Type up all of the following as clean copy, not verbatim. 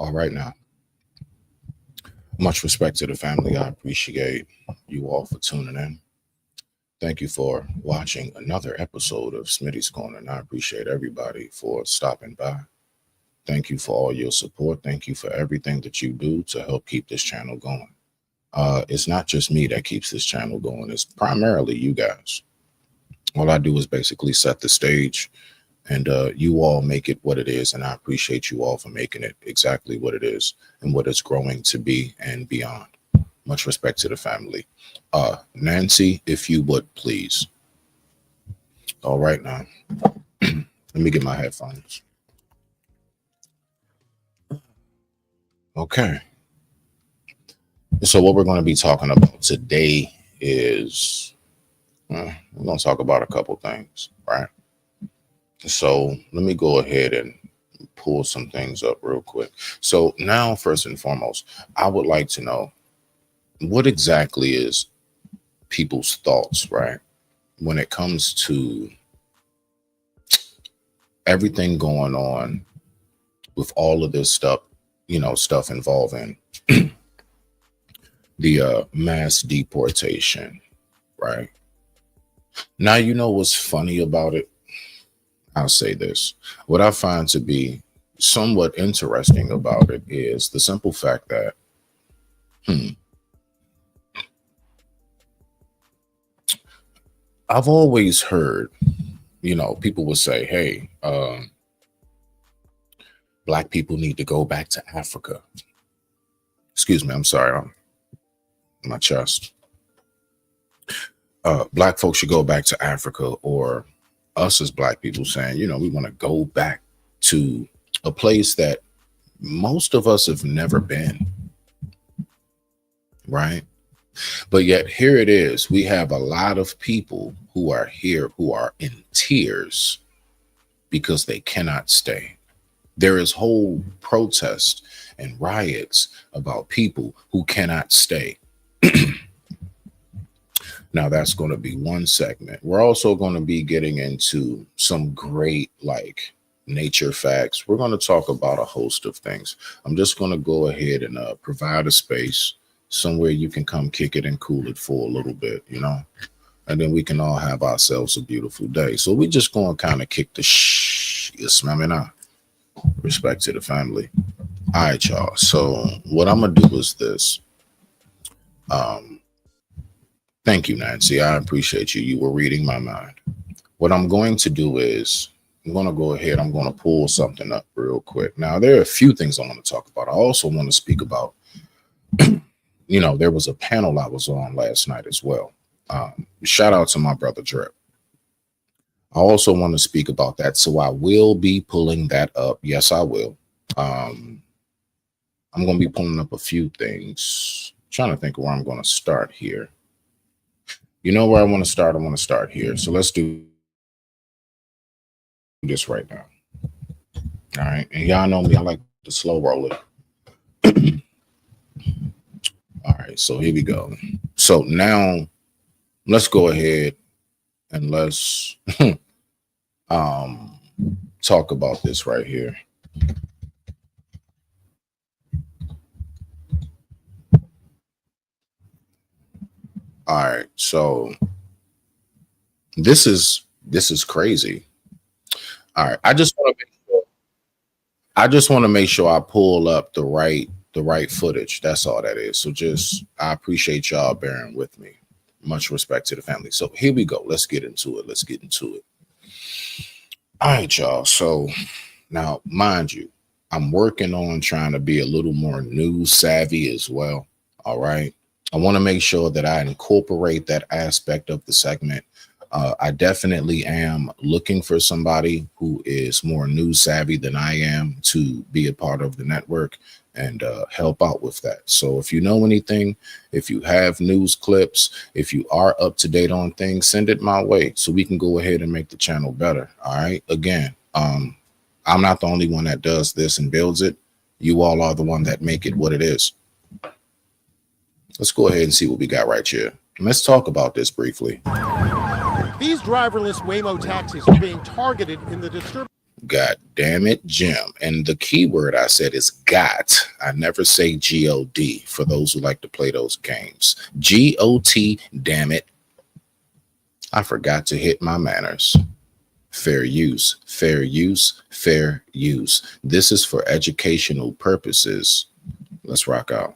All right now. Much respect to the family. I appreciate you all for tuning in. Thank you for watching another episode of Smitty's Corner, and I appreciate everybody for stopping by. Thank you for all your support. Thank you for everything that you do to help keep this channel going. It's not just me that keeps this channel going. It's primarily you guys. All I do is basically set the stage, and you all make it what it is. And I appreciate you all for making it exactly what it is and what it's growing to be and beyond. Much respect to the family. Nancy, if you would, please. All right now. Let me get my headphones. Okay. So what we're going to be talking about today is we're going to talk about a couple things, right? So let me go ahead and pull some things up real quick. So now, first and foremost, I would like to know what exactly is people's thoughts, right? When it comes to everything going on with all of this stuff, stuff involving the mass deportation, right? Now, you know what's funny about it? I'll say this. What I find to be somewhat interesting about it is the simple fact that, I've always heard, people will say, hey, Black people need to go back to Africa. Excuse me, I'm sorry, my chest. Black folks should go back to Africa, or us as Black people saying, we want to go back to a place that most of us have never been, right? But yet here it is. We have a lot of people who are here who are in tears because they cannot stay. There is whole protests and riots about people who cannot stay. Now, that's going to be one segment. We're also going to be getting into some great, nature facts. We're going to talk about a host of things. I'm just going to go ahead and provide a space somewhere you can come kick it and cool it for a little bit, and then we can all have ourselves a beautiful day. So we're just going to kind of kick the you smell me now. Respect to the family. All right, y'all. So what I'm going to do is this. Thank you, Nancy. I appreciate you. You were reading my mind. What I'm going to do is I'm going to go ahead. I'm going to pull something up real quick. Now, there are a few things I want to talk about. I also want to speak about, there was a panel I was on last night as well. Shout out to my brother Drip. I also want to speak about that. So I will be pulling that up. Yes, I will. I'm going to be pulling up a few things. I'm trying to think where I'm going to start here. You know where I want to start? I want to start here. So let's do this right now. All right. And y'all know me. I like to slow roll it. All right. So here we go. So now let's go ahead and let's talk about this right here. All right, so this is crazy. All right, I just want to make sure I pull up the right footage. That's all that is. So I appreciate y'all bearing with me. Much respect to the family. So here we go. Let's get into it. All right, y'all. So now, mind you, I'm working on trying to be a little more news savvy as well. All right. I want to make sure that I incorporate that aspect of the segment. I definitely am looking for somebody who is more news savvy than I am to be a part of the network and help out with that. So if you know anything, if you have news clips, if you are up to date on things, send it my way so we can go ahead and make the channel better. All right. Again, I'm not the only one that does this and builds it. You all are the one that make it what it is. Let's go ahead and see what we got right here. Let's talk about this briefly. These driverless Waymo taxis are being targeted in the disturbance. God damn it, Jim. And the key word I said is got. I never say G-O-D for those who like to play those games. G-O-T, damn it. I forgot to hit my manners. Fair use, fair use, fair use. This is for educational purposes. Let's rock out.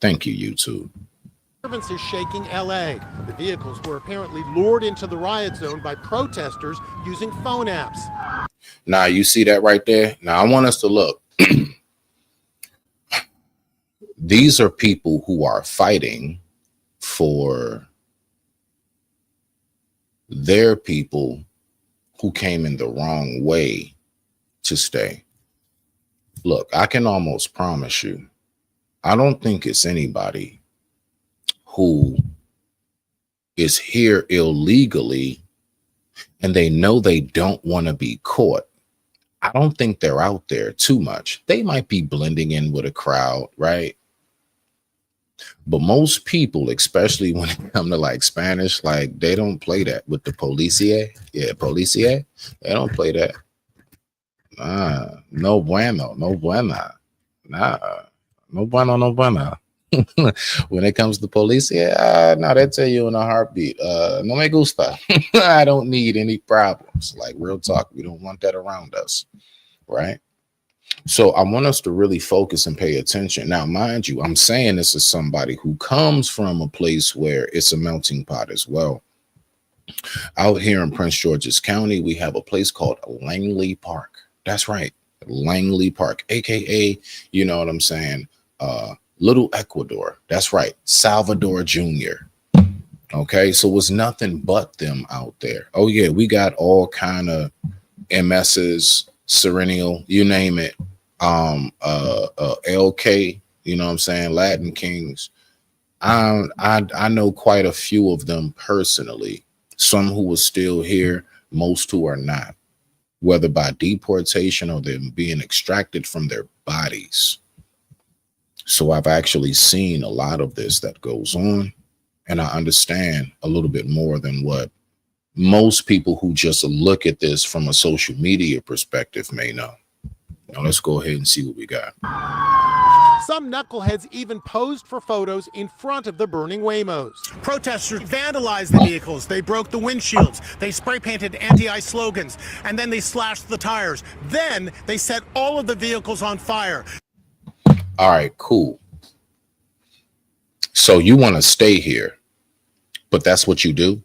Thank you, YouTube. Is shaking LA. The vehicles were apparently lured into the riot zone by protesters using phone apps. Now, you see that right there? Now, I want us to look. These are people who are fighting for their people who came in the wrong way to stay. Look, I can almost promise you, I don't think it's anybody who is here illegally and they know they don't want to be caught. I don't think they're out there too much. They might be blending in with a crowd, right? But most people, especially when it comes to like Spanish, like they don't play that with the policia. Yeah, policia. They don't play that. No bueno, no buena. Nah, no bueno, no buena. When it comes to policia, no, they tell you in a heartbeat, no me gusta. I don't need any problems. Like real talk, we don't want that around us, right? So I want us to really focus and pay attention. Now, mind you, I'm saying this is somebody who comes from a place where it's a melting pot as well. Out here in Prince George's County, we have a place called Langley Park. That's right, Langley Park, aka, you know what I'm saying, Little Ecuador. That's right, Salvador Jr. Okay, so it's nothing but them out there. Oh yeah, we got all kind of MSs, Serenial, you name it. LK, you know what I'm saying, Latin Kings. I know quite a few of them personally. Some who are still here, most who are not, whether by deportation or them being extracted from their bodies. So I've actually seen a lot of this that goes on, and I understand a little bit more than what most people who just look at this from a social media perspective may know. Now let's go ahead and see what we got. Some knuckleheads even posed for photos in front of the burning Waymos. Protesters vandalized the vehicles. They broke the windshields. They spray painted anti-ICE slogans, and then they slashed the tires. Then they set all of the vehicles on fire. All right, cool. So you want to stay here, but that's what you do?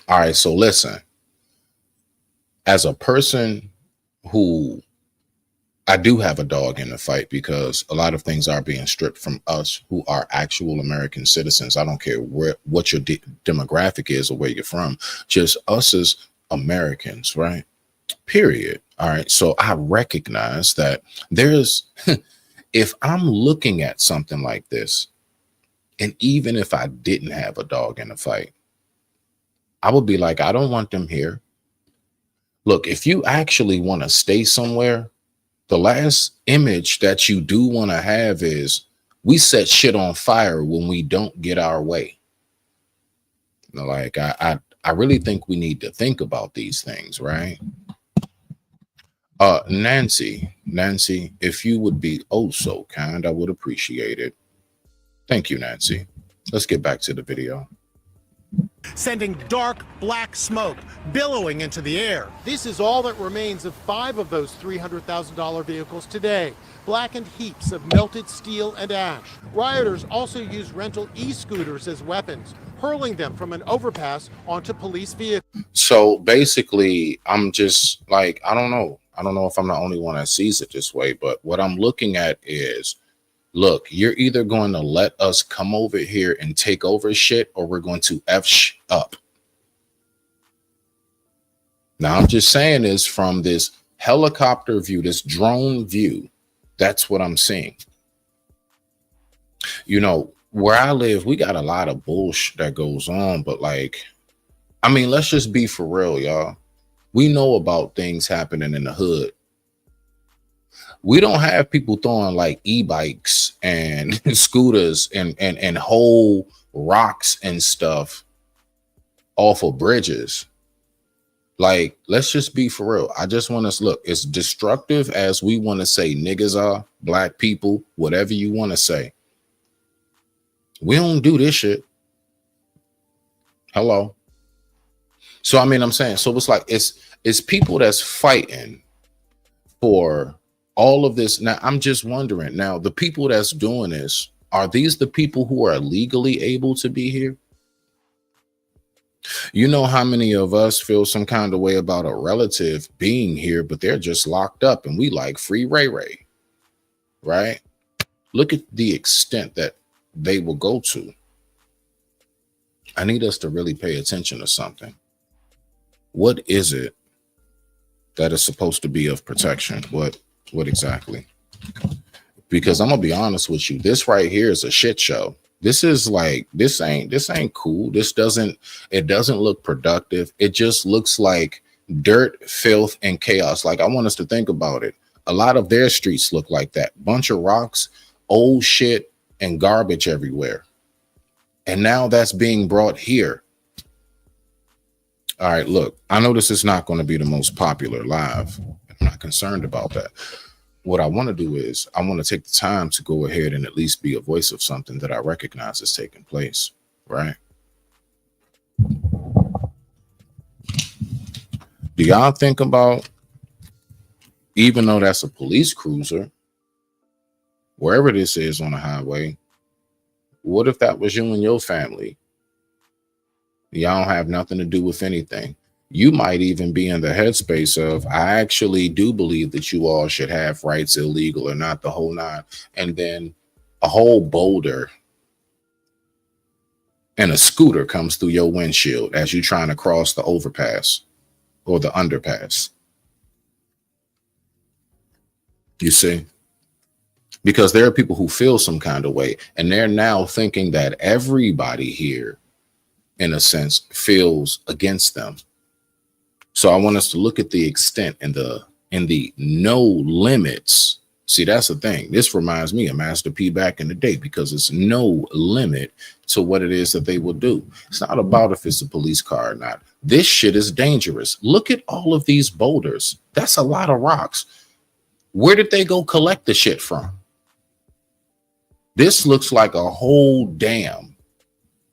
All right, so listen. As a person who, I do have a dog in the fight because a lot of things are being stripped from us who are actual American citizens. I don't care what your demographic is or where you're from, just us as Americans, right? Period. All right, so I recognize that there's, if I'm looking at something like this, and even if I didn't have a dog in the fight, I would be like, I don't want them here. Look, if you actually want to stay somewhere, the last image that you do want to have is we set shit on fire when we don't get our way. Like, I really think we need to think about these things, right? Nancy, if you would be oh so kind, I would appreciate it. Thank you, Nancy. Let's get back to the video. Sending dark black smoke billowing into the air. This is all that remains of 5 of those $300,000 vehicles today. Blackened heaps of melted steel and ash. Rioters also used rental e-scooters as weapons, hurling them from an overpass onto police vehicles. So basically, I'm just like, I don't know if I'm the only one that sees it this way, but what I'm looking at is, look, you're either going to let us come over here and take over shit, or we're going to F up. Now, I'm just saying this from this helicopter view, this drone view. That's what I'm seeing. You know, where I live, we got a lot of bullshit that goes on, but like, I mean, let's just be for real, y'all. We know about things happening in the hood. We don't have people throwing like e-bikes and scooters and whole rocks and stuff off of bridges. Like, let's just be for real. I just want us look, as destructive as we want to say niggas are, black people, whatever you want to say. We don't do this shit. Hello. So I mean, I'm saying, so it's like it's people that's fighting for all of this. Now, I'm just wondering, now the people that's doing this, are these the people who are legally able to be here? You know how many of us feel some kind of way about a relative being here, but they're just locked up and we like free Ray Ray, right? Look at the extent that they will go to. I need us to really pay attention to something. What is it that is supposed to be of protection? What exactly? Because I'm gonna be honest with you, this right here is a shit show. This is like, this ain't cool. It doesn't look productive. It just looks like dirt, filth, and chaos. Like, I want us to think about it. A lot of their streets look like that. Bunch of rocks, old shit, and garbage everywhere. And now that's being brought here. All right, look, I know this is not going to be the most popular live. I'm not concerned about that. What I want to do is I want to take the time to go ahead and at least be a voice of something that I recognize is taking place, right? Do y'all think about, even though that's a police cruiser, wherever this is on the highway, what if that was you and your family? Y'all don't have nothing to do with anything. You might even be in the headspace of, I actually do believe that you all should have rights, illegal or not, the whole nine. And then a whole boulder and a scooter comes through your windshield as you're trying to cross the overpass or the underpass. You see? Because there are people who feel some kind of way, and they're now thinking that everybody here, in a sense, feels against them. So I want us to look at the extent and the no limits. See, that's the thing. This reminds me of Master P back in the day, because it's no limit to what it is that they will do. It's not about if it's a police car or not. This shit is dangerous. Look at all of these boulders. That's a lot of rocks. Where did they go collect the shit from? This looks like a whole dam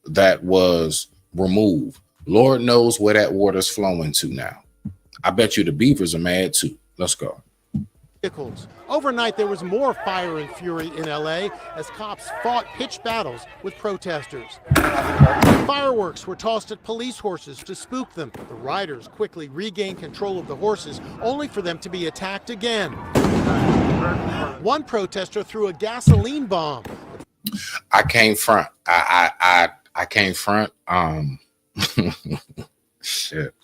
that was removed. Lord knows where that water's flowing to now. I bet you the beavers are mad too. Let's go. Vehicles. Overnight, there was more fire and fury in LA as cops fought pitched battles with protesters. Fireworks were tossed at police horses to spook them. The riders quickly regained control of the horses, only for them to be attacked again. One protester threw a gasoline bomb. I came front. I came front. Shit.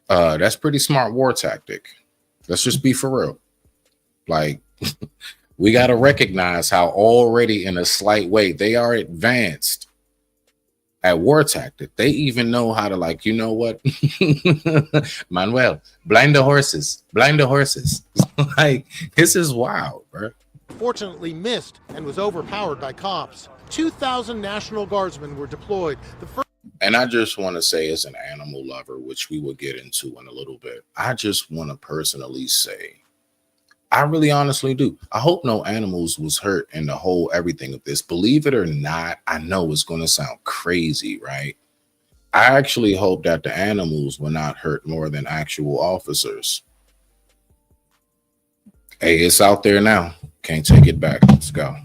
That's pretty smart war tactic. Let's just be for real. Like, we got to recognize how already in a slight way they are advanced at war tactic. They even know how to, like, you know what? Manuel, blind the horses. Blind the horses. Like, this is wild, bro. Fortunately missed and was overpowered by cops. 2,000 National Guardsmen were deployed. And I just want to say, as an animal lover, which we will get into in a little bit, I just want to personally say, I really honestly do. I hope no animals was hurt in the whole everything of this. Believe it or not, I know it's going to sound crazy, right? I actually hope that the animals were not hurt more than actual officers. Hey, it's out there now. Can't take it back. Let's go.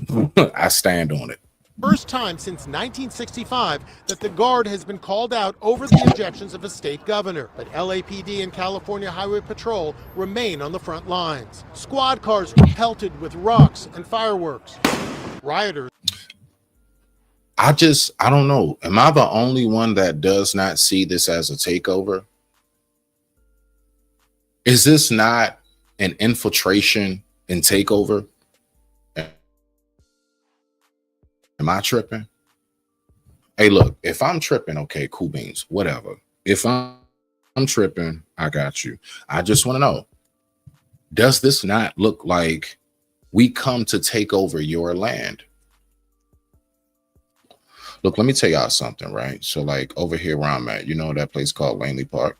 I stand on it. First time since 1965 that the Guard has been called out over the objections of a state governor. But LAPD and California Highway Patrol remain on the front lines. Squad cars were pelted with rocks and fireworks. Rioters. I don't know. Am I the only one that does not see this as a takeover? Is this not an infiltration and takeover? Am I tripping? Hey, look, if I'm tripping, okay, cool beans, whatever. If I'm tripping, I got you. I just want to know, does this not look like we come to take over your land? Look, let me tell y'all something, right? So, like over here where I'm at, you know that place called Langley Park.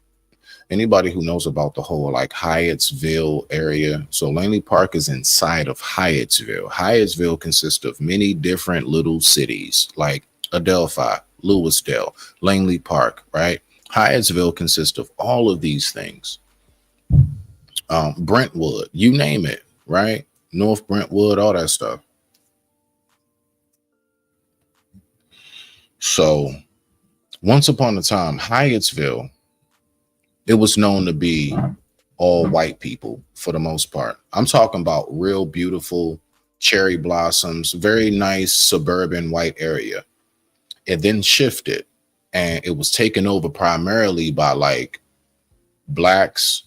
Anybody who knows about the whole like Hyattsville area. So Langley Park is inside of Hyattsville. Hyattsville consists of many different little cities like Adelphi, Lewisdale, Langley Park, right? Hyattsville consists of all of these things. Brentwood, you name it, right? North Brentwood, all that stuff. So once upon a time, Hyattsville, it was known to be all white people for the most part. I'm talking about real beautiful cherry blossoms, very nice suburban white area. It then shifted and it was taken over primarily by like blacks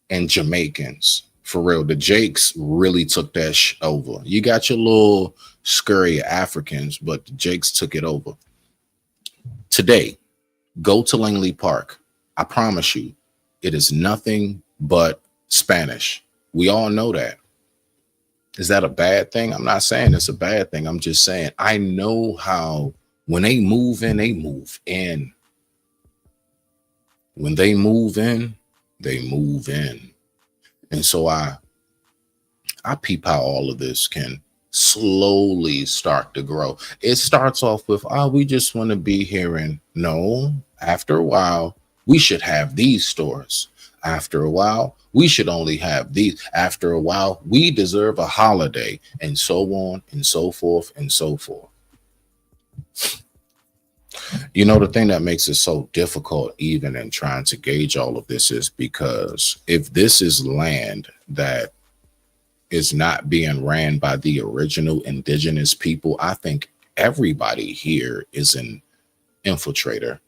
and Jamaicans. For real, the Jakes really took that over. You got your little scurry Africans, but the Jakes took it over. Today, go to Langley Park. I promise you, it is nothing but Spanish. We all know that. Is that a bad thing? I'm not saying it's a bad thing. I'm just saying I know how when they move in, they move in. When they move in, they move in. And so I peep how all of this can slowly start to grow. It starts off with, oh, we just want to be here. And no, after a while, we should have these stores. After a while, we should only have these. After a while, we deserve a holiday, and so on and so forth and so forth. You know, the thing that makes it so difficult even in trying to gauge all of this is because if this is land that is not being ran by the original indigenous people, I think everybody here is an infiltrator,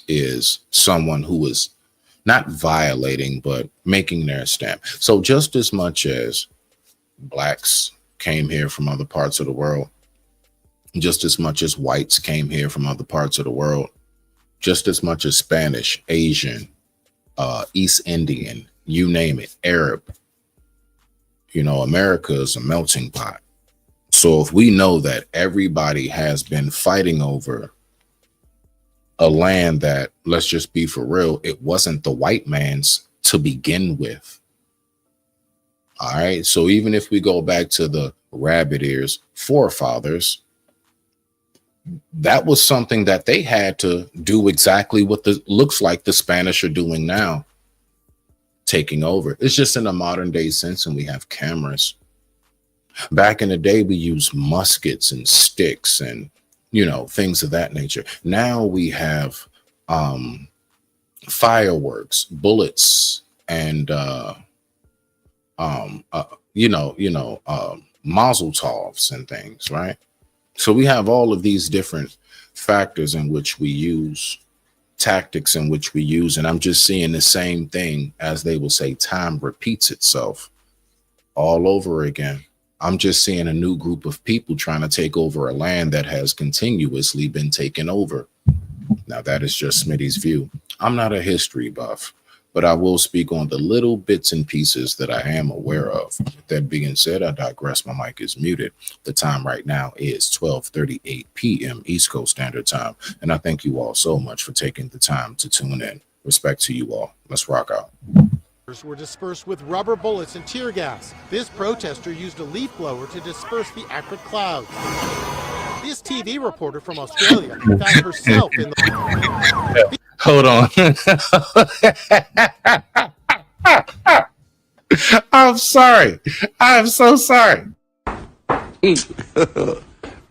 is someone who is not violating, but making their stamp. So just as much as blacks came here from other parts of the world, just as much as whites came here from other parts of the world, just as much as Spanish, Asian, East Indian, you name it, Arab, you know, America is a melting pot. So if we know that everybody has been fighting over a land that, let's just be for real, it wasn't the white man's to begin with. All right. So even if we go back to the rabbit ears forefathers, that was something that they had to do exactly what looks like the Spanish are doing now, taking over. It's just in a modern day sense, and we have cameras. Back in the day, we used muskets and sticks and, you know, things of that nature. Now we have fireworks, bullets, and mazel tovs and things, right? So we have all of these different factors in which we use, tactics in which we use, and I'm just seeing the same thing, as they will say, time repeats itself all over again. I'm just seeing a new group of people trying to take over a land that has continuously been taken over. Now, that is just Smitty's view. I'm not a history buff, but I will speak on the little bits and pieces that I am aware of. With that being said, I digress. My mic is muted. The time right now is 12:38 p.m. East Coast Standard Time, and I thank you all so much for taking the time to tune in. Respect to you all. Let's rock out. Were dispersed with rubber bullets and tear gas. This protester used a leaf blower to disperse the acrid clouds. This TV reporter from Australia found herself in the... Hold on. I'm sorry. I'm so sorry.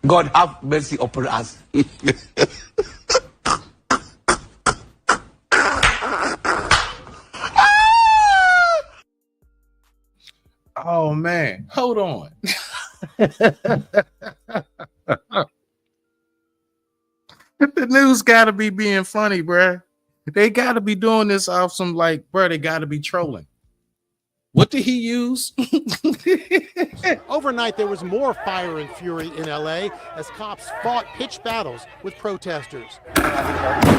God have mercy upon us. Oh, man. Hold on. The news got to be being funny, bruh. They got to be doing this off some, like, bruh, they got to be trolling. What did he use? Overnight, there was more fire and fury in LA as cops fought pitched battles with protesters.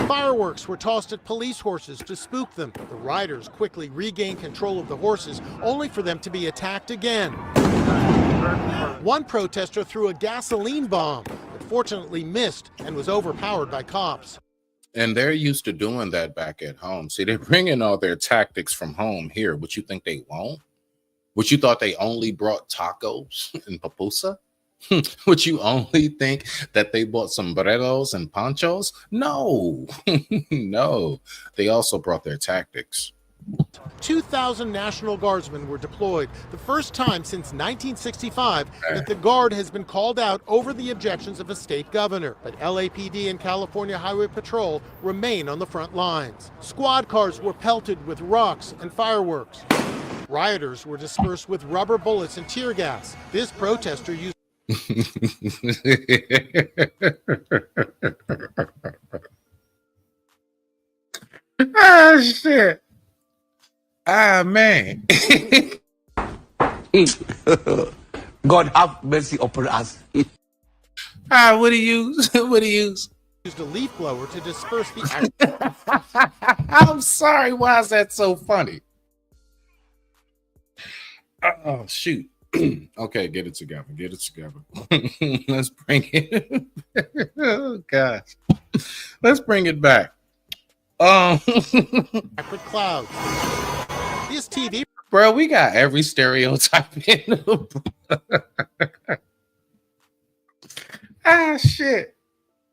Fireworks were tossed at police horses to spook them. The riders quickly regained control of the horses, only for them to be attacked again. One protester threw a gasoline bomb, but unfortunately missed and was overpowered by cops. And they're used to doing that back at home. See, they're bringing all their tactics from home here. What you think they won't? What you thought they only brought tacos and pupusa? Would you only think that they bought sombreros and ponchos? No, no. They also brought their tactics. 2,000 National Guardsmen were deployed, the first time since 1965 that the Guard has been called out over the objections of a state governor. But LAPD and California Highway Patrol remain on the front lines. Squad cars were pelted with rocks and fireworks. Rioters were dispersed with rubber bullets and tear gas. This protester used ah, shit. Ah, man. God have mercy upon us. Ah, what do you use? What do you use? used a leaf blower to disperse the I'm sorry. Why is that so funny? Oh, shoot. Okay, get it together. Get it together. Let's bring it. Oh, gosh. Let's bring it back. acrid clouds. This TV Bro, we got every stereotype in the ah, shit.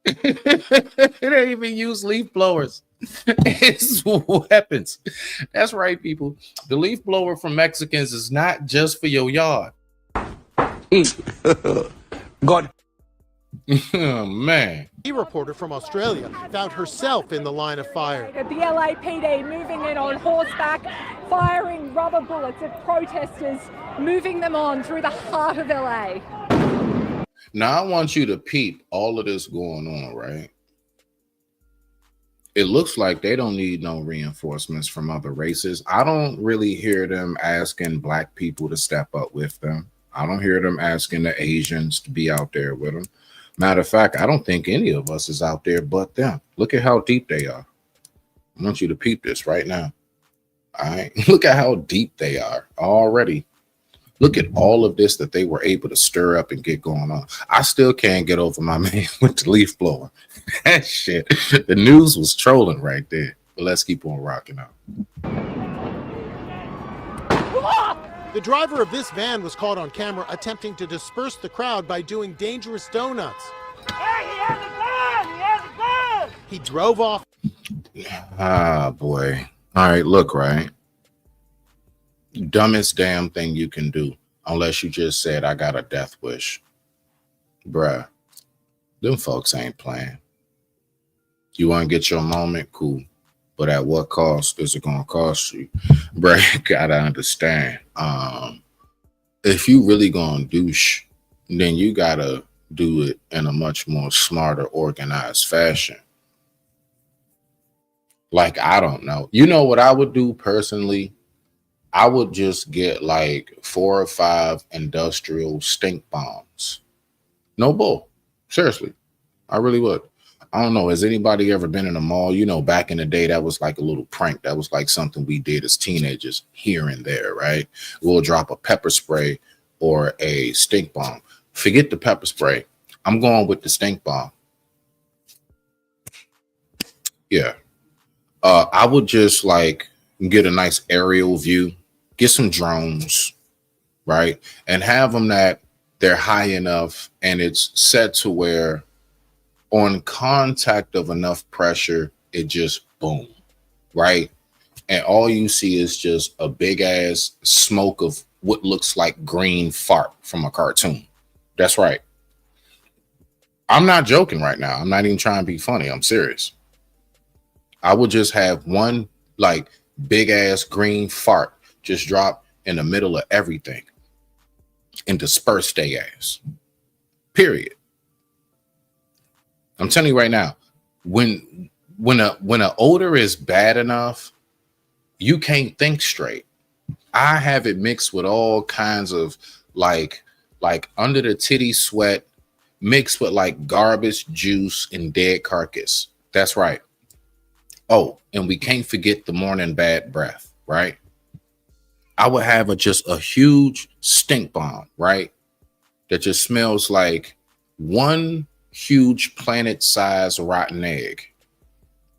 They even use leaf blowers. It's weapons. That's right, people. The leaf blower from Mexicans is not just for your yard. God. Oh, man. reporter from Australia found herself in the line of fire. The LAPD moving in on horseback, firing rubber bullets at protesters, moving them on through the heart of LA. Now, I want you to peep all of this going on, right? It looks like they don't need no reinforcements from other races. I don't really hear them asking black people to step up with them. I don't hear them asking the Asians to be out there with them. Matter of fact, I don't think any of us is out there but them. Look at how deep they are. I want you to peep this right now. All right. Look at how deep they are already. Look at all of this that they were able to stir up and get going on. I still can't get over my man with the leaf blower. That shit. The news was trolling right there. But let's keep on rocking out. The driver of this van was caught on camera attempting to disperse the crowd by doing dangerous donuts. Hey, he has a gun! He has a gun! He drove off. Ah, boy. All right, look, right? Dumbest damn thing you can do, unless you just said, I got a death wish. Bruh, them folks ain't playing. You want to get your moment? Cool. But at what cost is it going to cost you? Bruh, you got to understand. If you really going to douche, then you got to do it in a much more smarter, organized fashion. Like, I don't know. You know what I would do personally? I would just get like 4 or 5 industrial stink bombs. No bull. Seriously. I really would. I don't know. Has anybody ever been in a mall? You know, back in the day, that was like a little prank. That was like something we did as teenagers here and there, right? We'll drop a pepper spray or a stink bomb. Forget the pepper spray. I'm going with the stink bomb. Yeah. I would just like get a nice aerial view, get some drones, right? And have them that they're high enough and it's set to where on contact of enough pressure, it just boom, right? And all you see is just a big ass smoke of what looks like green fart from a cartoon. That's right. I'm not joking right now. I'm not even trying to be funny. I'm serious. I would just have one like big ass green fart just drop in the middle of everything and disperse their ass. Period. I'm telling you right now, when an odor is bad enough, you can't think straight. I have it mixed with all kinds of like under the titty sweat mixed with like garbage juice and dead carcass. That's right. Oh, and we can't forget the morning bad breath, right? I would have just a huge stink bomb, right? That just smells like one huge planet-sized rotten egg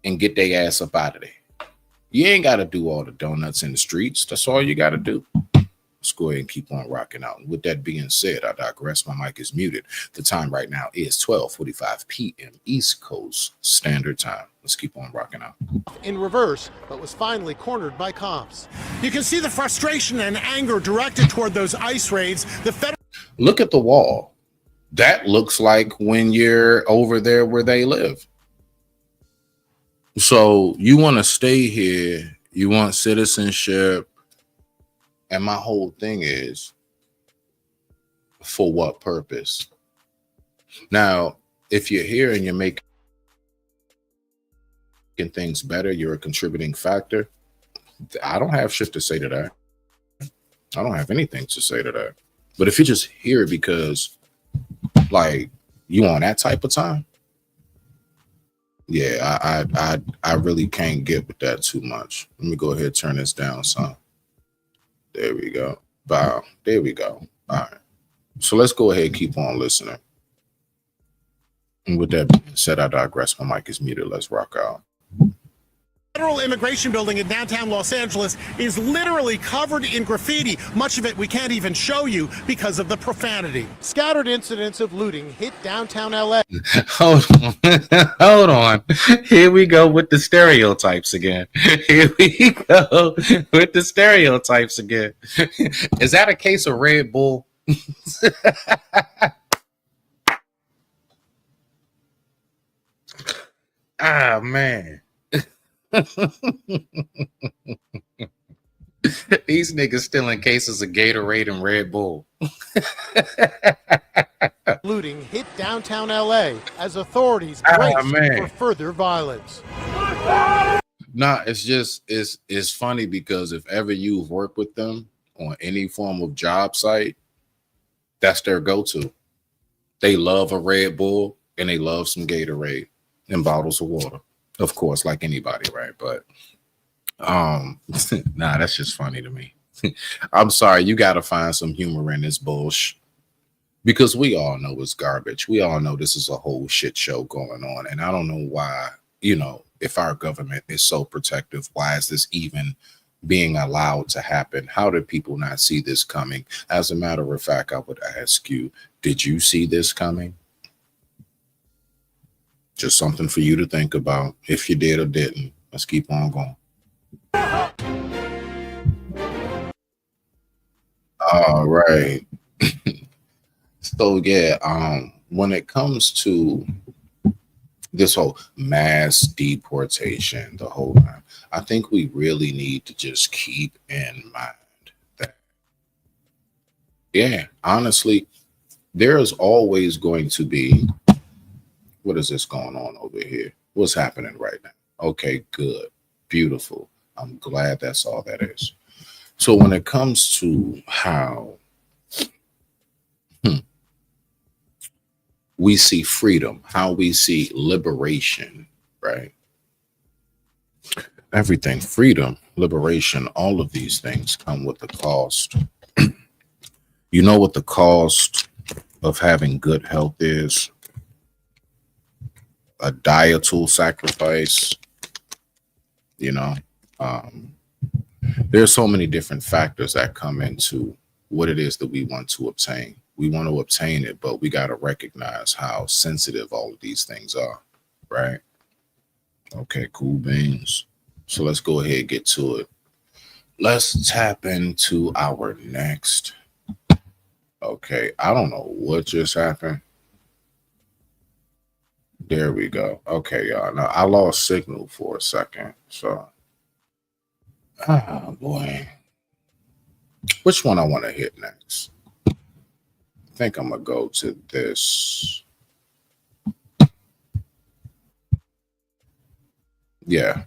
and get their ass up out of there. You ain't got to do all the donuts in the streets. That's all you got to do. Let's go ahead and keep on rocking out. And with that being said, I digress. My mic is muted. The time right now is 12:45 p.m. East Coast Standard Time. Let's keep on rocking out. In reverse, but was finally cornered by cops. You can see the frustration and anger directed toward those ICE raids. The federal Look at the wall. That looks like when you're over there where they live. So you want to stay here. You want citizenship. And my whole thing is, for what purpose? Now, if you're here and you're making things better, you're a contributing factor. I don't have shit to say to that. I don't have anything to say to that. But if you're just here because, like, you on that type of time, yeah, I really can't get with that too much. Let me go ahead and turn this down some. There we go. Wow. There we go. All right. So let's go ahead and keep on listening. And with that being said, I digress. My mic is muted. Let's rock out. Federal Immigration Building in downtown Los Angeles is literally covered in graffiti. Much of it we can't even show you because of the profanity. Scattered incidents of looting hit downtown LA. Hold on. Hold on. Here we go with the stereotypes again. Here we go with the stereotypes again. Is that a case of Red Bull? Ah, man. These niggas still in cases of Gatorade and Red Bull. Looting hit downtown LA as authorities braced for further violence. Nah, it's funny because if ever you've worked with them on any form of job site, that's their go-to. They love a Red Bull and they love some Gatorade and bottles of water. Of course, like anybody, right? But nah, that's just funny to me. I'm sorry, you got to find some humor in this bullshit because we all know it's garbage. We all know this is a whole shit show going on, and I don't know why. You know, if our government is so protective, why is this even being allowed to happen? How did people not see this coming? As a matter of fact, I would ask you, did you see this coming? Just something for you to think about if you did or didn't. Let's keep on going. All right. So yeah, when it comes to this whole mass deportation, the whole time, I think we really need to just keep in mind that, yeah, honestly, there is always going to be, what is this going on over here? What's happening right now? Okay, good. Beautiful. I'm glad that's all that is. So when it comes to how we see freedom, how we see liberation, right? Everything, freedom, liberation, all of these things come with a cost. You know what the cost of having good health is? A dietal sacrifice, you know. There's so many different factors that come into what it is that we want to obtain. We want to obtain it, but we got to recognize how sensitive all of these things are, right? Okay, cool beans. So let's go ahead and get to it. Let's tap into our next. Okay, I don't know what just happened. There we go. Okay, y'all. Now I lost signal for a second. So, oh boy. Which one I want to hit next? I think I'm going to go to this. Yeah.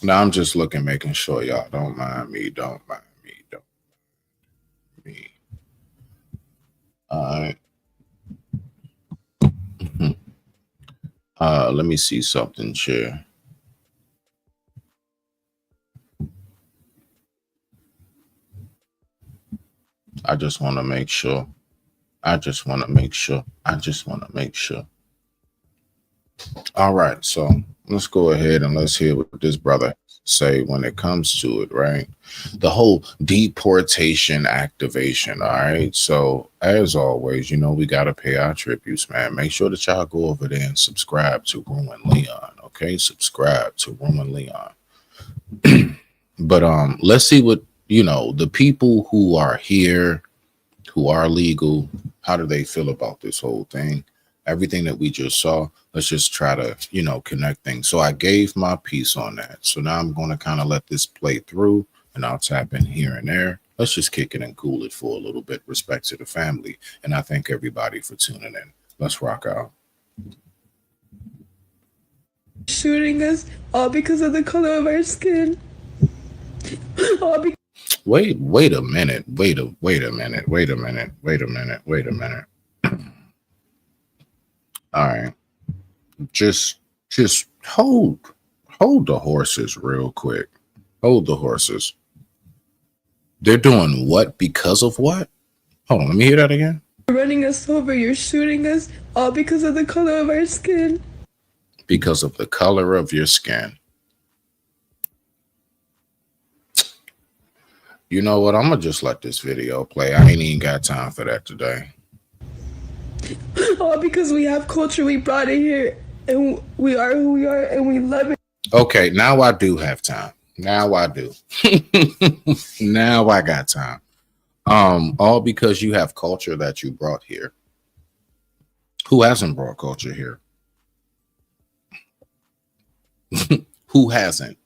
Now I'm just looking, making sure y'all don't mind me. Don't mind me. Don't mind me. All right. Let me see something here. I just want to make sure. I just want to make sure. I just want to make sure. All right, so let's go ahead and let's hear what this brother say when it comes to it, right? The whole deportation activation. All right. So as always, we gotta pay our tributes, man. Make sure that y'all go over there and subscribe to Ruin Leon. Okay, subscribe to Ruin Leon. But let's see what the people who are here, who are legal, how do they feel about this whole thing? Everything that we just saw, let's just try to, connect things. So I gave my piece on that. So now I'm going to kind of let this play through and I'll tap in here and there. Let's just kick it and cool it for a little bit, respect to the family. And I thank everybody for tuning in. Let's rock out. Shooting us all because of the color of our skin. Wait a minute. Wait a minute. All right. Just hold the horses real quick. Hold the horses. They're doing what because of what? Hold on, let me hear that again. You're running us over, you're shooting us all because of the color of our skin. Because of the color of your skin. You know what? I'm gonna just let this video play. I ain't even got time for that today. All because we have culture, we brought it here, and we are who we are, and we love it. Okay, now I do have time. Now I do. Now I got time. All because you have culture that you brought here. Who hasn't brought culture here? Who hasn't?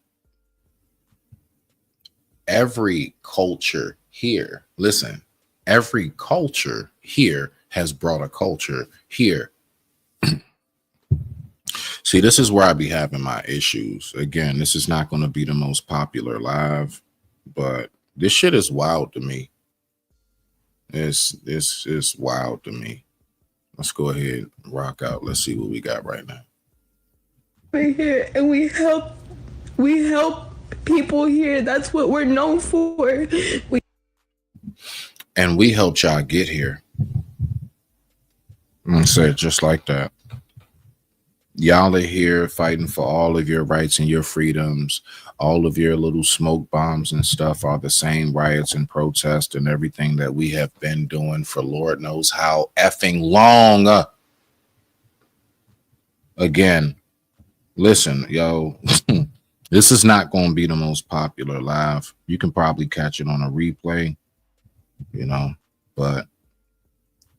Every culture here, listen, every culture here has brought a culture here. See, this is where I be having my issues. Again, this is not going to be the most popular live, but this shit is wild to me. This is wild to me. Let's go ahead and rock out. Let's see what we got right now. We're here, and we help people here. That's what we're known for. And we helped y'all get here. I'm gonna say it just like that. Y'all are here fighting for all of your rights and your freedoms. All of your little smoke bombs and stuff are the same riots and protests and everything that we have been doing for Lord knows how effing long. Again, listen, yo, this is not going to be the most popular live. You can probably catch it on a replay, but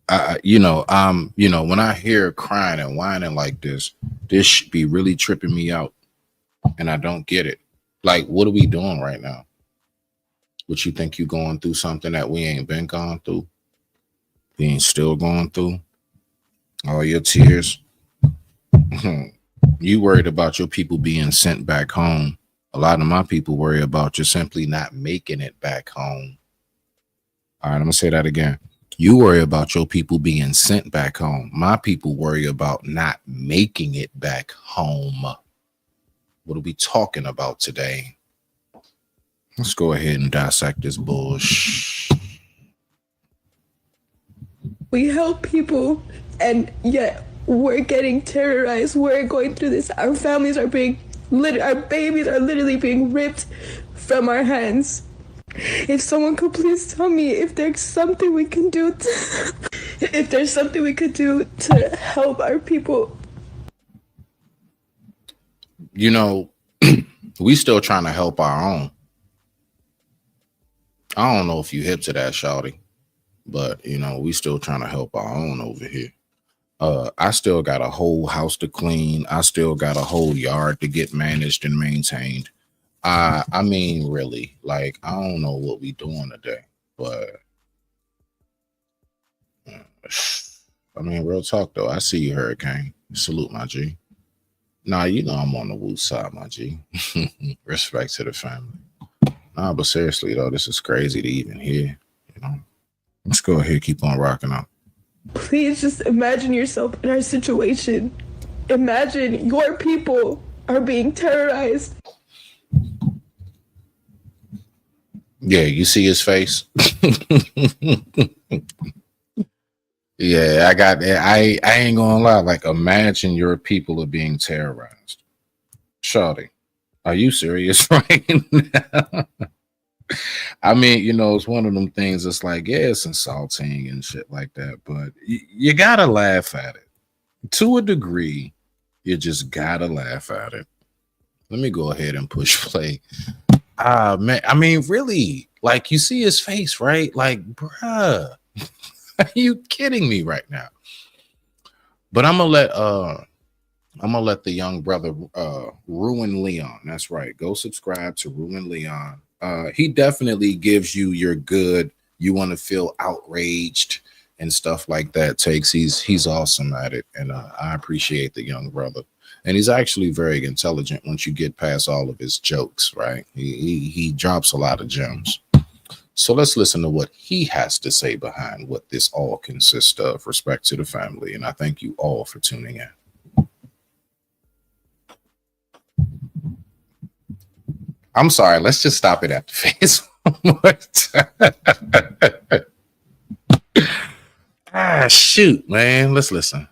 when I hear crying and whining like this should be really tripping me out. And I don't get it. Like, what are we doing right now? What you think you going through something that we ain't been going through? We ain't still going through? All your tears? You worried about your people being sent back home. A lot of my people worry about you simply not making it back home. All right, I'm going to say that again. You worry about your people being sent back home. My people worry about not making it back home. What are we talking about today? Let's go ahead and dissect this bullshit. We help people, and yet we're getting terrorized. We're going through this. Our families are our babies are literally being ripped from our hands. If someone could please tell me if there's something we can do to help our people. We still trying to help our own. I don't know if you hip to that, shawty, but we still trying to help our own over here. I still got a whole house to clean. I still got a whole yard to get managed and maintained. I mean, really, like, I don't know what we doing today, but I mean, real talk though. I see you, Hurricane. Salute, my G. Nah, I'm on the Woo side, my G. Respect to the family. Nah, but seriously though, this is crazy to even hear. Let's go ahead, keep on rocking out. Please just imagine yourself in our situation. Imagine your people are being terrorized. Yeah, you see his face? Yeah, I got that. I ain't gonna lie. Like, imagine your people are being terrorized. Shawty, are you serious right now? I mean, it's one of them things that's like, yeah, it's insulting and shit like that, but you gotta laugh at it. To a degree, you just gotta laugh at it. Let me go ahead and push play. Man, I mean, really, like, you see his face, right? Like, bruh, are you kidding me right now? But I'm gonna let the young brother Ruin Leon. That's right. Go subscribe to Ruin Leon. He definitely gives you your good. You want to feel outraged and stuff like that. Takes he's awesome at it, and I appreciate the young brother. And he's actually very intelligent once you get past all of his jokes. Right? He drops a lot of gems. So let's listen to what he has to say behind what this all consists of. Respect to the family, and I thank you all for tuning in. I'm sorry. Let's just stop it at the face one more time. Shoot, man. Let's listen.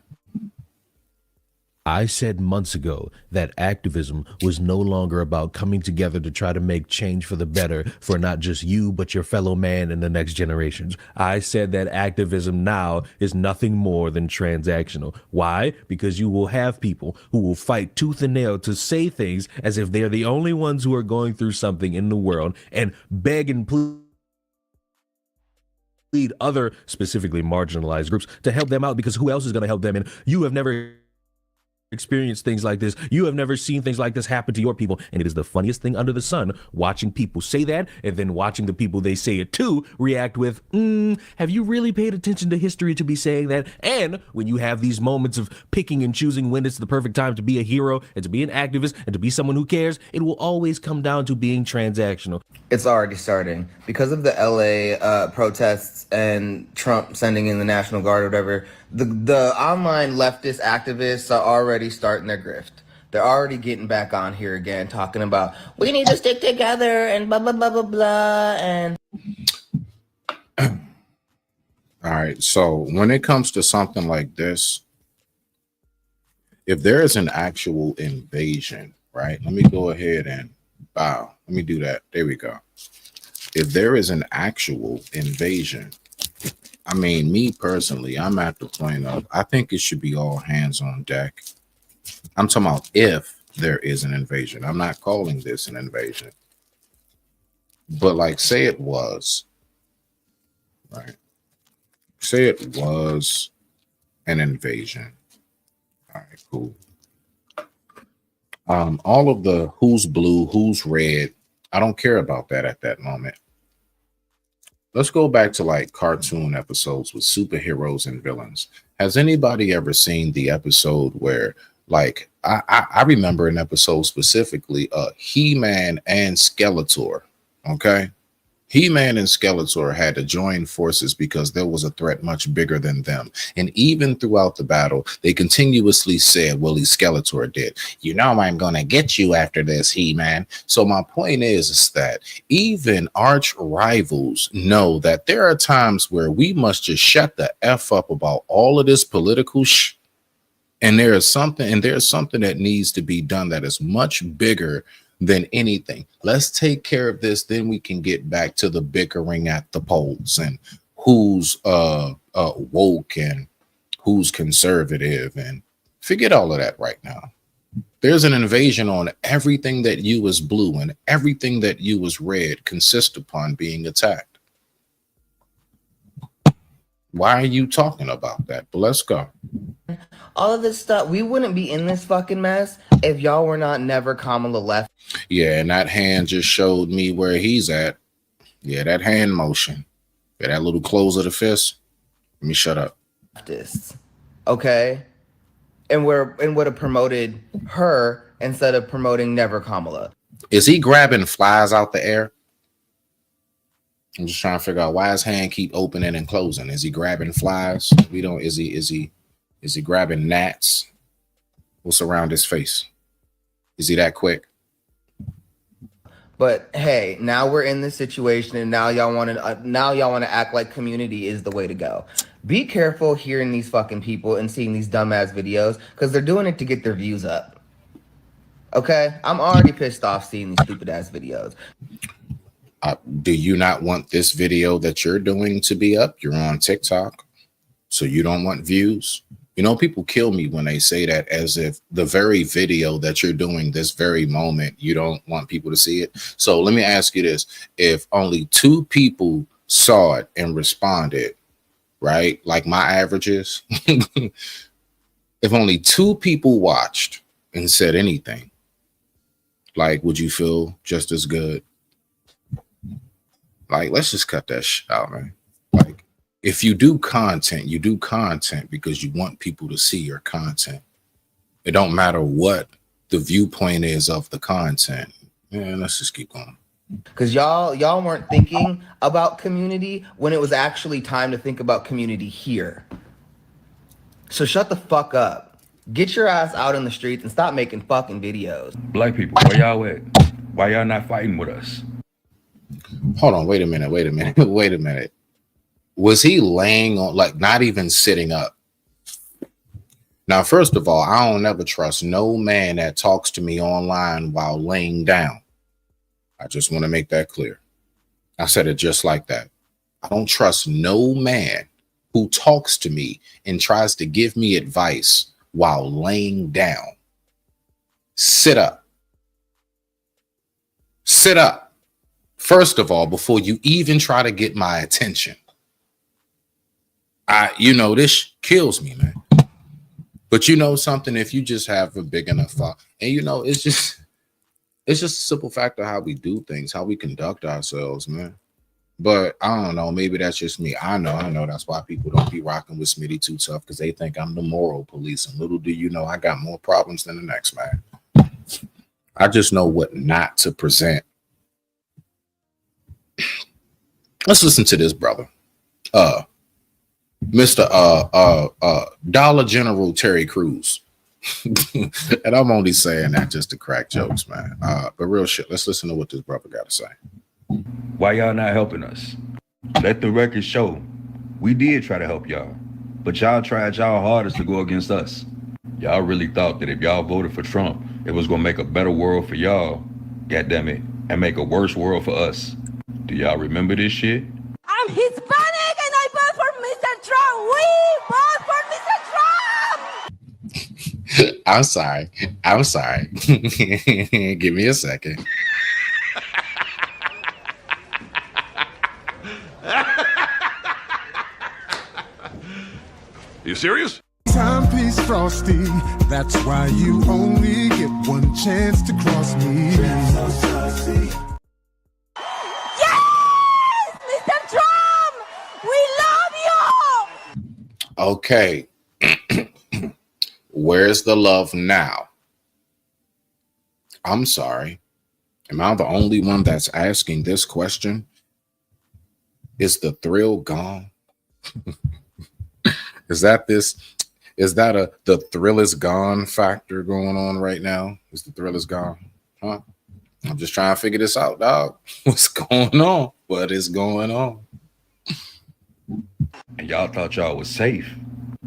I said months ago that activism was no longer about coming together to try to make change for the better for not just you, but your fellow man and the next generations. I said that activism now is nothing more than transactional. Why? Because you will have people who will fight tooth and nail to say things as if they're the only ones who are going through something in the world and beg and plead other specifically marginalized groups to help them out, because who else is going to help them? And you have never experienced things like this. You have never seen things like this happen to your people. And it is the funniest thing under the sun, watching people say that and then watching the people they say it to react with, have you really paid attention to history to be saying that? And when you have these moments of picking and choosing when it's the perfect time to be a hero and to be an activist and to be someone who cares, it will always come down to being transactional. It's already starting because of the LA protests and Trump sending in the National Guard or whatever. The online leftist activists are already starting their grift. They're already getting back on here again, talking about we need to stick together and blah blah blah blah blah. And all right, so when it comes to something like this, if there is an actual invasion, right? Let me go ahead and bow. Let me do that. There we go. If there is an actual invasion, I mean, me personally, I'm at the point of I think it should be all hands on deck. I'm talking about if there is an invasion. I'm not calling this an invasion. But like, say it was, right? Say it was an invasion. All right, cool. All of the who's blue, who's red, I don't care about that at that moment. Let's go back to like cartoon episodes with superheroes and villains. Has anybody ever seen the episode where, like, I remember an episode specifically, He-Man and Skeletor, okay? He-Man and Skeletor had to join forces because there was a threat much bigger than them. And even throughout the battle, they continuously said, well, Skeletor did. You know, I'm going to get you after this, He-Man. So my point is that even arch rivals know that there are times where we must just shut the F up about all of this political and there's something that needs to be done that is much bigger than anything. Let's take care of this, then we can get back to the bickering at the polls and who's woke and who's conservative, and forget all of that right now. There's an invasion on everything that you as blue and everything that you as red consist upon being attacked. Why are you talking about that? But let's go. all of this stuff, we wouldn't be in this fucking mess if y'all were not never Kamala left. Yeah, and that hand just showed me where he's at. Yeah, that hand motion. Yeah, that little close of the fist. Let me shut up. Leftists, okay? And would have promoted her instead of promoting never Kamala. Is he grabbing flies out the air? I'm just trying to figure out why his hand keep opening and closing. Is he grabbing flies? Is he grabbing gnats? What's around his face? Is he that quick? But hey, now we're in this situation, and now y'all want to act like community is the way to go. Be careful hearing these fucking people and seeing these dumbass videos because they're doing it to get their views up. Okay? I'm already pissed off seeing these stupid ass videos. Do you not want this video that you're doing to be up? You're on TikTok, so you don't want views. You know, people kill me when they say that, as if the very video that you're doing this very moment, you don't want people to see it. So let me ask you this. If only 2 people saw it and responded, right? Like my averages, if only 2 people watched and said anything, like, would you feel just as good? Like, let's just cut that shit out, man. Like, if you do content, you do content because you want people to see your content. It don't matter what the viewpoint is of the content. Yeah, let's just keep going. Because y'all weren't thinking about community when it was actually time to think about community here. So shut the fuck up. Get your ass out in the streets and stop making fucking videos. Black people, where y'all at? Why y'all not fighting with us? Hold on, wait a minute. Was he laying on, like, not even sitting up? Now, first of all, I don't ever trust no man that talks to me online while laying down. I just want to make that clear. I said it just like that. I don't trust no man who talks to me and tries to give me advice while laying down. Sit up. Sit up. First of all, before you even try to get my attention. This kills me, man. But you know something, if you just have a big enough thought, and it's just a simple fact of how we do things, how we conduct ourselves, man. But I don't know, maybe that's just me. I know that's why people don't be rocking with Smitty too tough, because they think I'm the moral police. And little do you know, I got more problems than the next man. I just know what not to present. Let's listen to this, brother. Mr. Dollar General Terry Crews. And I'm only saying that just to crack jokes, man. But real shit, let's listen to what this brother got to say. Why y'all not helping us? Let the record show. We did try to help y'all, but y'all tried y'all hardest to go against us. Y'all really thought that if y'all voted for Trump, it was gonna make a better world for y'all, goddammit, and make a worse world for us. Do y'all remember this shit? I'm Hispanic and I vote for Mr. Trump. We vote for Mr. Trump. I'm sorry. Give me a second. You serious? Timepiece Frosty, that's why you only get one chance to cross me. Yes, Mr. Trump, we love you. Okay. Where's the love now? I'm sorry. Am I the only one that's asking this question? Is the thrill gone? Is that the thrill is gone factor going on right now? Is the thrill is gone? Huh? I'm just trying to figure this out, dog. What's going on? What is going on? And y'all thought y'all was safe.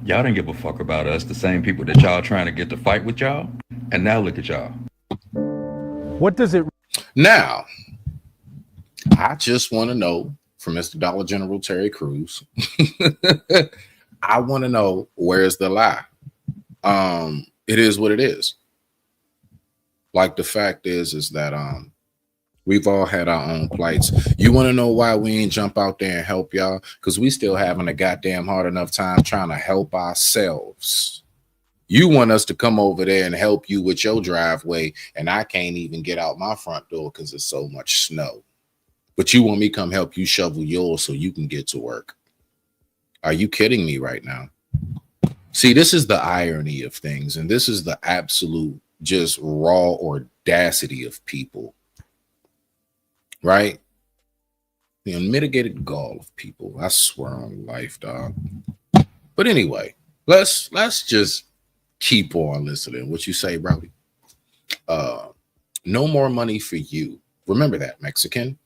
Y'all didn't give a fuck about us, the same people that y'all trying to get to fight with y'all. And now look at y'all. What does it? Now, I just want to know from Mr. Dollar General Terry Crews. I want to know, where's the lie? It is what it is. Like, the fact is that we've all had our own plights. You want to know why we ain't jump out there and help y'all? Because we still having a goddamn hard enough time trying to help ourselves. You want us to come over there and help you with your driveway, and I can't even get out my front door because there's so much snow. But you want me to come help you shovel yours so you can get to work. Are you kidding me right now? See, this is the irony of things, and this is the absolute just raw audacity of people, right? The unmitigated gall of people. I swear on life, dog. But anyway, let's just keep on listening. What you say, Brody? No more money for you. Remember that, Mexican.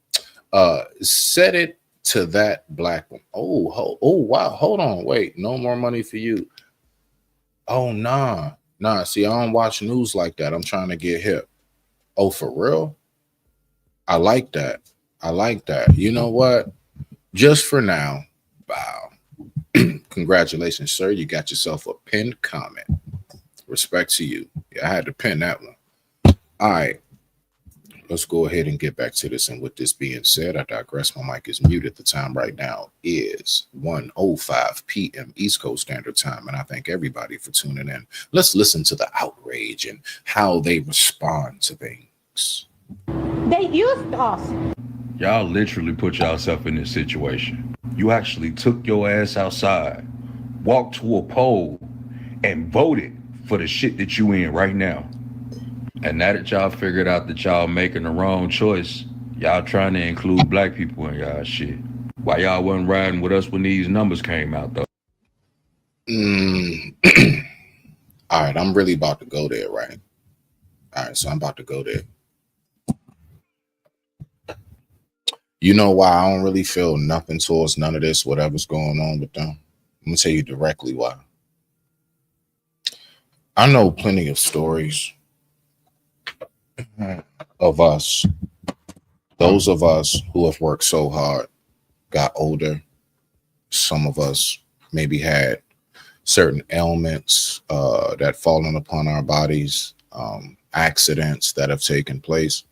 Set it to that black one. Oh, wow. Hold on. Wait, no more money for you. Oh, nah. See, I don't watch news like that. I'm trying to get hip. Oh, for real? I like that. You know what? Just for now, wow. Congratulations, sir. You got yourself a pinned comment. Respect to you. Yeah, I had to pin that one. All right. Let's go ahead and get back to this. And with this being said, I digress. My mic is muted. The time right now is 1:05 p.m. East Coast Standard Time. And I thank everybody for tuning in. Let's listen to the outrage and how they respond to things. They used us. Y'all literally put yourself in this situation. You actually took your ass outside, walked to a poll, and voted for the shit that you in right now. And now that y'all figured out that y'all making the wrong choice, y'all trying to include black people in y'all shit. Why y'all wasn't riding with us when these numbers came out, though? All right, I'm really about to go there, right? All right, so I'm about to go there. You know why I don't really feel nothing towards none of this, whatever's going on with them? I'm going to tell you directly why. I know plenty of stories of us, those of us who have worked so hard, got older. Some of us maybe had certain ailments that fallen upon our bodies, accidents that have taken place.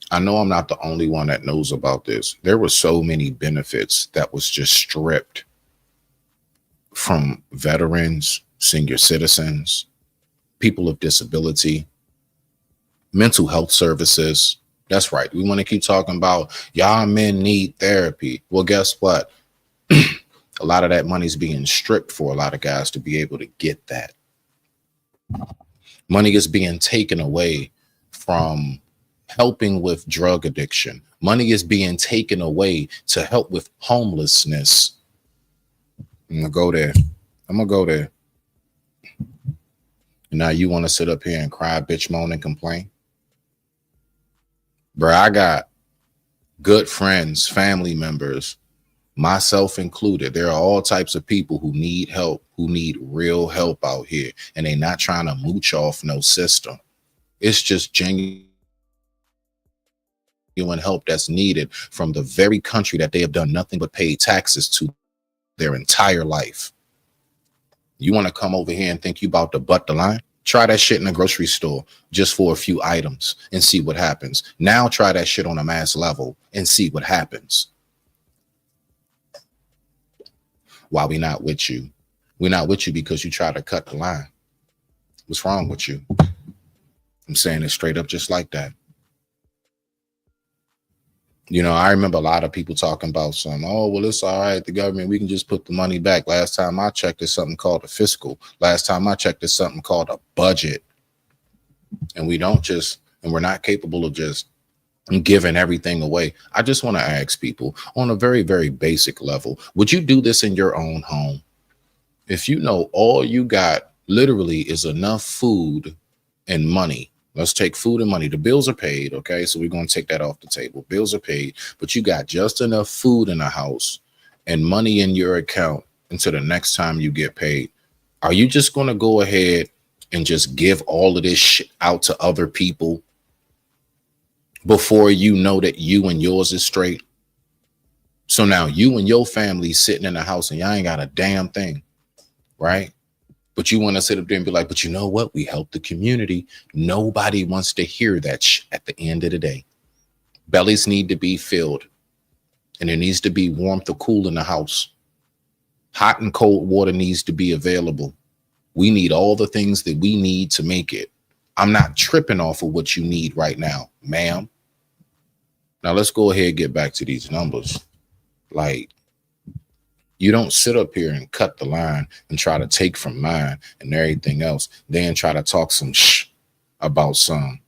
I know I'm not the only one that knows about this. There were so many benefits that was just stripped from veterans, senior citizens, people of disability, mental health services. That's right. We want to keep talking about y'all men need therapy. Well, guess what? A lot of that money's being stripped for a lot of guys to be able to get that. Money is being taken away from helping with drug addiction. Money is being taken away to help with homelessness. I'm gonna go there. Now you want to sit up here and cry, bitch, moan, and complain? Bro, I got good friends, family members, myself included. There are all types of people who need help, who need real help out here, and they're not trying to mooch off no system. It's just genuine help that's needed from the very country that they have done nothing but pay taxes to their entire life. You want to come over here and think you about to butt the line? Try that shit in a grocery store just for a few items and see what happens. Now try that shit on a mass level and see what happens. Why we not with you? We're not with you because you try to cut the line. What's wrong with you? I'm saying it straight up just like that. You know, I remember a lot of people talking about oh, well, it's all right. The government, we can just put the money back. Last time I checked, there's something called a fiscal. Last time I checked, there's something called a budget. And we're not capable of just giving everything away. I just want to ask people on a very, very basic level, would you do this in your own home? If you know all you got literally is enough food and money. Let's take food and money. The bills are paid, okay? So we're going to take that off the table. Bills are paid, but you got just enough food in the house and money in your account until the next time you get paid. Are you just going to go ahead and just give all of this shit out to other people before you know that you and yours is straight? So now you and your family sitting in the house and y'all ain't got a damn thing, right? But you want to sit up there and be like, but you know what? We help the community. Nobody wants to hear that at the end of the day. Bellies need to be filled. And there needs to be warmth or cool in the house. Hot and cold water needs to be available. We need all the things that we need to make it. I'm not tripping off of what you need right now, ma'am. Now let's go ahead and get back to these numbers. Like, you don't sit up here and cut the line and try to take from mine and everything else, then try to talk some about some.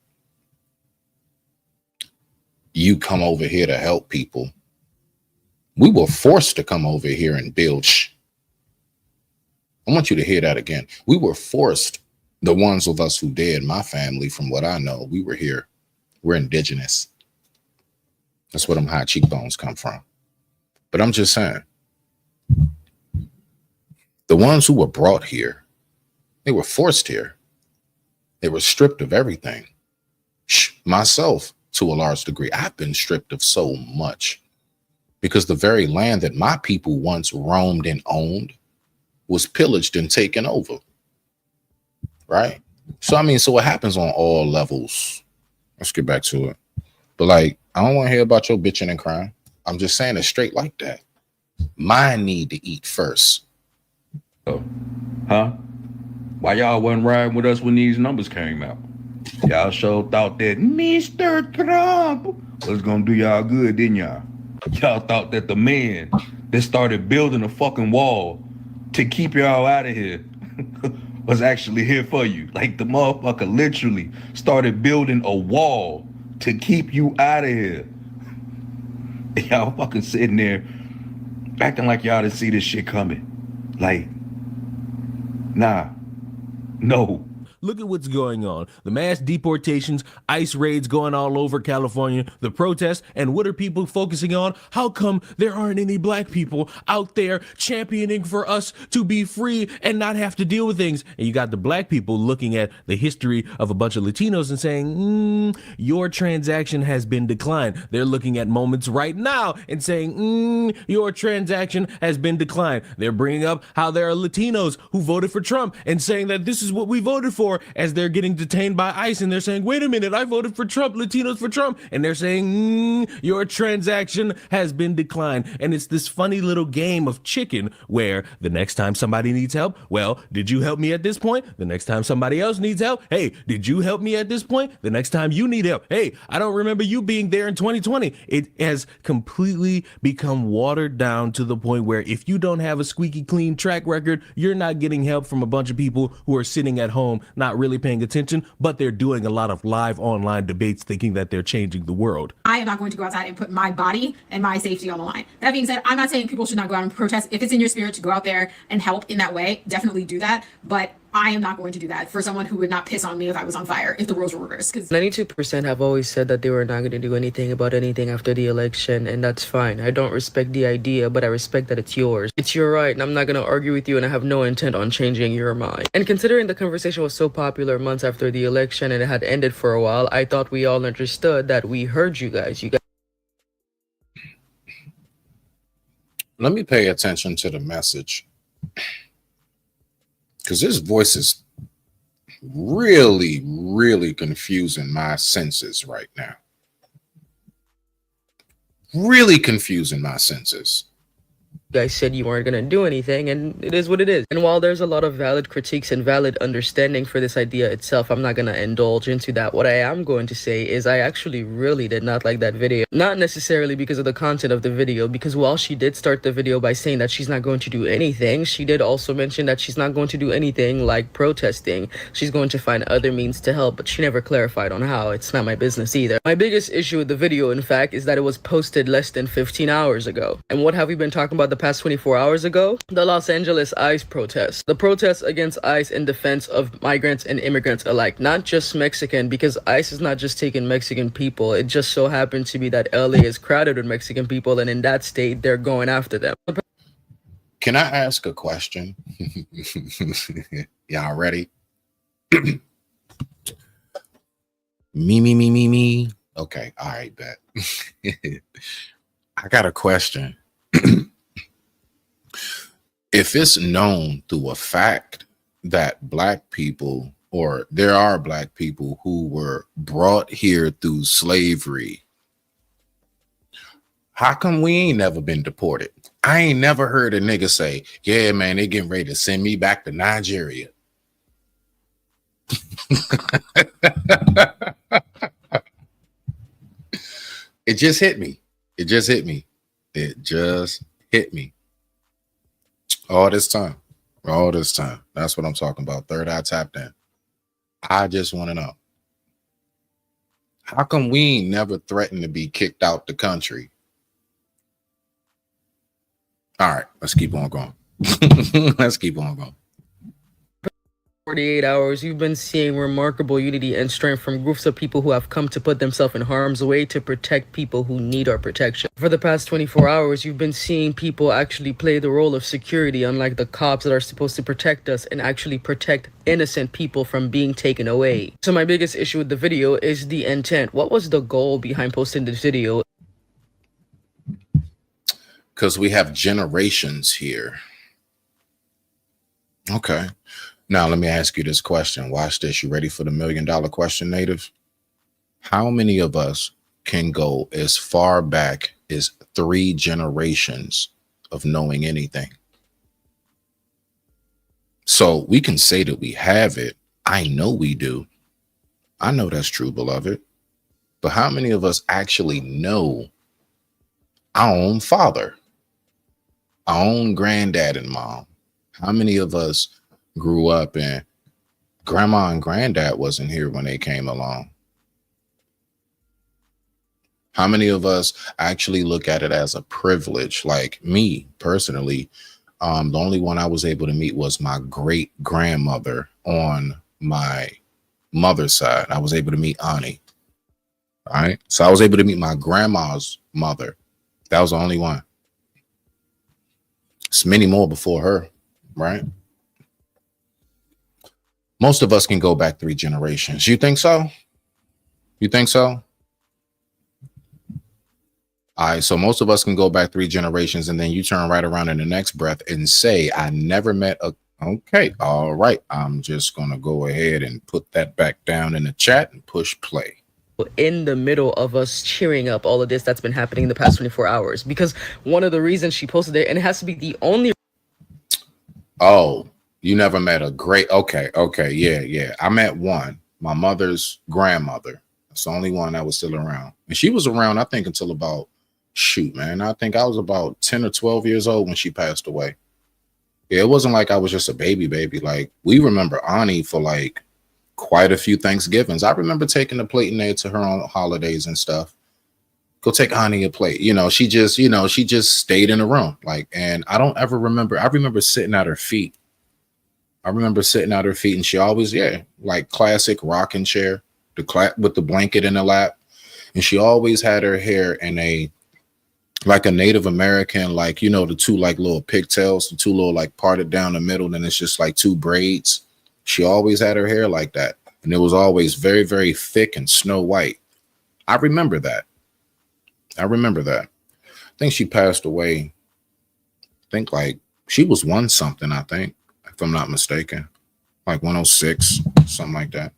You come over here to help people. We were forced to come over here and build I want you to hear that again. We were forced, the ones of us who did, my family, from what I know, we were here. We're indigenous. That's where them high cheekbones come from. But I'm just saying, the ones who were brought here, they were forced here. They were stripped of everything. Myself, to a large degree, I've been stripped of so much because the very land that my people once roamed and owned was pillaged and taken over. Right? So, I mean, so it happens on all levels. Let's get back to it. But like, I don't want to hear about your bitching and crying. I'm just saying it straight like that. Mine need to eat first. Oh, huh? Why y'all wasn't riding with us when these numbers came out? Y'all sure thought that Mr. Trump was gonna do y'all good, didn't y'all? Y'all thought that the man that started building a fucking wall to keep y'all out of here was actually here for you. Like the motherfucker literally started building a wall to keep you out of here. And y'all fucking sitting there acting like y'all didn't see this shit coming. Like, nah, no. Look at what's going on. The mass deportations, ICE raids going all over California, the protests, and what are people focusing on? How come there aren't any black people out there championing for us to be free and not have to deal with things? And you got the black people looking at the history of a bunch of Latinos and saying, your transaction has been declined. They're looking at moments right now and saying, your transaction has been declined. They're bringing up how there are Latinos who voted for Trump and saying that this is what we voted for, as they're getting detained by ICE, and they're saying, wait a minute, I voted for Trump, Latinos for Trump, and they're saying, your transaction has been declined. And it's this funny little game of chicken where the next time somebody needs help, well, did you help me at this point? The next time somebody else needs help, hey, did you help me at this point? The next time you need help, hey, I don't remember you being there in 2020. It has completely become watered down to the point where if you don't have a squeaky clean track record, you're not getting help from a bunch of people who are sitting at home not really paying attention, but they're doing a lot of live online debates thinking that they're changing the world. I am not going to go outside and put my body and my safety on the line. That being said, I'm not saying people should not go out and protest. If it's in your spirit to go out there and help in that way, definitely do that. But I am not going to do that for someone who would not piss on me if I was on fire, if the roles were reversed. 92% have always said that they were not going to do anything about anything after the election, and that's fine. I don't respect the idea, but I respect that it's yours. It's your right, and I'm not going to argue with you, and I have no intent on changing your mind. And considering the conversation was so popular months after the election and it had ended for a while, I thought we all understood that we heard you guys. Let me pay attention to the message, because this voice is really, really confusing my senses right now. Really confusing my senses. You guys said you weren't going to do anything, and it is what it is. And while there's a lot of valid critiques and valid understanding for this idea itself, I'm not going to indulge into that. What I am going to say is I actually really did not like that video. Not necessarily because of the content of the video, because while she did start the video by saying that she's not going to do anything, she did also mention that she's not going to do anything like protesting. She's going to find other means to help, but she never clarified on how. It's not my business either. My biggest issue with the video, in fact, is that it was posted less than 15 hours ago. And what have we been talking about the past 24 hours ago? The Los Angeles ICE protests. The protests against ICE in defense of migrants and immigrants alike, not just Mexican, because ICE is not just taking Mexican people. It just so happened to be that LA is crowded with Mexican people, and in that state, they're going after them. Can I ask a question? Y'all ready? Me. Okay, all right, bet. I got a question. If it's known through a fact that black people, or there are black people who were brought here through slavery, how come we ain't never been deported? I ain't never heard a nigga say, yeah, man, they getting ready to send me back to Nigeria. It just hit me. It just hit me. It just hit me. All this time. That's what I'm talking about. Third eye tapped in. I just want to know, how come we ain't never threatened to be kicked out the country? All right, let's keep on going. Let's keep on going. 48 hours, you've been seeing remarkable unity and strength from groups of people who have come to put themselves in harm's way to protect people who need our protection. For the past 24 hours, you've been seeing people actually play the role of security, unlike the cops that are supposed to protect us and actually protect innocent people from being taken away. So my biggest issue with the video is the intent. What was the goal behind posting this video? Because we have generations here. Okay. Now, let me ask you this question. Watch this. You ready for the $1 million question, Native? How many of us can go as far back as 3 generations of knowing anything? So we can say that we have it. I know we do. I know that's true, beloved. But how many of us actually know our own father, our own granddad and mom? How many of us grew up and grandma and granddad wasn't here when they came along? How many of us actually look at it as a privilege? Like me personally, the only one I was able to meet was my great grandmother on my mother's side. I was able to meet Annie. All right. So I was able to meet my grandma's mother. That was the only one. It's many more before her, right? Most of us can go back 3 generations. You think so? You think so? All right, so most of us can go back 3 generations, and then you turn right around in the next breath and say, I never met a... Okay, all right. I'm just going to go ahead and put that back down in the chat and push play. In the middle of us cheering up all of this that's been happening in the past 24 hours. Because one of the reasons she posted it, and it has to be the only... Oh, you never met a great... Okay, yeah. I met one, my mother's grandmother. That's the only one that was still around. And she was around, I think, until about... Shoot, man. I think I was about 10 or 12 years old when she passed away. Yeah, it wasn't like I was just a baby. Like, we remember Annie for like quite a few Thanksgivings. I remember taking the plate in there to her on holidays and stuff. Go take Annie a plate. She just stayed in the room. Like, and I don't ever remember. I remember sitting at her feet. And she always, like classic rocking chair, with the blanket in her lap. And she always had her hair in like a Native American, like, the 2 like little pigtails, the 2 little like parted down the middle, and it's just like 2 braids. She always had her hair like that. And it was always very, very thick and snow white. I remember that. I think she passed away. I think like she was 1 something, I think, if I'm not mistaken. Like 106, something like that.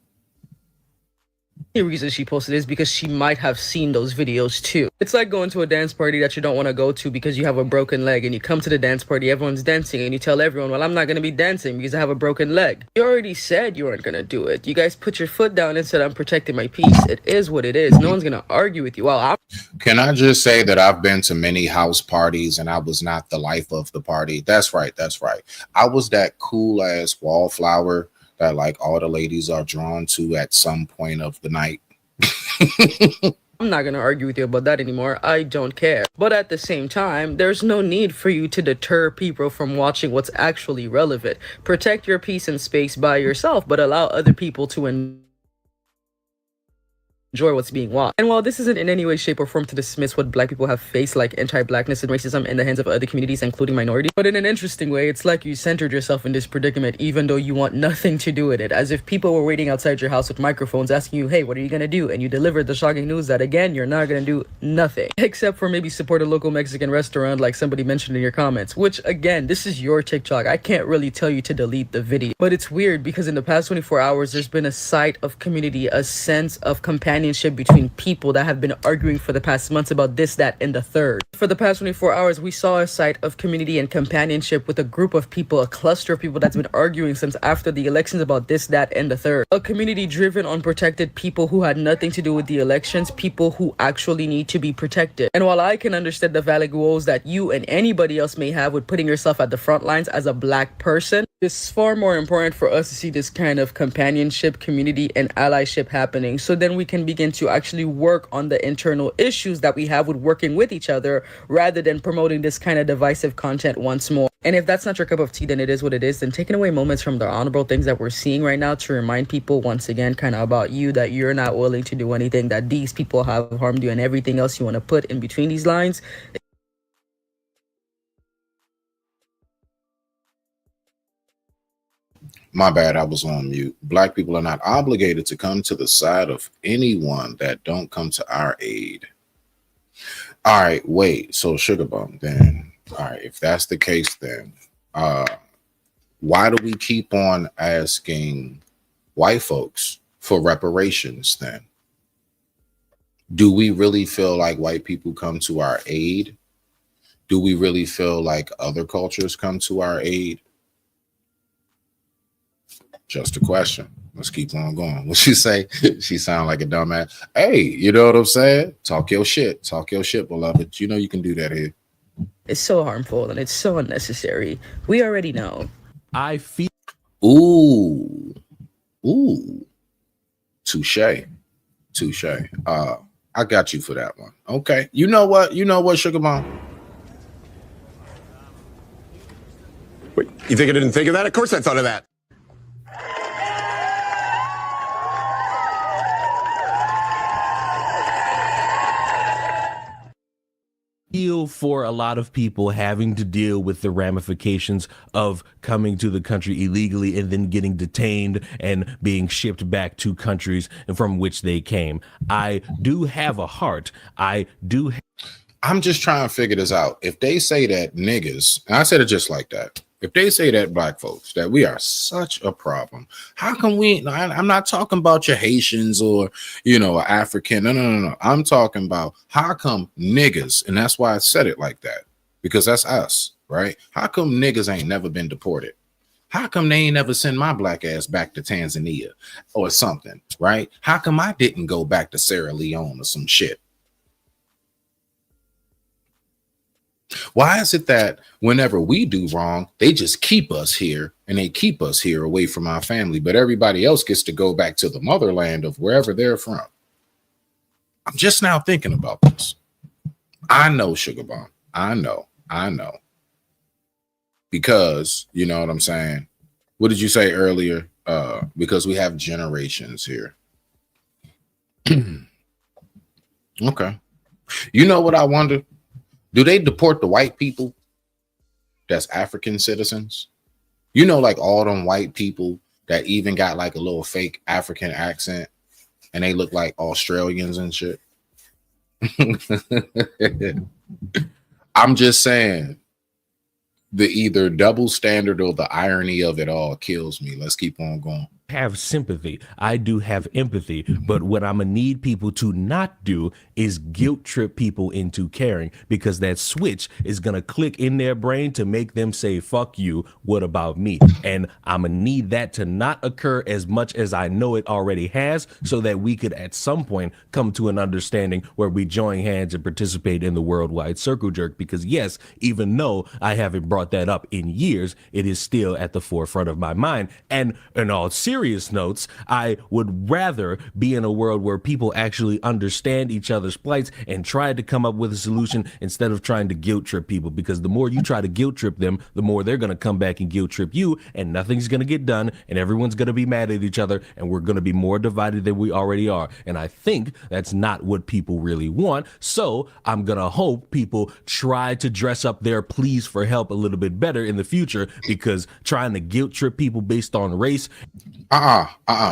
The reason she posted is because she might have seen those videos too. It's like going to a dance party that you don't want to go to because you have a broken leg, and you come to the dance party, everyone's dancing, and you tell everyone, well, I'm not going to be dancing because I have a broken leg. You already said you weren't going to do it. You guys put your foot down and said, I'm protecting my peace. It is what it is. No one's going to argue with you. Can I just say that I've been to many house parties and I was not the life of the party? That's right. I was that cool ass wallflower that like all the ladies are drawn to at some point of the night. I'm not going to argue with you about that anymore. I don't care. But at the same time, there's no need for you to deter people from watching what's actually relevant. Protect your peace and space by yourself, but allow other people to enjoy what's being watched. And while this isn't in any way, shape, or form to dismiss what Black people have faced, like anti-Blackness and racism in the hands of other communities, including minorities, but in an interesting way, it's like you centered yourself in this predicament, even though you want nothing to do with it, as if people were waiting outside your house with microphones asking you, hey, what are you gonna do? And you delivered the shocking news that, again, you're not gonna do nothing, except for maybe support a local Mexican restaurant like somebody mentioned in your comments, which, again, this is your TikTok. I can't really tell you to delete the video. But it's weird because in the past 24 hours, there's been a sight of community, a sense of companionship between people that have been arguing for the past months about this, that, and the third. For the past 24 hours, we saw a sight of community and companionship with a group of people, a cluster of people that's been arguing since after the elections about this, that, and the third. A community driven on protected people who had nothing to do with the elections, people who actually need to be protected. And while I can understand the valid goals that you and anybody else may have with putting yourself at the front lines as a Black person, it's far more important for us to see this kind of companionship, community, and allyship happening, so then we can begin to actually work on the internal issues that we have with working with each other rather than promoting this kind of divisive content once more. And if that's not your cup of tea, then it is what it is. Then taking away moments from the honorable things that we're seeing right now to remind people once again kind of about you, that you're not willing to do anything, that these people have harmed you, and everything else you want to put in between these lines. My bad, I was on mute. Black people are not obligated to come to the side of anyone that don't come to our aid. All right, wait. So Sugar Bum, then. All right, if that's the case, then why do we keep on asking white folks for reparations then? Do we really feel like white people come to our aid? Do we really feel like other cultures come to our aid? Just a question. Let's keep on going. What she say? She sound like a dumbass. Hey, you know what I'm saying? Talk your shit. Talk your shit, beloved. You know you can do that here. It's so harmful and it's so unnecessary. We already know. I feel. Ooh. Touche. I got you for that one. Okay. You know what, Sugar Bomb? Wait, you think I didn't think of that? Of course I thought of that. Feel for a lot of people having to deal with the ramifications of coming to the country illegally and then getting detained and being shipped back to countries from which they came. I do have a heart. I'm just trying to figure this out. If they say that niggas, and I said it just like that, if they say that black folks, that we are such a problem, how come I'm not talking about your Haitians or, African. No. I'm talking about how come niggas, and that's why I said it like that, because that's us, right? How come niggas ain't never been deported? How come they ain't never send my black ass back to Tanzania or something, right? How come I didn't go back to Sierra Leone or some shit? Why is it that whenever we do wrong, they just keep us here and they keep us here away from our family, but everybody else gets to go back to the motherland of wherever they're from? I'm just now thinking about this. I know, Sugar Bomb. I know. Because, you know what I'm saying? What did you say earlier? Because we have generations here. Okay. You know what I wonder? Do they deport the white people that's African citizens? Like all them white people that even got like a little fake African accent and they look like Australians and shit. I'm just saying, the either double standard or the irony of it all kills me. Let's keep on going. Have sympathy. I do have empathy, but what I'm gonna need people to not do is guilt trip people into caring, because that switch is gonna click in their brain to make them say, fuck you, what about me? And I'm gonna need that to not occur as much as I know it already has, so that we could at some point come to an understanding where we join hands and participate in the worldwide circle jerk. Because yes, even though I haven't brought that up in years, it is still at the forefront of my mind. And in all serious notes, I would rather be in a world where people actually understand each other's plights and try to come up with a solution instead of trying to guilt trip people, because the more you try to guilt trip them, the more they're going to come back and guilt trip you, and nothing's going to get done, and everyone's going to be mad at each other, and we're going to be more divided than we already are. And I think that's not what people really want. So I'm going to hope people try to dress up their pleas for help a little bit better in the future, because trying to guilt trip people based on race.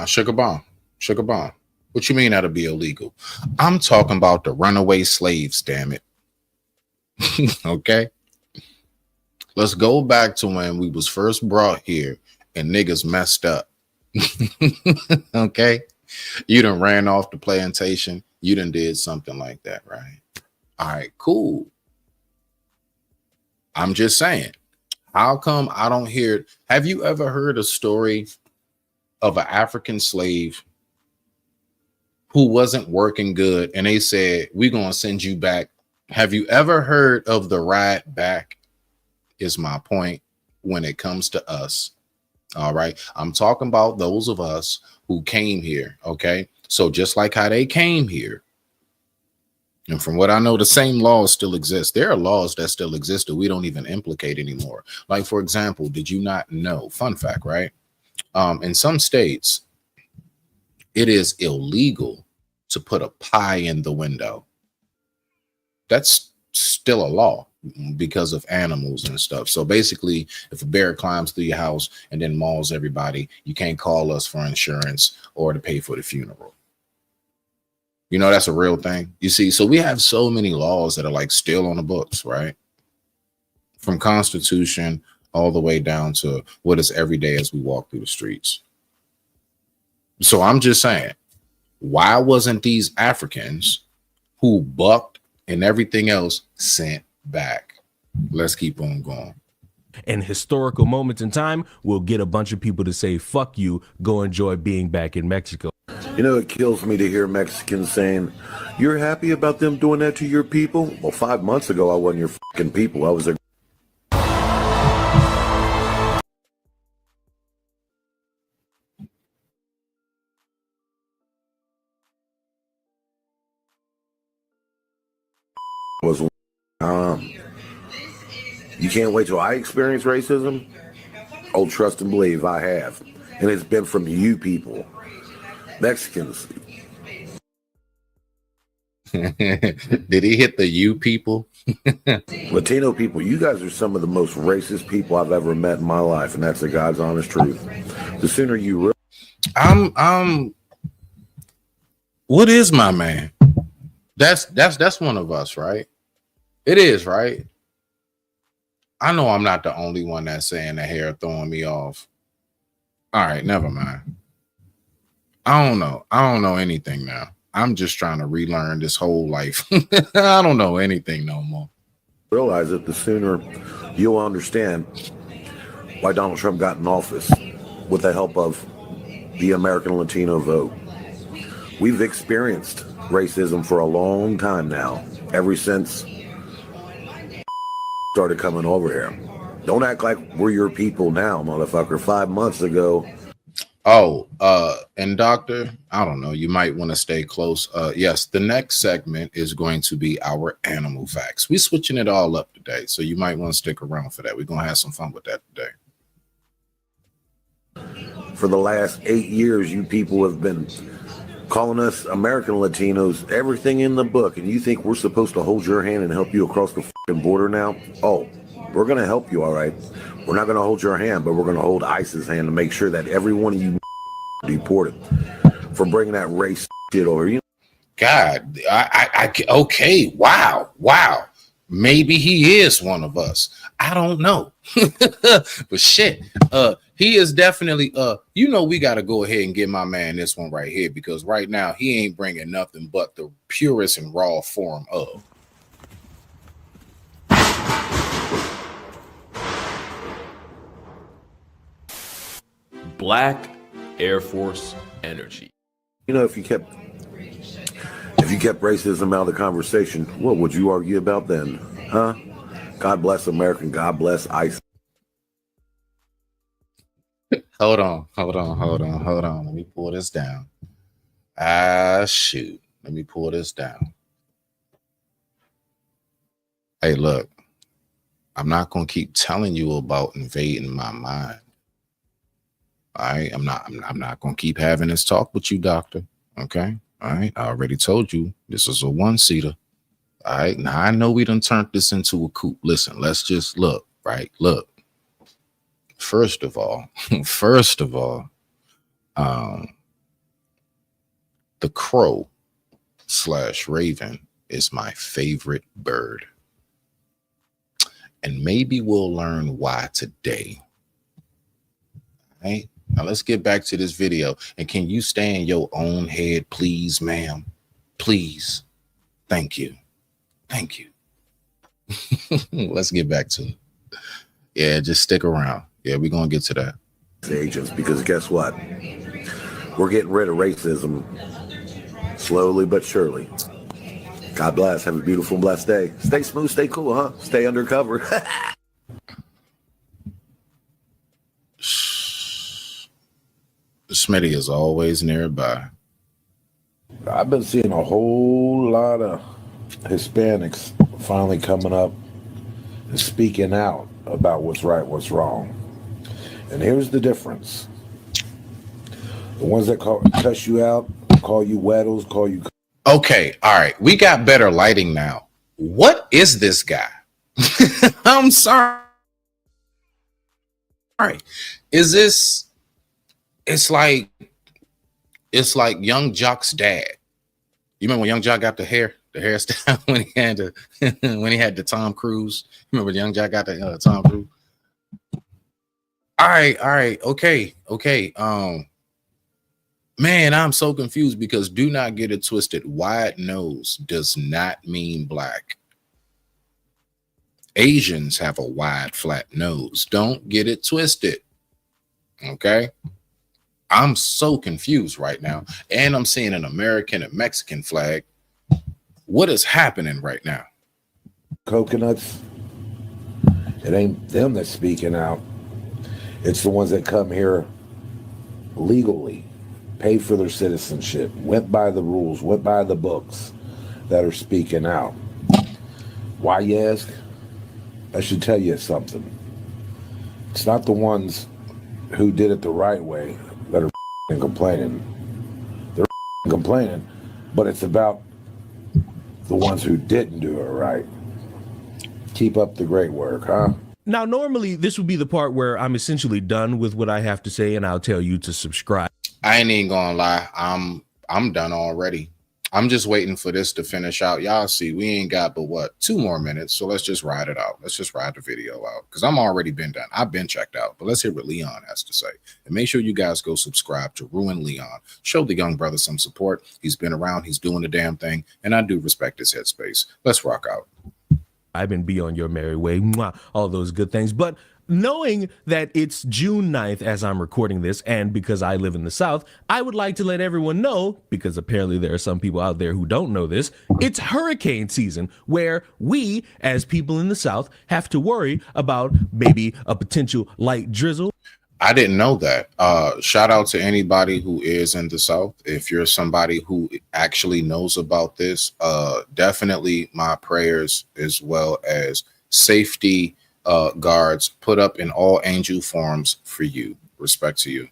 Sugar Bomb. What you mean that'll be illegal? I'm talking about the runaway slaves, damn it. Okay? Let's go back to when we was first brought here and niggas messed up. Okay? You done ran off the plantation. You done did something like that, right? All right, cool. I'm just saying, how come I don't hear it? Have you ever heard a story of an African slave who wasn't working good and they said, we're going to send you back? Have you ever heard of the ride back? Is my point when it comes to us. All right. I'm talking about those of us who came here. Okay. So just like how they came here, and from what I know, the same laws still exist. There are laws that still exist that we don't even implicate anymore. Like, for example, did you not know, fun fact, right? In some states, it is illegal to put a pie in the window. That's still a law because of animals and stuff. So basically, if a bear climbs through your house and then mauls everybody, you can't call us for insurance or to pay for the funeral. You know, that's a real thing. You see, so we have so many laws that are like still on the books, right? From Constitution all the way down to what is every day as we walk through the streets. So I'm just saying, why wasn't these Africans who bucked and everything else sent back? Let's keep on going. And historical moments in time will get a bunch of people to say, fuck you, go enjoy being back in Mexico. You know, it kills me to hear Mexicans saying, you're happy about them doing that to your people? Well, 5 months ago, I wasn't your fucking people. I was a... was you can't wait till I experience racism? Oh, trust and believe I have. And it's been from you people. Mexicans. Did he hit the you people? Latino people, you guys are some of the most racist people I've ever met in my life, and that's the God's honest truth. The sooner you what is my man? That's one of us, right? It is, right? I know I'm not the only one that's saying the hair throwing me off. All right, never mind. I don't know anything now. I'm just trying to relearn this whole life. I don't know anything no more. Realize it, the sooner you'll understand why Donald Trump got in office with the help of the American Latino vote. We've experienced racism for a long time now, ever since started coming over here. Don't act like we're your people now, motherfucker. 5 months ago. Oh, and doctor, I don't know, you might want to stay close. Yes, the next segment is going to be our animal facts. We're switching it all up today, so you might want to stick around for that. We're going to have some fun with that today. For the last 8 years, you people have been calling us American Latinos everything in the book, and you think we're supposed to hold your hand and help you across the fucking border now? Oh, we're going to help you, all right? We're not going to hold your hand, but we're going to hold ICE's hand to make sure that every one of you deported for bringing that race shit over. You know? God, okay, wow. Maybe he is one of us. I don't know. But shit, he is definitely, we got to go ahead and give my man this one right here, because right now he ain't bringing nothing but the purest and raw form of. Black Air Force energy. You know, if you kept racism out of the conversation, what would you argue about then? Huh? God bless America. God bless ICE. Hold on. Let me pull this down. Shoot. Let me pull this down. Hey, look, I'm not going to keep telling you about invading my mind. All right, I'm not going to keep having this talk with you, doctor. Okay. All right. I already told you this is a one-seater. All right. Now I know we done turned this into a coupe. Listen, let's just look, right? Look. First of all, the crow / raven is my favorite bird. And maybe we'll learn why today. All right. Now let's get back to this video. And can you stay in your own head, please, ma'am? Please. Thank you. Let's get back to it. Yeah, just stick around. Yeah, we're going to get to that. Agents, because guess what? We're getting rid of racism slowly but surely. God bless. Have a beautiful and blessed day. Stay smooth, stay cool, huh? Stay undercover. Smitty is always nearby. I've been seeing a whole lot of Hispanics finally coming up and speaking out about what's right, what's wrong. And here's the difference. The ones that cuss you out, call you weddles, call you... Okay, all right. We got better lighting now. What is this guy? I'm sorry. Is this... It's like Young Jock's dad. You remember when Young Jock got the hairstyle when he had the Tom Cruise? You remember Young Jock got the Tom Cruise? All right, okay. Man, I'm so confused because do not get it twisted. Wide nose does not mean black. Asians have a wide, flat nose. Don't get it twisted. Okay? I'm so confused right now. And I'm seeing an American and Mexican flag. What is happening right now? Coconuts. It ain't them that's speaking out. It's the ones that come here legally, paid for their citizenship, went by the rules, went by the books, that are speaking out. Why, you ask? I should tell you something. It's not the ones who did it the right way that are complaining. They're complaining, but it's about the ones who didn't do it right. Keep up the great work, huh? Now, normally this would be the part where I'm essentially done with what I have to say and I'll tell you to subscribe. I ain't even gonna lie. I'm done already. I'm just waiting for this to finish out. Y'all see, we ain't got but what, 2 more minutes. So let's just ride it out. Let's just ride the video out because I'm already been done. I've been checked out, but let's hear what Leon has to say. And make sure you guys go subscribe to Ruin Leon. Show the young brother some support. He's been around. He's doing the damn thing. And I do respect his headspace. Let's rock out. I've been be on your merry way. Mwah, all those good things. But knowing that it's June 9th as I'm recording this, and because I live in the South, I would like to let everyone know, because apparently there are some people out there who don't know this, it's hurricane season where we, as people in the South, have to worry about maybe a potential light drizzle. I didn't know that. Shout out to anybody who is in the South. If you're somebody who actually knows about this, definitely my prayers as well as safety guards put up in all angel forms for you. Respect to you.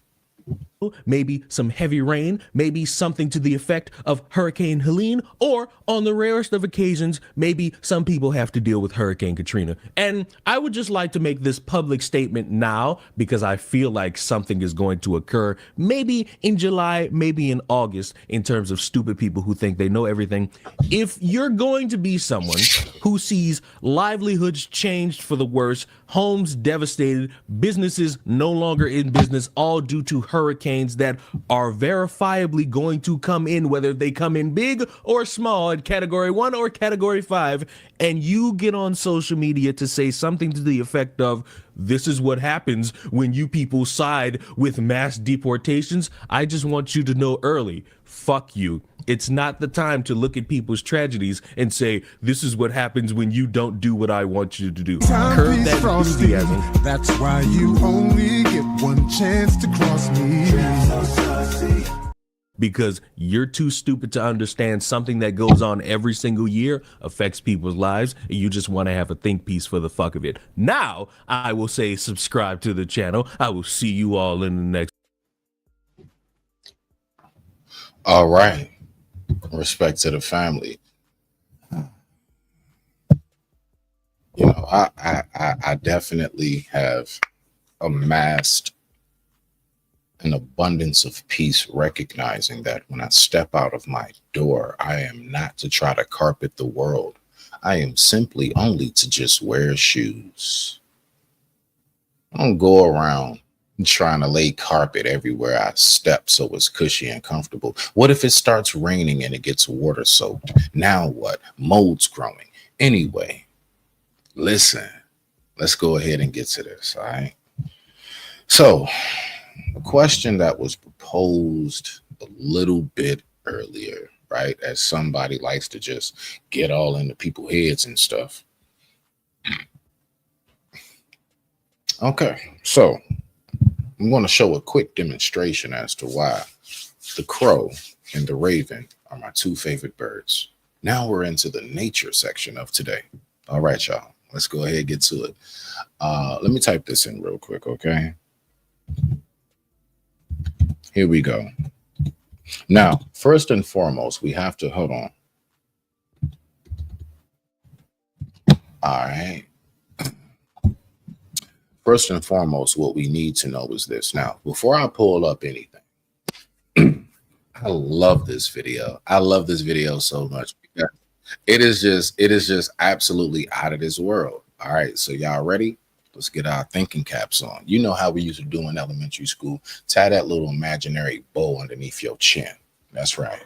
Maybe some heavy rain, maybe something to the effect of Hurricane Helene, or on the rarest of occasions, maybe some people have to deal with Hurricane Katrina. And I would just like to make this public statement now because I feel like something is going to occur maybe in July, maybe in August, in terms of stupid people who think they know everything. If you're going to be someone who sees livelihoods changed for the worse, homes devastated, businesses no longer in business, all due to hurricanes that are verifiably going to come in, whether they come in big or small at category 1 or category 5, and you get on social media to say something to the effect of, this is what happens when you people side with mass deportations, I just want you to know early, fuck you. It's not the time to look at people's tragedies and say, this is what happens when you don't do what I want you to do. Curb that enthusiasm. That's why you only get one chance to cross me. Because you're too stupid to understand something that goes on every single year affects people's lives, and you just want to have a think piece for the fuck of it. Now, I will say subscribe to the channel. I will see you all in the next. All right. Respect to the family. You know, I definitely have amassed an abundance of peace, recognizing that when I step out of my door, I am not to try to carpet the world. I am simply only to just wear shoes. I don't go around trying to lay carpet everywhere I step so it's cushy and comfortable. What if it starts raining and it gets water soaked? Now what? Mold's growing. Anyway, listen, let's go ahead and get to this, all right? So, a question that was proposed a little bit earlier, right? As somebody likes to just get all into people's heads and stuff. Okay, so I'm going to show a quick demonstration as to why the crow and the raven are my two favorite birds. Now we're into the nature section of today. All right, y'all. Let's go ahead and get to it. Let me type this in real quick, okay? Here we go. Now, first and foremost, we have to, hold on. All right. First and foremost, what we need to know is this. Now, before I pull up anything, I love this video. I love this video so much because it is just absolutely out of this world. All right, so y'all ready? Let's get our thinking caps on. You know how we used to do in elementary school. Tie that little imaginary bow underneath your chin. That's right.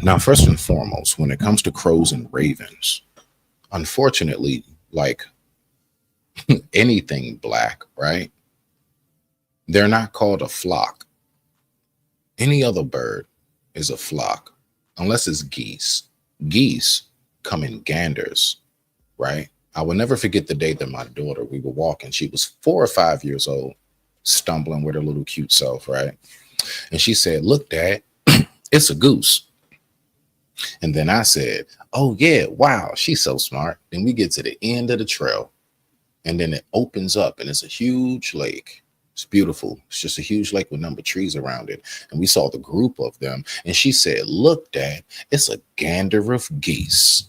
Now, first and foremost, when it comes to crows and ravens, unfortunately, like anything black, right? They're not called a flock. Any other bird is a flock, unless it's geese. Geese come in ganders, right? I will never forget the day that my daughter, we were walking. She was 4 or 5 years old, stumbling with her little cute self, right? And she said, "Look, Dad, it's a goose." And then I said, "Oh, yeah, wow, she's so smart." Then we get to the end of the trail, and then it opens up, and it's a huge lake. It's beautiful. It's just a huge lake with a number of trees around it. And we saw the group of them, and she said, "Look, Dad, it's a gander of geese."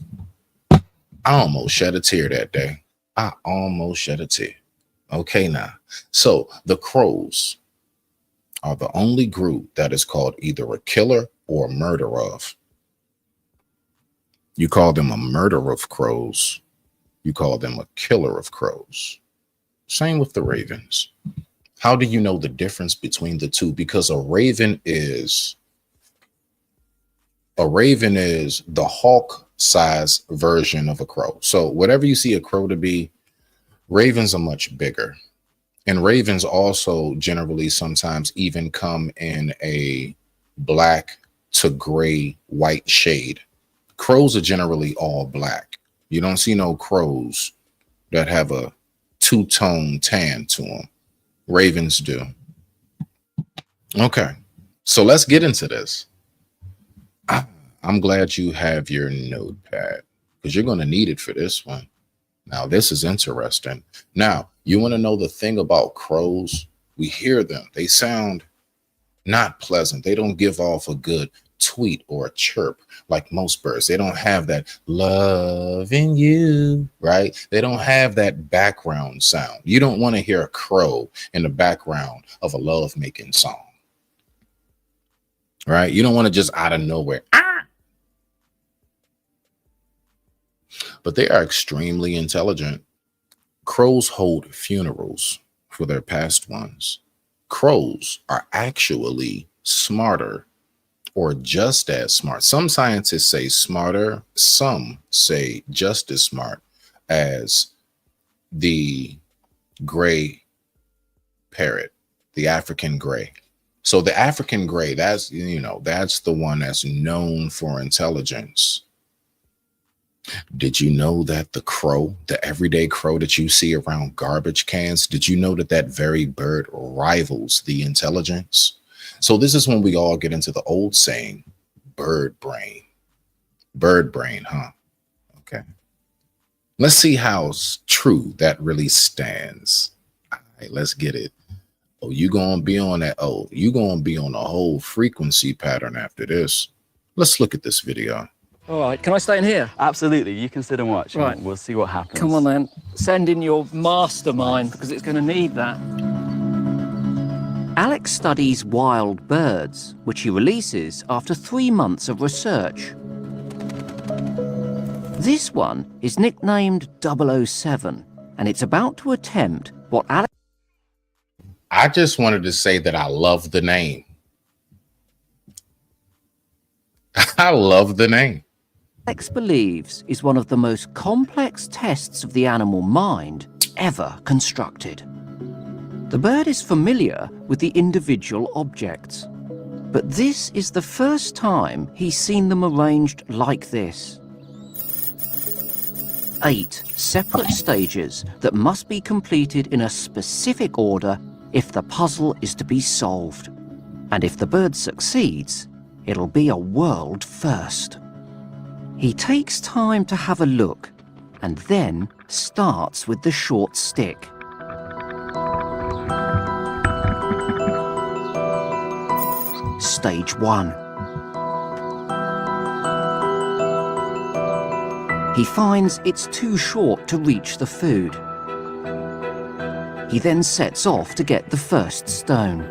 I almost shed a tear that day. I almost shed a tear. Okay, now. So the crows are the only group that is called either a killer or a murder of. You call them a murder of crows. You call them a killer of crows. Same with the ravens. How do you know the difference between the two? Because a raven is the hawk size version of a crow. So whatever you see a crow to be, ravens are much bigger. And ravens also generally sometimes even come in a black to gray white shade. Crows are generally all black. You don't see no crows that have a two-tone tan to them. Ravens do. Okay, so let's get into this. I'm glad you have your notepad because you're going to need it for this one. Now, this is interesting. Now, you want to know the thing about crows? We hear them. They sound not pleasant. They don't give off a good tweet or a chirp like most birds. They don't have that loving you, right? They don't have that background sound. You don't want to hear a crow in the background of a love-making song, right? You don't want to just out of nowhere. But they are extremely intelligent. Crows hold funerals for their past ones. Crows are actually smarter or just as smart. Some scientists say smarter. Some say just as smart as the gray parrot, the African gray. So the African gray, that's the one that's known for intelligence. Did you know that the crow, the everyday crow that you see around garbage cans, did you know that very bird rivals the intelligence? So this is when we all get into the old saying, bird brain. Bird brain, huh? Okay. Let's see how true that really stands. All right, let's get it. Oh, you gonna be on that? Oh, you gonna be on a whole frequency pattern after this. Let's look at this video. All right, can I stay in here? Absolutely, you can sit and watch. Right. And we'll see what happens. Come on then, send in your mastermind because it's going to need that. Alex studies wild birds, which he releases after 3 months of research. This one is nicknamed 007, and it's about to attempt what Alex... I just wanted to say that I love the name. I love the name. Alex believes is one of the most complex tests of the animal mind ever constructed. The bird is familiar with the individual objects, but this is the first time he's seen them arranged like this. 8 separate stages that must be completed in a specific order if the puzzle is to be solved. And if the bird succeeds, it'll be a world first. He takes time to have a look and then starts with the short stick. Stage 1. He finds it's too short to reach the food. He then sets off to get the first stone.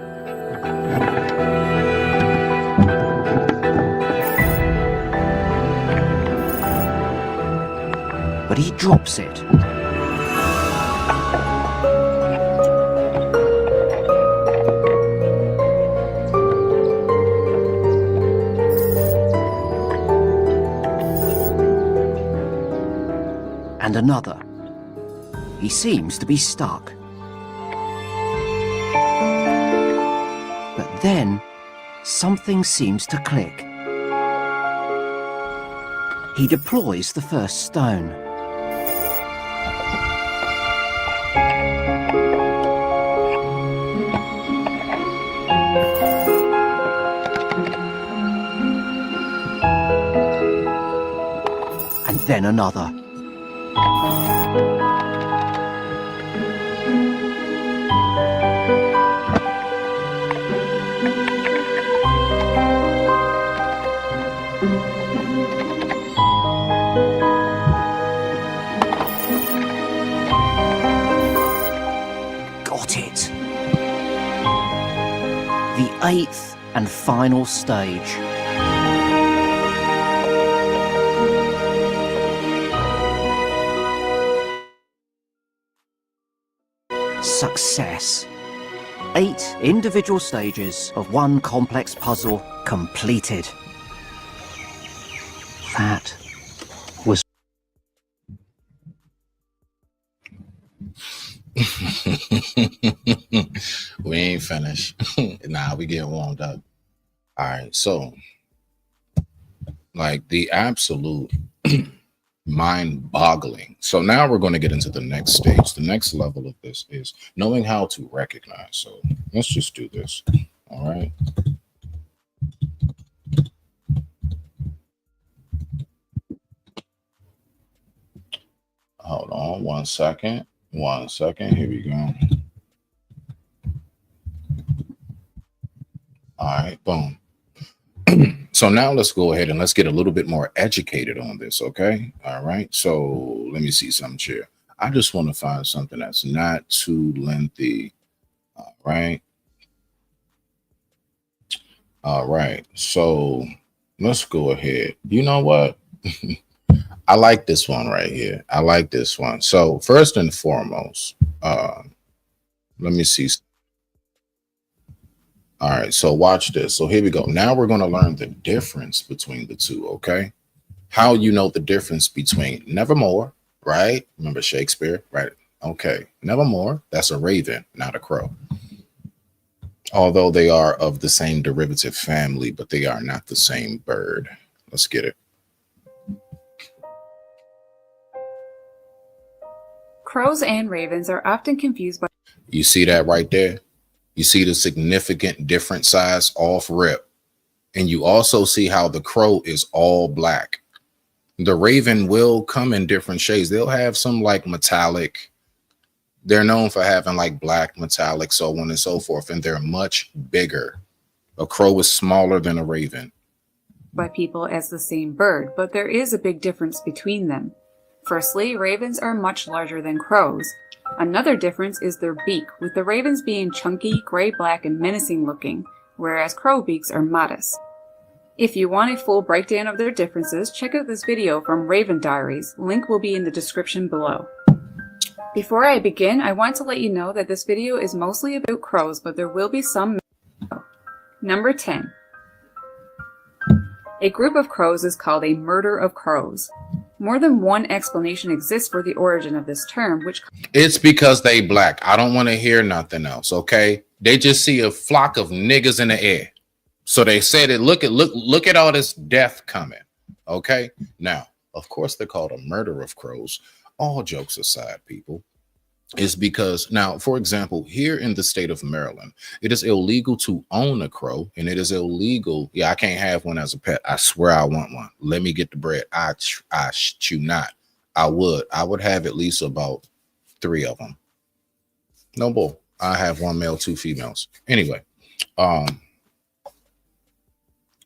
But he drops it. And another. He seems to be stuck. But then, something seems to click. He deploys the first stone. And then another. Got it. The 8th and final stage. Success. 8 individual stages of one complex puzzle completed. That was... We ain't finished. Nah, we getting warmed up. All right, so like the absolute mind-boggling. So now we're going to get into the next stage. The next level of this is knowing how to recognize. So let's just do this. All right. Hold on 1 second. 1 second. Here we go. All right, boom. So now let's go ahead and let's get a little bit more educated on this, okay? All right, so let me see something here. I just want to find something that's not too lengthy. All right. All right, so let's go ahead. You know what? I like this one right here. I like this one. So first and foremost, let me see. All right, so watch this. So here we go. Now we're going to learn the difference between the two, okay? How you know the difference between Nevermore, right? Remember Shakespeare, right? Okay, Nevermore, that's a raven, not a crow. Although they are of the same derivative family, but they are not the same bird. Let's get it. Crows and ravens are often confused by... You see that right there? You see the significant different size off rip. And you also see how the crow is all black. The raven will come in different shades. They'll have some like metallic. They're known for having like black, metallic, so on and so forth. And they're much bigger. A crow is smaller than a raven. by people as the same bird, but there is a big difference between them. Firstly, ravens are much larger than crows. Another difference is their beak, with the ravens being chunky, gray-black, and menacing looking, whereas crow beaks are modest. If you want a full breakdown of their differences, check out this video from Raven Diaries. Link will be in the description below. Before I begin, I want to let you know that this video is mostly about crows, but there will be some. Number 10. A group of crows is called a murder of crows. More than one explanation exists for the origin of this term, which... It's because they black. I don't want to hear nothing else, okay? They just see a flock of niggas in the air. So they said it, look at all this death coming, okay? Now, of course, they're called a murder of crows. All jokes aside, people, is because now, for example, here in the state of Maryland, it is illegal to own a crow, and it is illegal. Yeah, I can't have one as a pet. I swear I want one. Let me get the bread. I chew not. I would have at least about 3 of them. No bull. I have 1 male, 2 females. Anyway,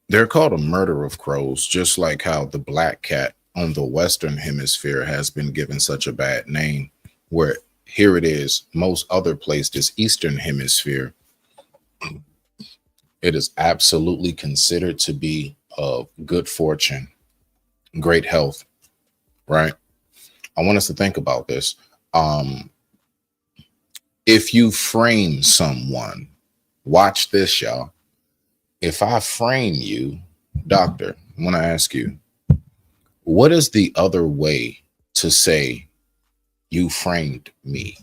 they're called a murder of crows, just like how the black cat on the Western Hemisphere has been given such a bad name, where here it is, most other places, Eastern Hemisphere, it is absolutely considered to be of good fortune, great health, right? I want us to think about this. If you frame someone, watch this, y'all. If I frame you, doctor, I want to ask you, what is the other way to say you framed me?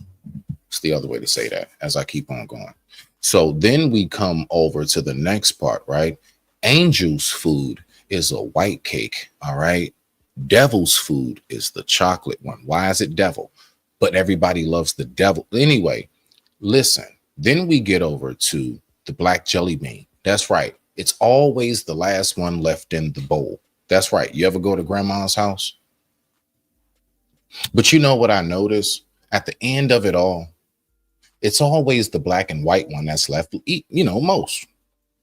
It's the other way to say that as I keep on going. So then we come over to the next part, right? Angel's food is a white cake, all right? Devil's food is the chocolate one. Why is it devil? But everybody loves the devil. Anyway, listen, then we get over to the black jelly bean. That's right. It's always the last one left in the bowl. That's right. You ever go to grandma's house? But you know what I noticed? At the end of it all, it's always the black and white one that's left. You know, most.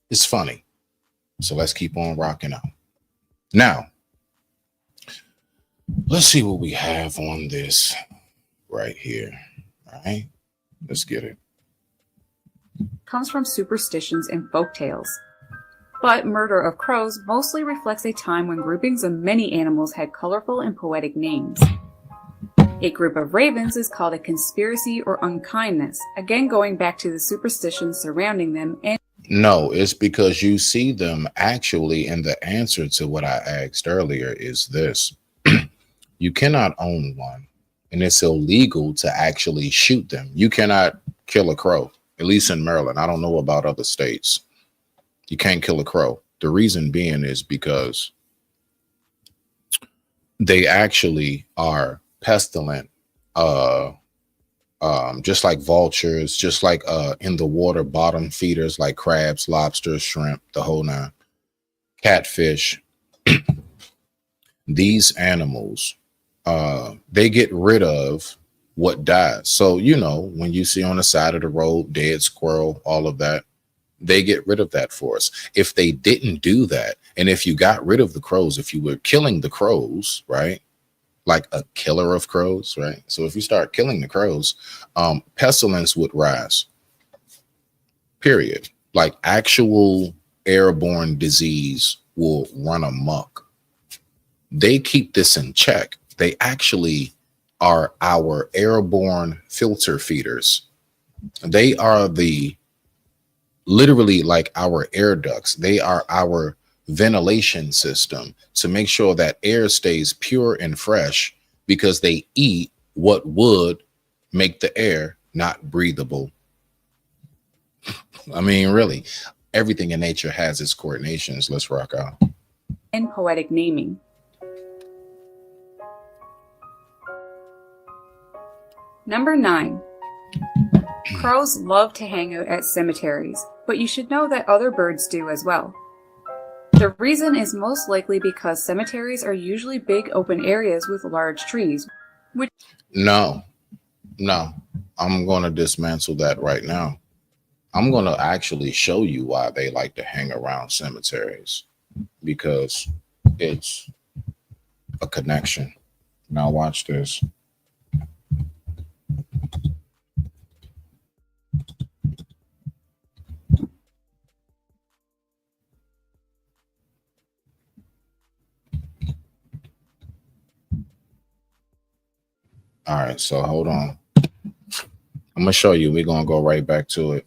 It's funny. So let's keep on rocking out. Now, let's see what we have on this right here. All right, let's get it. Comes from superstitions and folk tales. But murder of crows mostly reflects a time when groupings of many animals had colorful and poetic names. A group of ravens is called a conspiracy or unkindness, again going back to the superstitions surrounding them. And no, it's because you see them actually, and the answer to what I asked earlier is this. You cannot own one, and it's illegal to actually shoot them. You cannot kill a crow, at least in Maryland. I don't know about other states. You can't kill a crow. The reason being is because they actually are pestilent, just like vultures, just like in the water bottom feeders like crabs, lobsters, shrimp, the whole nine, catfish. These animals, they get rid of what dies. So, you know, when you see on the side of the road, dead squirrel, all of that, they get rid of that for us. If they didn't do that, and if you got rid of the crows, if you were killing the crows, right? Like a killer of crows, right? So if you start killing the crows, pestilence would rise, period. Like actual airborne disease will run amok. They keep this in check. They actually are our airborne filter feeders. They are literally like our air ducts. They are our ventilation system to make sure that air stays pure and fresh, because they eat what would make the air not breathable. I mean, really, everything in nature has its coordinations. Let's rock out. And poetic naming. Number 9. Crows love to hang out at cemeteries, but you should know that other birds do as well. The reason is most likely because cemeteries are usually big open areas with large trees, which... No, I'm going to dismantle that right now. I'm going to actually show you why they like to hang around cemeteries, because it's a connection. Now watch this. All right, so hold on. I'm going to show you. We're going to go right back to it.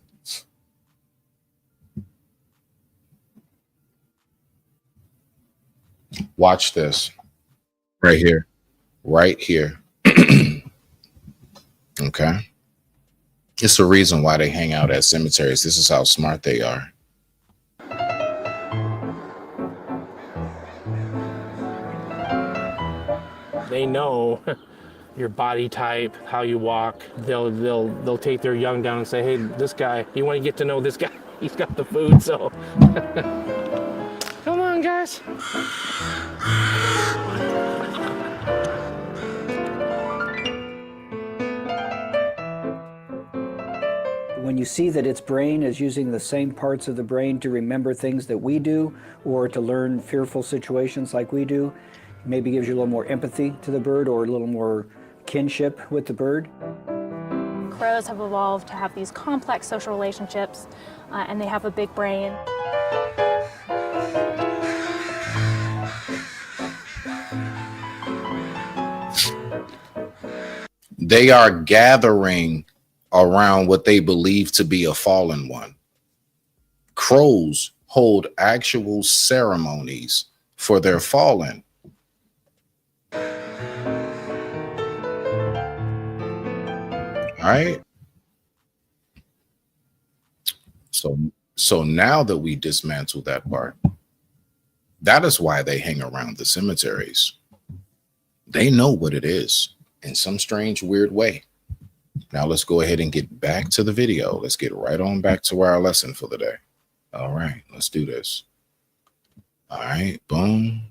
Watch this. Right here. Right here. Okay. It's the reason why they hang out at cemeteries. This is how smart they are. They know your body type, how you walk. They'll take their young down and say, hey, this guy, you want to get to know this guy? He's got the food, so. Come on, guys. When you see that its brain is using the same parts of the brain to remember things that we do or to learn fearful situations like we do, maybe gives you a little more empathy to the bird or a little more kinship with the bird. Crows have evolved to have these complex social relationships, and they have a big brain. They are gathering around what they believe to be a fallen one. Crows hold actual ceremonies for their fallen. All right. So now that we dismantle that part, that is why they hang around the cemeteries. They know what it is in some strange, weird way. Now let's go ahead and get back to the video. Let's get right on back to our lesson for the day. All right, let's do this. All right, boom.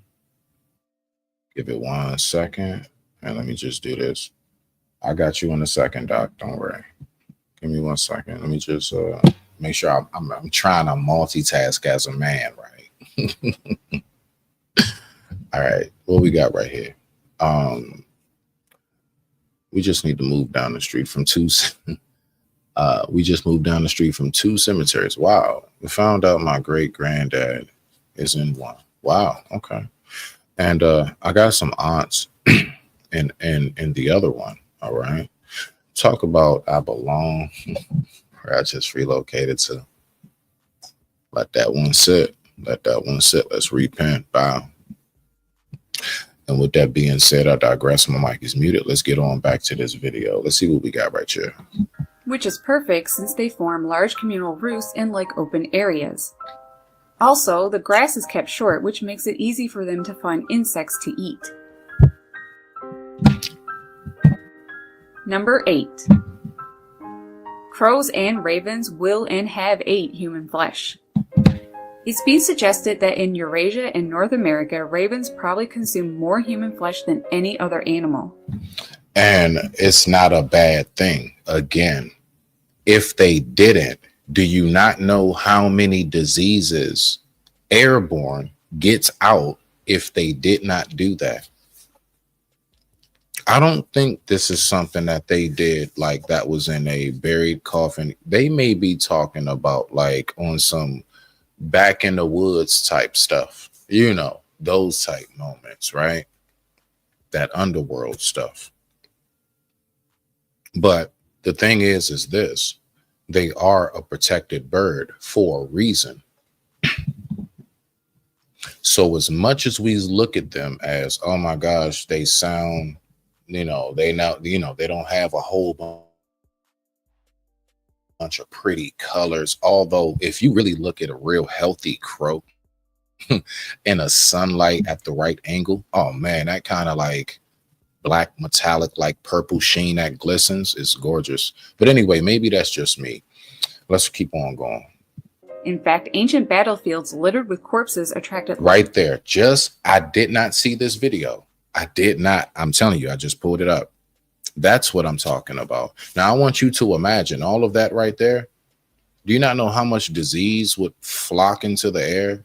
Give it 1 second. And let me just do this. I got you in a second, Doc. Don't worry. Give me 1 second. Let me just make sure I'm trying to multitask as a man, right? All right, what we got right here? We just need to move down the street from two. We just moved down the street from 2 cemeteries. Wow. We found out my great granddad is in one. Wow. Okay. And I got some aunts in the other one. All right. Talk about I belong. Where I just relocated to. Let that one sit. Let that one sit. Let's repent. Bow. And with that being said, I digress. My mic is muted. Let's get on back to this video. Let's see what we got right here. Which is perfect since they form large communal roosts in like open areas. Also, the grass is kept short, which makes it easy for them to find insects to eat. Number 8. Crows and ravens will and have ate human flesh. It's been suggested that in Eurasia and North America, ravens probably consume more human flesh than any other animal. And it's not a bad thing. Again, if they didn't, do you not know how many diseases airborne gets out if they did not do that? I don't think this is something that they did like that was in a buried coffin. They may be talking about like on some back in the woods type stuff, you know, those type moments, right? That underworld stuff. But the thing is this, they are a protected bird for a reason. So as much as we look at them as, oh my gosh, they sound, you know, they now, you know, they don't have a whole bunch of pretty colors. Although if you really look at a real healthy crow in a sunlight at the right angle, oh man, that kind of like black metallic, like purple sheen that glistens is gorgeous. But anyway, maybe that's just me. Let's keep on going. In fact, ancient battlefields littered with corpses attracted... Right there. I did not see this video. I did not. I'm telling you, I just pulled it up. That's what I'm talking about. Now, I want you to imagine all of that right there. Do you not know how much disease would flock into the air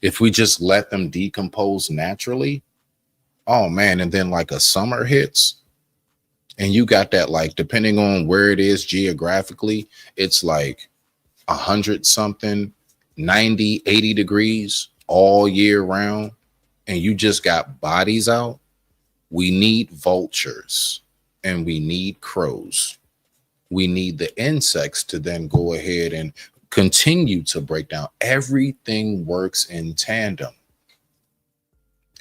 if we just let them decompose naturally? Oh, man. And then like a summer hits and you got that, like, depending on where it is geographically, it's like 100 something, 90, 80 degrees all year round. And you just got bodies out. We need vultures and we need crows. We need the insects to then go ahead and continue to break down. Everything works in tandem.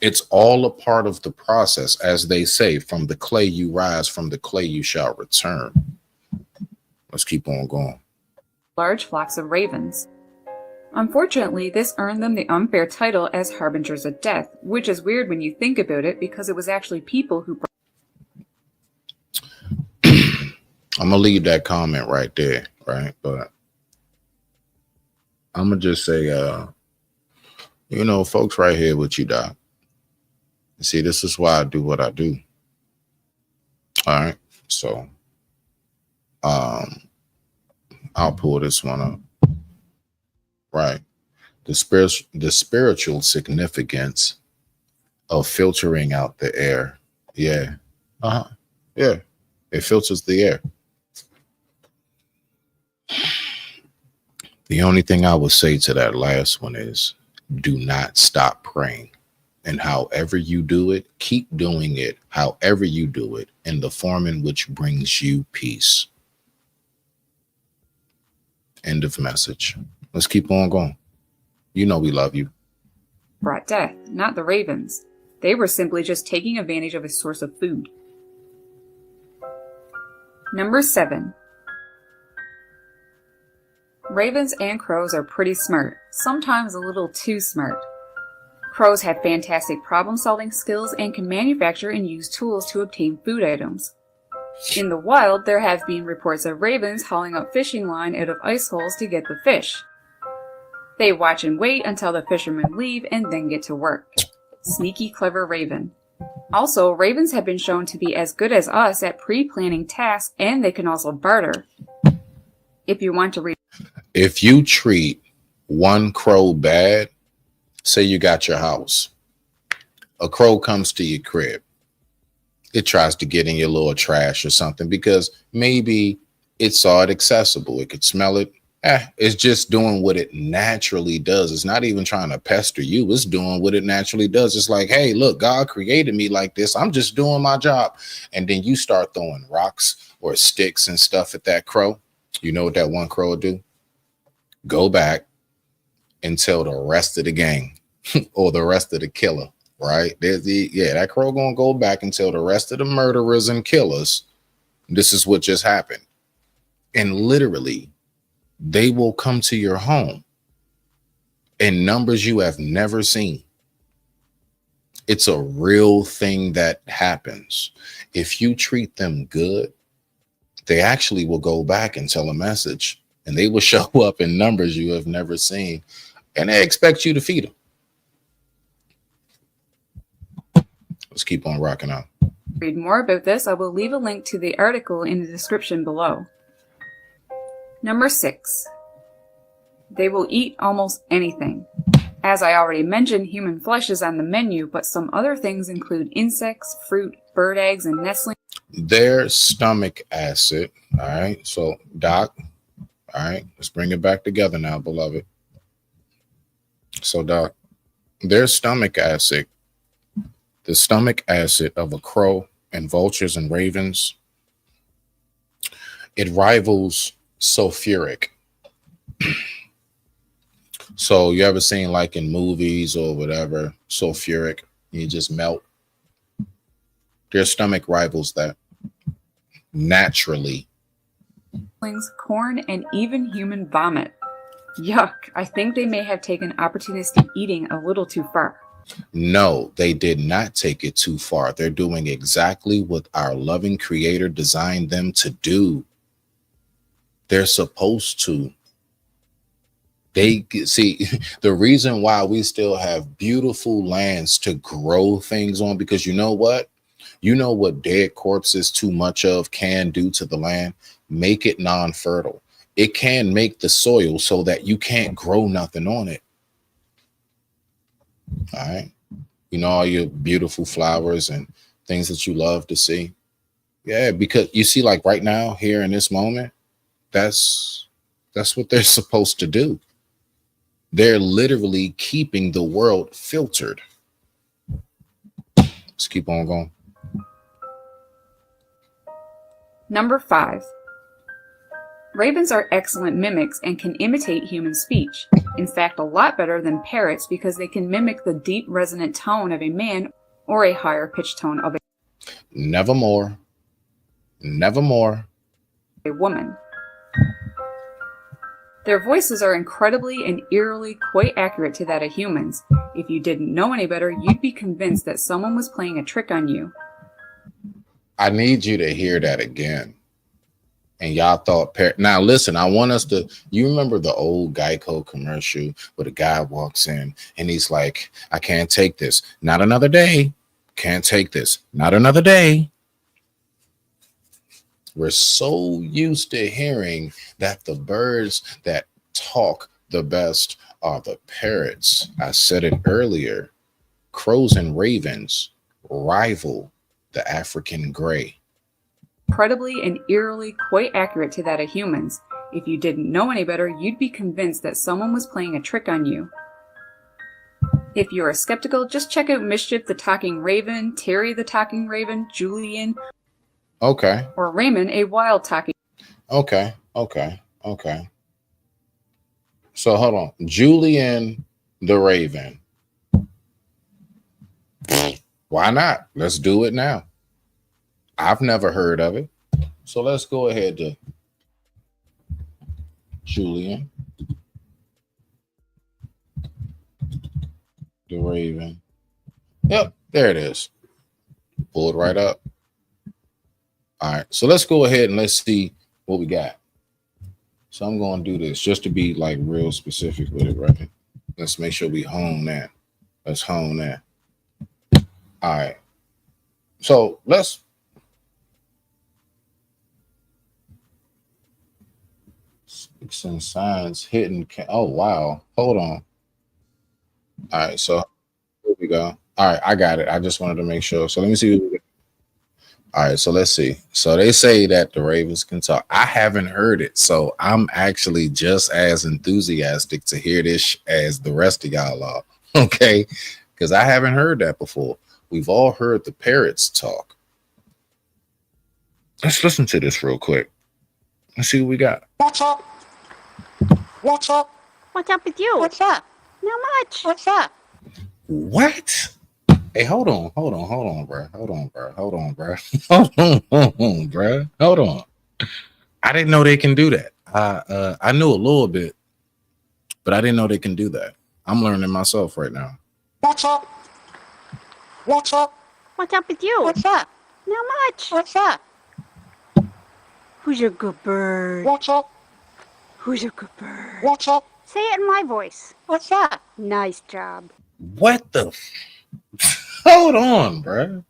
It's all a part of the process, as they say, from the clay you rise, from the clay you shall return. Let's keep on going. Large flocks of ravens. Unfortunately, this earned them the unfair title as harbingers of death, which is weird when you think about it because it was actually people who... I'm gonna leave that comment right there, right? But I'm gonna just say, folks right here with you, Doc. See, this is why I do what I do. All right. So I'll pull this one up. Right. The spiritual significance of filtering out the air. Yeah. Yeah. It filters the air. The only thing I would say to that last one is do not stop praying. And however you do it, keep doing it, however you do it, in the form in which brings you peace. End of message. Let's keep on going. You know we love you. Brought death, not the ravens. They were simply just taking advantage of a source of food. Number 7. Ravens and crows are pretty smart, sometimes a little too smart. Crows have fantastic problem-solving skills and can manufacture and use tools to obtain food items. In the wild, there have been reports of ravens hauling up fishing line out of ice holes to get the fish. They watch and wait until the fishermen leave and then get to work. Sneaky, clever raven. Also, ravens have been shown to be as good as us at pre-planning tasks, and they can also barter. If you want to read... If you treat one crow bad, say you got your house, a crow comes to your crib. It tries to get in your little trash or something because maybe it saw it accessible. It could smell it. It's just doing what it naturally does. It's not even trying to pester you. It's doing what it naturally does. It's like, hey, look, God created me like this. I'm just doing my job. And then you start throwing rocks or sticks and stuff at that crow. You know what that one crow will do? Go back and tell the rest of the gang or the rest of the killer, right? That crow gonna go back and tell the rest of the murderers and killers this is what just happened. And literally, they will come to your home in numbers you have never seen. It's a real thing that happens. If you treat them good, they actually will go back and tell a message, and they will show up in numbers you have never seen, and they expect you to feed them. Let's keep on rocking out. Read more about this, I will leave a link to the article in the description below. Number 6. They will eat almost anything. As I already mentioned, human flesh is on the menu, but some other things include insects, fruit, bird eggs, and nestlings. Their stomach acid. All right. So, Doc, all right, let's bring it back together now, beloved. So, Doc, their stomach acid, the stomach acid of a crow and vultures and ravens, it rivals sulfuric. So you ever seen, like in movies or whatever, sulfuric, you just melt? Their stomach rivals that naturally. Corn, and even human vomit. Yuck, I think they may have taken opportunistic eating a little too far. No, they did not take it too far. They're doing exactly what our loving creator designed them to do. They're supposed to. They see the reason why we still have beautiful lands to grow things on, because you know what? You know what dead corpses too much of can do to the land? Make it non-fertile. It can make the soil so that you can't grow nothing on it. All right. You know, all your beautiful flowers and things that you love to see. Yeah, because you see, like right now, here in this moment, that's what they're supposed to do. They're literally keeping the world filtered. Let's keep on going. Number 5. Ravens are excellent mimics and can imitate human speech. In fact, a lot better than parrots because they can mimic the deep resonant tone of a man or a higher pitched tone of Nevermore. a woman. Their voices are incredibly and eerily quite accurate to that of humans. If you didn't know any better, you'd be convinced that someone was playing a trick on you. I need you to hear that again. and y'all thought now listen, I want us to, you remember the old Geico commercial where the guy walks in and he's like, I can't take this, not another day, can't take this, not another day. We're so used to hearing that the birds that talk the best are the parrots. I said it earlier, crows and ravens rival the African gray. Incredibly and eerily quite accurate to that of humans. If you didn't know any better, you'd be convinced that someone was playing a trick on you. If you are skeptical, just check out Mischief the Talking Raven, Terry the Talking Raven, Julian, Okay. or Raymond a Wild Talking. Okay. So hold on. Julian the Raven. Why not? Let's do it now. I've never heard of it. So let's go ahead to Julian the Raven. Yep, there it is. Pull it right up. All right, so let's go ahead and let's see what we got. So I'm going to do this just to be like real specific with it, right? Let's make sure we hone that. Let's hone that. All right. So let's speaks and signs hidden. Oh, wow. Hold on. All right. So here we go. All right. I got it. I just wanted to make sure. So let me see. All right, so let's see. So they say that the ravens can talk. I haven't heard it, so I'm actually just as enthusiastic to hear this as the rest of y'all are, okay? Because I haven't heard that before. We've all heard the parrots talk. Let's listen to this real quick. Let's see what we got. What's up? What's up? What's up with you? What's up? Not much. What's up? What? Hey, hold on, bro. Hold on, bro. I didn't know they can do that. I knew a little bit, but I didn't know they can do that. I'm learning myself right now. What's up? What's up? What's up with you? What's up? Not much. What's up? Who's your good bird? What's up? Who's your good bird? What's up? Say it in my voice. What's up? Nice job. What the? Hold on, bro.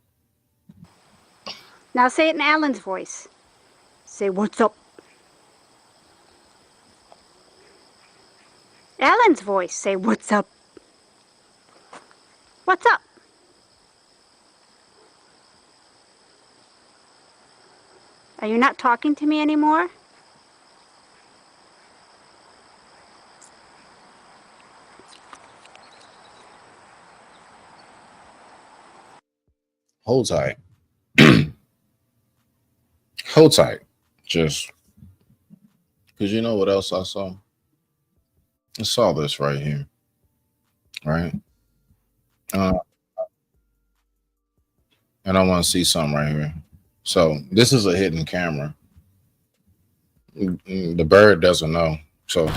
Now say it in Alan's voice. Say, what's up? Alan's voice. Say, what's up? What's up? Are you not talking to me anymore? Hold tight. Hold tight. Just because you know what else I saw? I saw this right here. Right? And I want to see something right here. So this is a hidden camera. The bird doesn't know. So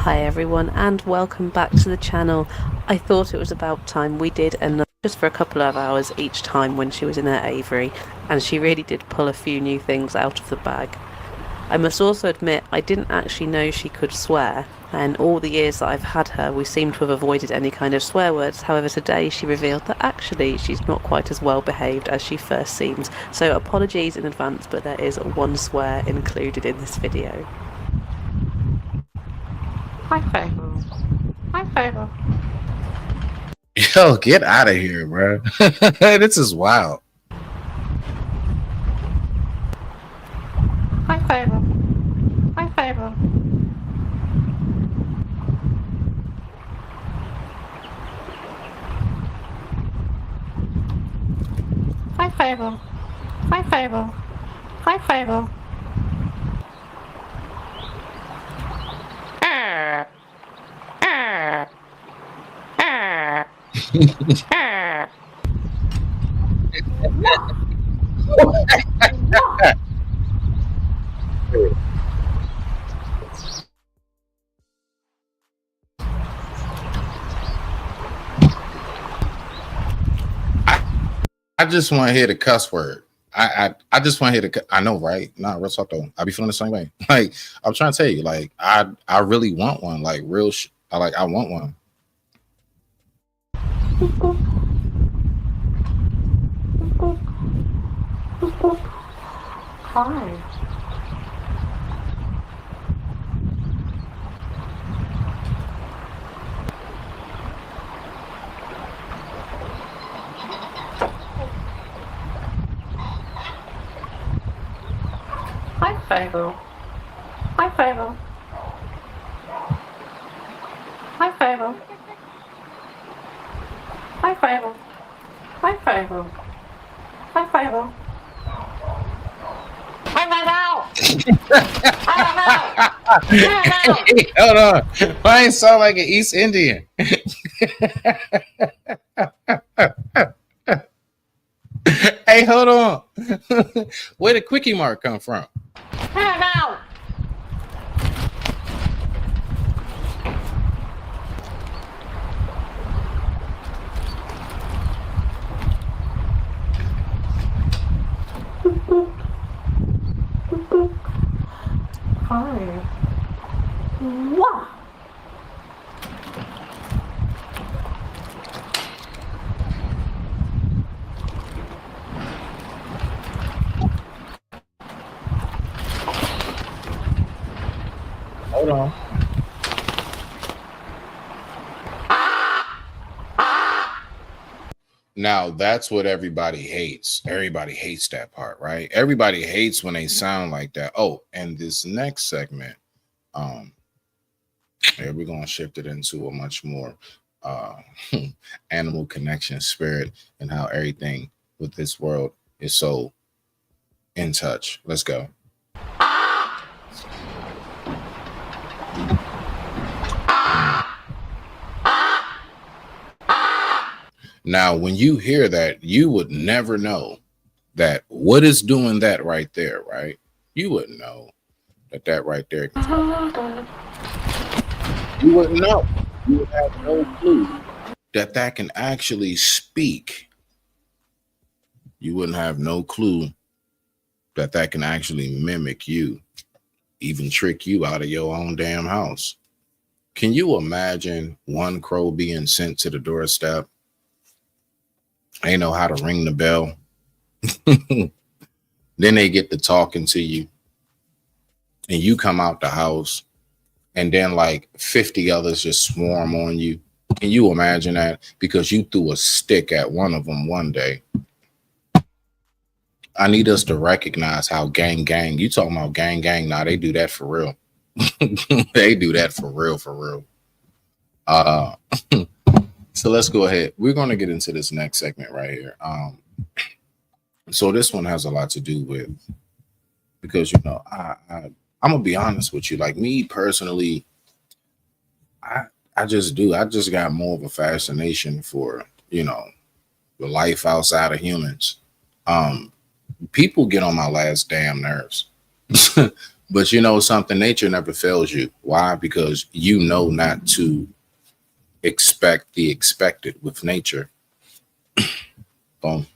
Hi everyone and welcome back to the channel. I thought it was about time we did another just for a couple of hours each time when she was in her aviary, and she really did pull a few new things out of the bag. I must also admit I didn't actually know she could swear, and all the years that I've had her we seem to have avoided any kind of swear words. However, today she revealed that actually she's not quite as well behaved as she first seems, so apologies in advance, but there is one swear included in this video. Hi, Pharaoh. Hi, Pharaoh. yo, get out of here, bro. This is wild. Hi, Pharaoh. Hi, Pharaoh. Hi, Pharaoh. Hi, Pharaoh. Hi, Pharaoh. just want to hear the cuss word. I just want to hear I know, right? Nah, real talk though. I be feeling the same way. Like I'm trying to tell you, like I really want one. Like real. I want one. Hi. Hi, Fable. Hi, Fable. Hi, Fable. Hi, Fable. Hi, Fable. Hi, Fable. Hi, Hey, hold on. Mine sound like an East Indian. Hey, hold on. Where did Quickie Mart come from? Hi. Mwah. Hold on. Now that's what everybody hates. Everybody hates that part, right? Everybody hates when they sound like that. Oh, and this next segment, yeah, we're gonna shift it into a much more animal connection spirit and how everything with this world is so in touch. Let's go. Now, when you hear that, you would never know that what is doing that right there, right? You wouldn't know that right there. You wouldn't know. You would have no clue that can actually speak. You wouldn't have no clue that can actually mimic you, even trick you out of your own damn house. Can you imagine one crow being sent to the doorstep? They know how to ring the bell. Then they get to talking to you and you come out the house and then like 50 others just swarm on you. Can you imagine that? Because you threw a stick at one of them one day. I need us to recognize how gang, you talking about gang. Nah, they do that for real. They do that for real. So let's go ahead. We're going to get into this next segment right here. So this one has a lot to do with, because, you know, I'm going to be honest with you. Like me personally, I just got more of a fascination for, you know, the life outside of humans. People get on my last damn nerves. But you know something, nature never fails you. Why? Because you know not to expect the expected with nature. Boom.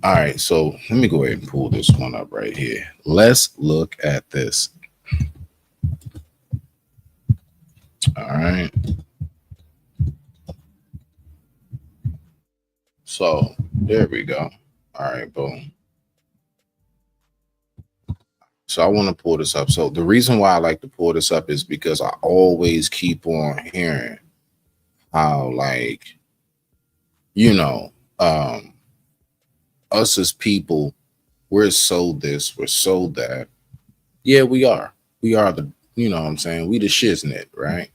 All right, so let me go ahead and pull this one up right here. Let's look at this. All right. So there we go. All right, boom. So I want to pull this up. So the reason why I like to pull this up is because I always keep on hearing how, like, you know, us as people, we're sold this, we're sold that. Yeah, we are. We are the, you know what I'm saying? We the shiznit, right?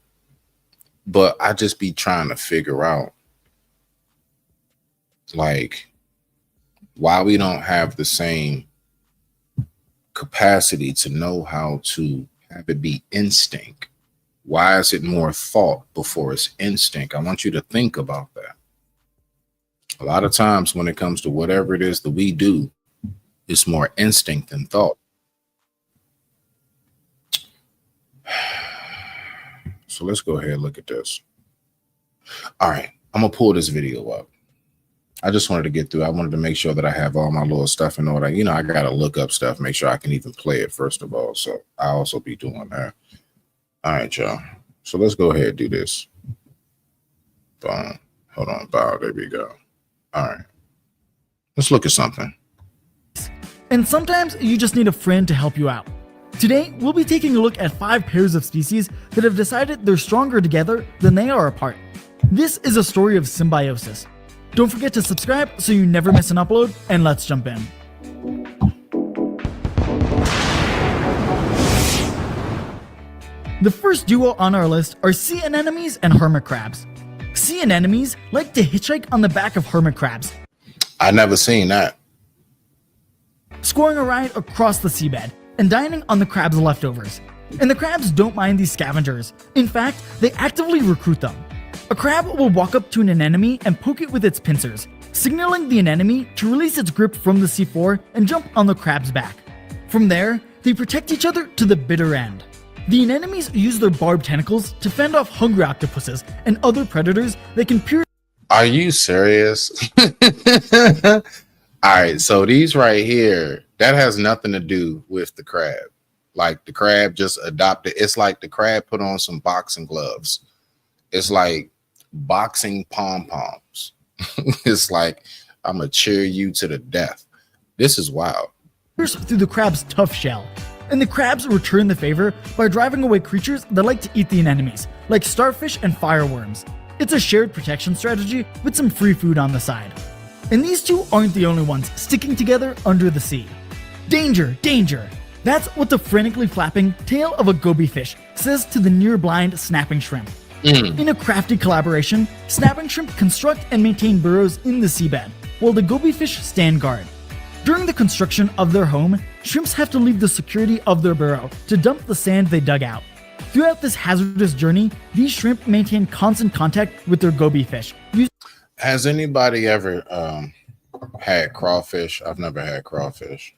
But I just be trying to figure out, like, why we don't have the same capacity to know how to have it be instinct. Why is it more thought before it's instinct? I want you to think about that. A lot of times when it comes to whatever it is that we do, it's more instinct than thought. So let's go ahead and look at this. All right, I'm gonna pull this video up. I just wanted to get through. I wanted to make sure that I have all my little stuff in order. I got to look up stuff, make sure I can even play it first of all. So I'll also be doing that. All right, y'all. So let's go ahead and do this. Boom. Hold on. Bow. There we go. All right. Let's look at something. And sometimes you just need a friend to help you out. Today, we'll be taking a look at 5 pairs of species that have decided they're stronger together than they are apart. This is a story of symbiosis. Don't forget to subscribe so you never miss an upload, and let's jump in. The first duo on our list are sea anemones and hermit crabs. Sea anemones like to hitchhike on the back of hermit crabs. I never seen that. Scoring a ride across the seabed and dining on the crab's leftovers. And the crabs don't mind these scavengers. In fact, they actively recruit them. A crab will walk up to an anemone and poke it with its pincers, signaling the anemone to release its grip from the seafloor and jump on the crab's back. From there, they protect each other to the bitter end. The anemones use their barbed tentacles to fend off hungry octopuses and other predators that can pierce. Are you serious? All right, so these right here, that has nothing to do with the crab. Like the crab just adopted. It's like the crab put on some boxing gloves. It's like boxing pom-poms. It's like, I'm gonna cheer you to the death. This is wild. Through the crab's tough shell. And the crabs return the favor by driving away creatures that like to eat the anemones, like starfish and fireworms. It's a shared protection strategy with some free food on the side. And these two aren't the only ones sticking together under the sea. Danger, danger! That's what the frantically flapping tail of a goby fish says to the near-blind snapping shrimp. In a crafty collaboration, snapping shrimp construct and maintain burrows in the seabed, while the goby fish stand guard. During the construction of their home, shrimps have to leave the security of their burrow to dump the sand they dug out. Throughout this hazardous journey, these shrimp maintain constant contact with their goby fish. Has anybody ever had crawfish? I've never had crawfish.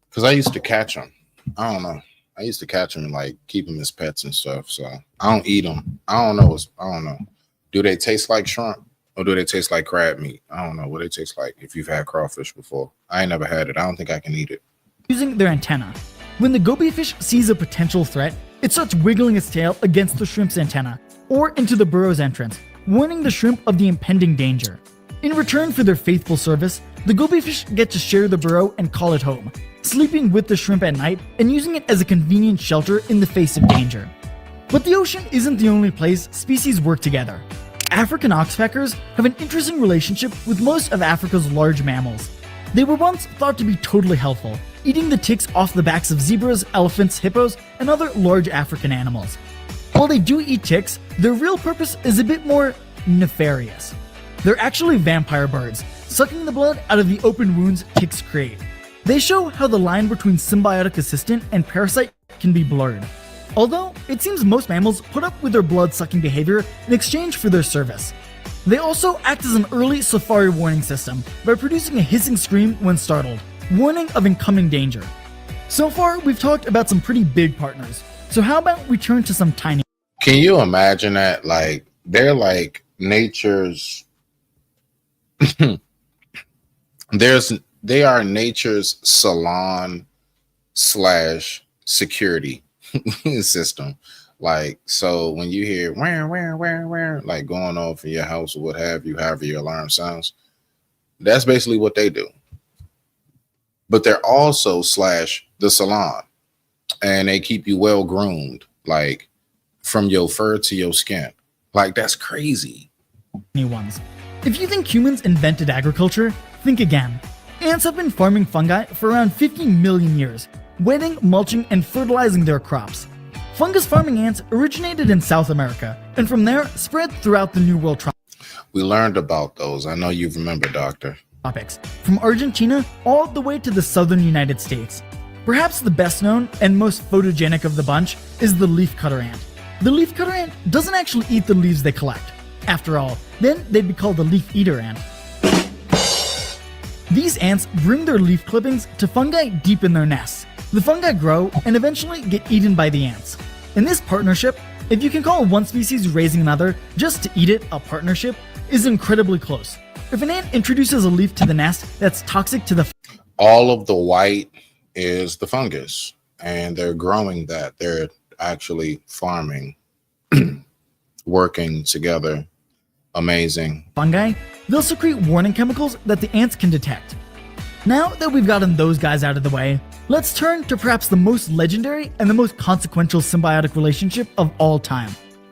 Because I used to catch them. I don't know. I used to catch them and like keep them as pets and stuff. So I don't eat them. I don't know. Do they taste like shrimp or do they taste like crab meat? I don't know what they taste like if you've had crawfish before. I ain't never had it. I don't think I can eat it. Using their antenna. When the goby fish sees a potential threat, it starts wiggling its tail against the shrimp's antenna or into the burrow's entrance, warning the shrimp of the impending danger. In return for their faithful service, the goby fish get to share the burrow and call it home, sleeping with the shrimp at night and using it as a convenient shelter in the face of danger. But the ocean isn't the only place species work together. African oxpeckers have an interesting relationship with most of Africa's large mammals. They were once thought to be totally helpful, eating the ticks off the backs of zebras, elephants, hippos, and other large African animals. While they do eat ticks, their real purpose is a bit more nefarious. They're actually vampire birds, sucking the blood out of the open wounds ticks create. They show how the line between symbiotic assistant and parasite can be blurred. Although, it seems most mammals put up with their blood-sucking behavior in exchange for their service. They also act as an early safari warning system by producing a hissing scream when startled, warning of incoming danger. So far, we've talked about some pretty big partners, so how about we turn to some tiny... Can you imagine that? Like, they're like nature's... They are nature's salon / security system. Like, so when you hear where, like going off in your house or what have you, however your alarm sounds, that's basically what they do. But they're also / the salon, and they keep you well groomed, like from your fur to your skin. Like, that's crazy. Ones. If you think humans invented agriculture, think again. Ants have been farming fungi for around 50 million years, wetting, mulching, and fertilizing their crops. Fungus farming ants originated in South America, and from there spread throughout the New World We learned about those. I know you remember, Doctor. Tropics, from Argentina all the way to the southern United States. Perhaps the best known and most photogenic of the bunch is the leafcutter ant. The leafcutter ant doesn't actually eat the leaves they collect. After all, then they'd be called the leaf eater ant. These ants bring their leaf clippings to fungi deep in their nests. The fungi grow and eventually get eaten by the ants. In this partnership, if you can call one species raising another just to eat it a partnership, is incredibly close. If an ant introduces a leaf to the nest that's toxic to the All of the white is the fungus, and they're growing that. They're actually farming, working together. Amazing. fungi, they'll secrete warning chemicals that the ants can detect. Now that we've gotten those guys out of the way, let's turn to perhaps the most legendary and the most consequential symbiotic relationship of all time.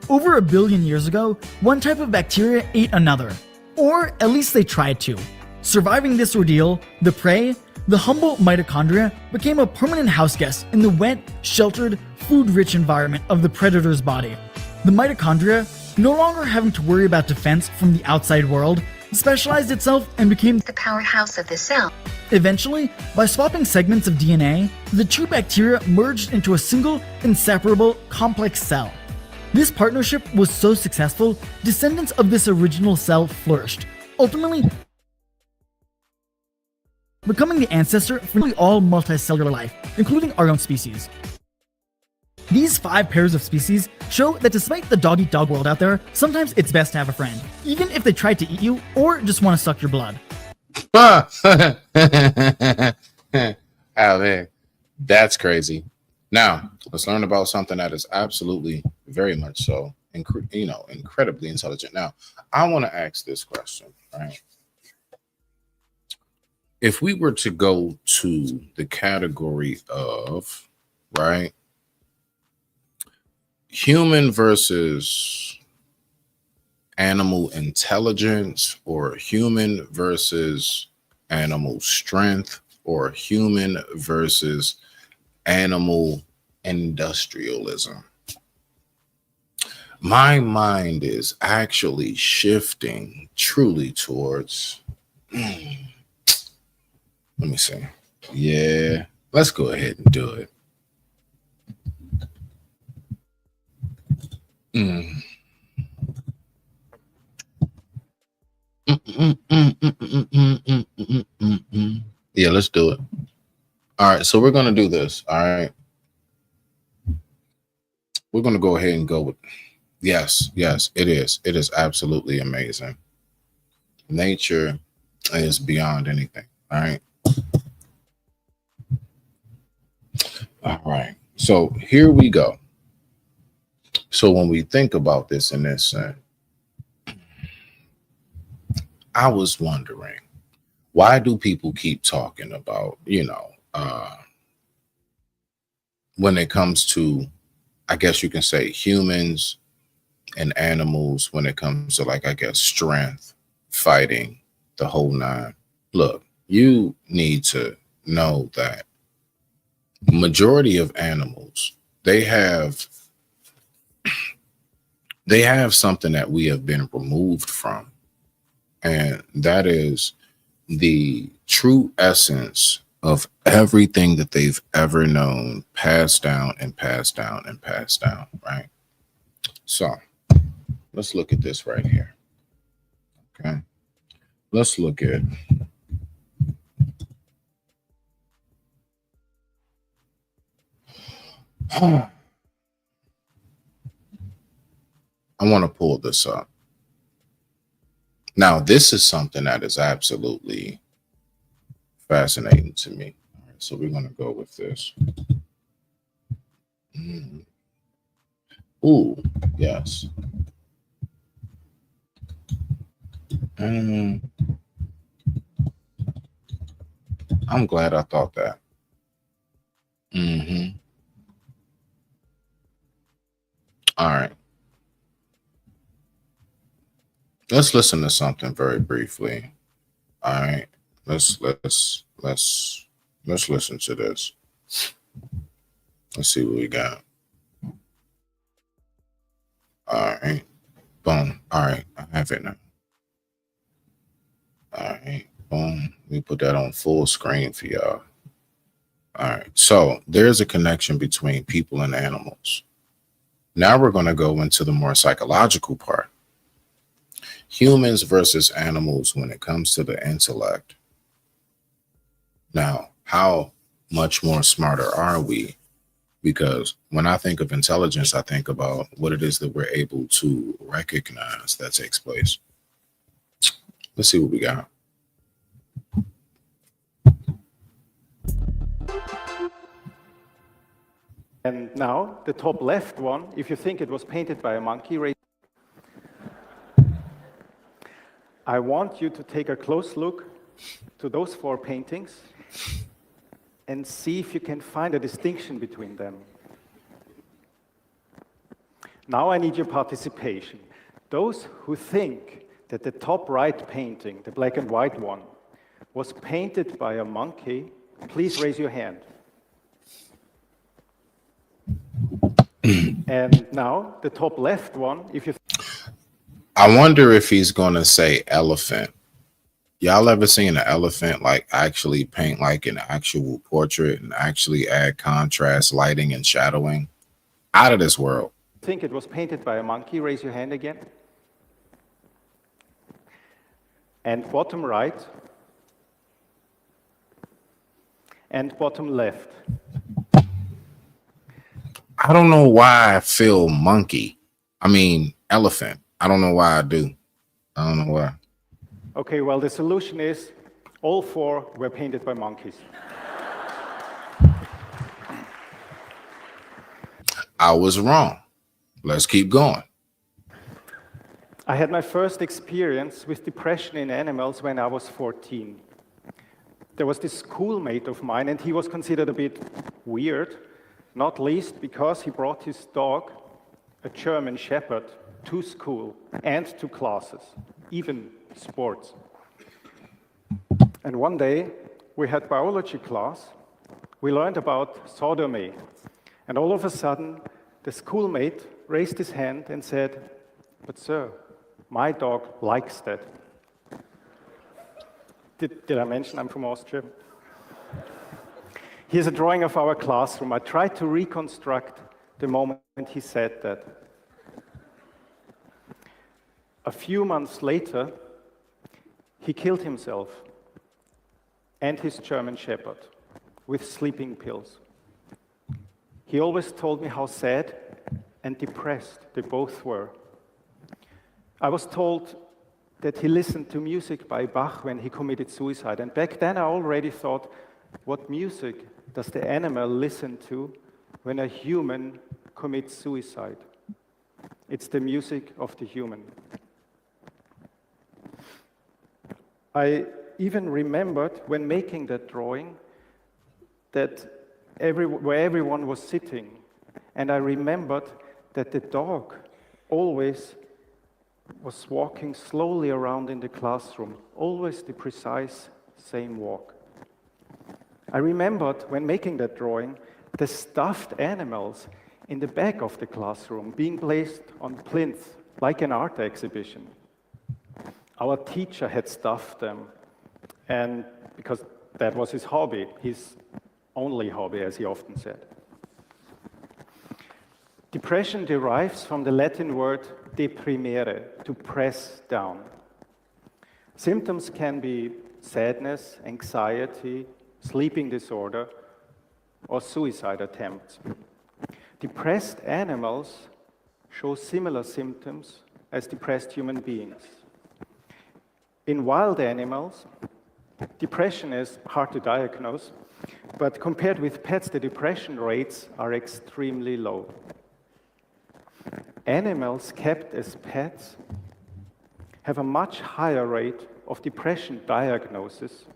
Over 1 billion years ago, one type of bacteria ate another, or at least they tried to. Surviving this ordeal, the prey, the humble mitochondria, became a permanent house guest in the wet, sheltered, food-rich environment of the predator's body. The mitochondria, no longer having to worry about defense from the outside world, specialized itself and became the powerhouse of the cell. Eventually, by swapping segments of DNA, the two bacteria merged into a single, inseparable, complex cell. This partnership was so successful, descendants of this original cell flourished, ultimately becoming the ancestor for nearly all multicellular life, including our own species. These 5 pairs of species show that despite the dog-eat-dog world out there, sometimes it's best to have a friend, even if they try to eat you or just want to suck your blood. Oh, man. That's crazy. Now, let's learn about something that is absolutely, very much so, incredibly intelligent. Now, I want to ask this question, right? If we were to go to the category of, right, human versus animal intelligence, or human versus animal strength, or human versus animal industrialism, my mind is actually shifting truly towards, let me see. Yeah, let's go ahead and do it. Yeah, let's do it. All right, so we're going to do this. All right. We're going to go ahead and go with, yes, it is. It is absolutely amazing. Nature is beyond anything. All right. All right. So here we go. So when we think about this in this sense, I was wondering, why do people keep talking about, when it comes to, I guess you can say, humans and animals, when it comes to, like, I guess, strength, fighting, the whole nine. Look, you need to know that majority of animals, they have something that we have been removed from. And that is the true essence of everything that they've ever known, passed down and passed down and passed down, right? So let's look at this right here. Okay. Let's look at I want to pull this up. Now, this is something that is absolutely fascinating to me. All right, so we're going to go with this. Ooh, yes. I'm glad I thought that. All right. Let's listen to something very briefly. All right. Let's listen to this. Let's see what we got. All right. Boom. All right. I have it now. All right. Boom. Let me put that on full screen for y'all. All right. So there's a connection between people and animals. Now we're going to go into the more psychological part. Humans versus animals when it comes to the intellect. Now, how much more smarter are we? Because when I think of intelligence, I think about what it is that we're able to recognize that takes place. Let's see what we got. And now, the top left one, if you think it was painted by a monkey, I want you to take a close look to those 4 paintings and see if you can find a distinction between them. Now I need your participation. Those who think that the top right painting, the black and white one, was painted by a monkey, please raise your hand. And now, the top left one, if you... I wonder if he's going to say elephant. Y'all ever seen an elephant like actually paint like an actual portrait and actually add contrast, lighting, and shadowing? Out of this world. Think it was painted by a monkey, raise your hand again. And bottom right. And bottom left. I don't know why I feel monkey. I mean, elephant. I don't know why I do. I don't know why. Okay, well, the solution is all 4 were painted by monkeys. I was wrong. Let's keep going. I had my first experience with depression in animals when I was 14. There was this schoolmate of mine, and he was considered a bit weird, not least because he brought his dog, a German Shepherd, to school and to classes, even sports. And one day, we had biology class. We learned about sodomy. And all of a sudden, the schoolmate raised his hand and said, "But sir, my dog likes that." Did I mention I'm from Austria? Here's a drawing of our classroom. I tried to reconstruct the moment he said that. A few months later, he killed himself and his German Shepherd with sleeping pills. He always told me how sad and depressed they both were. I was told that he listened to music by Bach when he committed suicide. And back then I already thought, what music does the animal listen to when a human commits suicide? It's the music of the human. I even remembered when making that drawing that where everyone was sitting. And I remembered that the dog always was walking slowly around in the classroom, always the precise same walk. I remembered when making that drawing, the stuffed animals in the back of the classroom being placed on plinth, like an art exhibition. Our teacher had stuffed them, and because that was his hobby, his only hobby, as he often said. Depression derives from the Latin word deprimere, to press down. Symptoms can be sadness, anxiety, sleeping disorder, or suicide attempts. Depressed animals show similar symptoms as depressed human beings. In wild animals, depression is hard to diagnose, but compared with pets, the depression rates are extremely low. Animals kept as pets have a much higher rate of depression diagnosis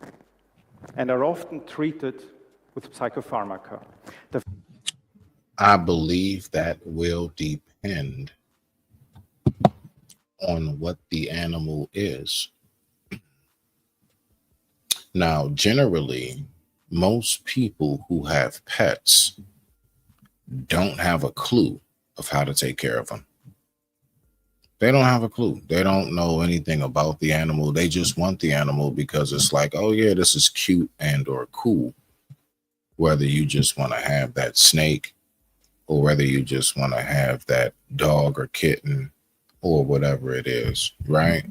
and are often treated with psychopharmaca. I believe that will depend on what the animal is. Now, generally, most people who have pets don't have a clue of how to take care of them. They don't have a clue. They don't know anything about the animal. They just want the animal because it's like, oh yeah, this is cute and or cool. Whether you just want to have that snake or whether you just want to have that dog or kitten or whatever it is, right?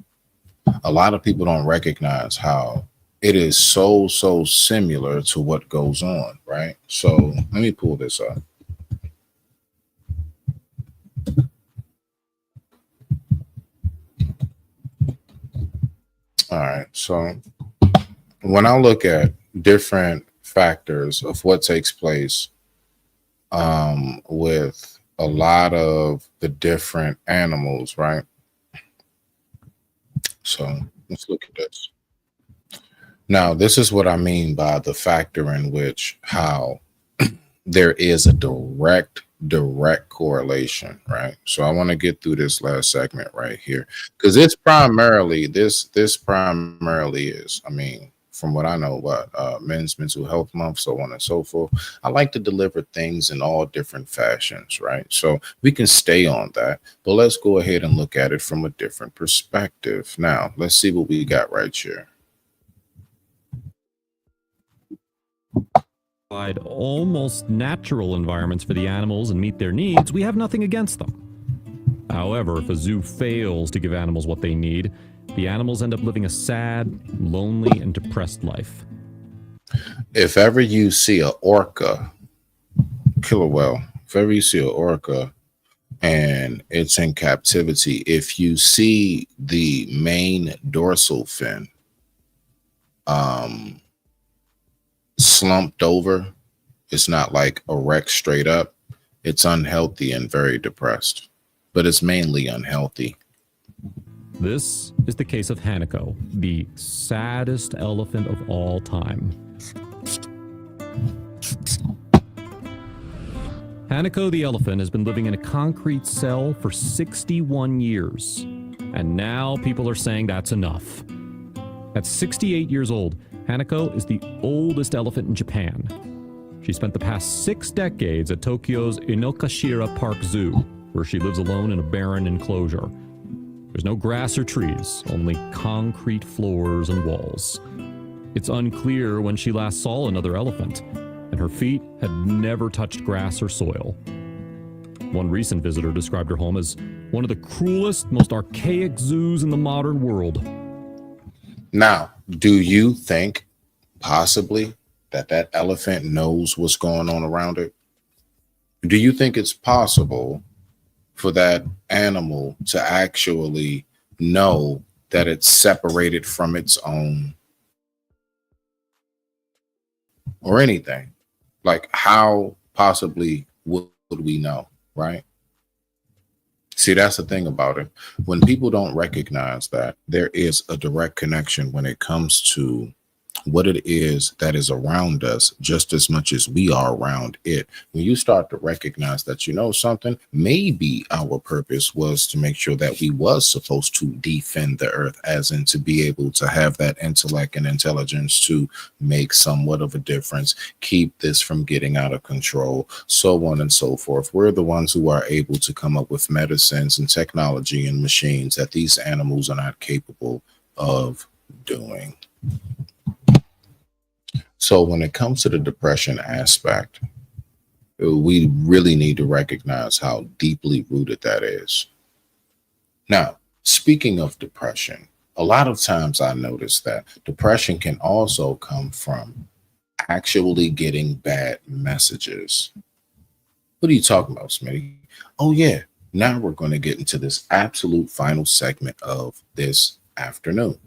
A lot of people don't recognize how it is so similar to what goes on, right? So let me pull this up. All right. So when I look at different factors of what takes place with a lot of the different animals, right? So let's look at this. Now, this is what I mean by the factor in which how there is a direct correlation, right? So I want to get through this last segment right here because it's primarily this primarily is, I mean, from what I know, what Men's Mental Health Month, so on and so forth. I like to deliver things in all different fashions, right? So we can stay on that, but let's go ahead and look at it from a different perspective. Now, let's see what we got right here. Provide almost natural environments for the animals and meet their needs, we have nothing against them. However, if a zoo fails to give animals what they need, the animals end up living a sad, lonely, and depressed life. If ever you see an orca, killer whale, if ever you see an orca and it's in captivity, if you see the main dorsal fin slumped over, it's not like erect straight up, it's unhealthy and very depressed, but it's mainly unhealthy. This is the case of Hanako, the saddest elephant of all time. Hanako the elephant has been living in a concrete cell for 61 years, and now people are saying that's enough. At 68 years old, Hanako is the oldest elephant in Japan. She spent the past 6 decades at Tokyo's Inokashira Park Zoo, where she lives alone in a barren enclosure. There's no grass or trees, only concrete floors and walls. It's unclear when she last saw another elephant, and her feet had never touched grass or soil. One recent visitor described her home as one of the cruelest, most archaic zoos in the modern world. Now, do you think possibly that elephant knows what's going on around it? Do you think it's possible for that animal to actually know that it's separated from its own or anything? Like, how possibly would we know, right? See, that's the thing about it. When people don't recognize that there is a direct connection when it comes to what it is that is around us, just as much as we are around it. When you start to recognize that, you know something, maybe our purpose was to make sure that we was supposed to defend the earth, as in to be able to have that intellect and intelligence to make somewhat of a difference, keep this from getting out of control, so on and so forth. We're the ones who are able to come up with medicines and technology and machines that these animals are not capable of doing. So when it comes to the depression aspect, we really need to recognize how deeply rooted that is. Now, speaking of depression, a lot of times I notice that depression can also come from actually getting bad messages. What are you talking about, Smitty? Oh yeah, now we're going to get into this absolute final segment of this afternoon.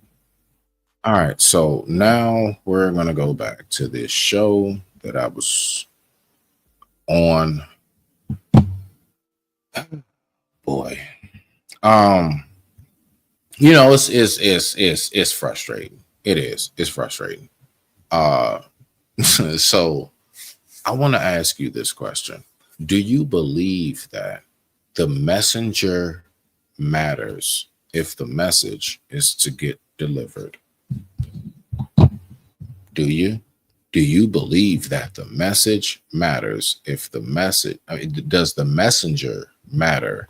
All right, so now we're going to go back to this show that I was on. Boy, you know, it's frustrating. It is. It's frustrating. So I want to ask you this question. Do you believe that the messenger matters if the message is to get delivered? Do you believe that the message matters if the message, does the messenger matter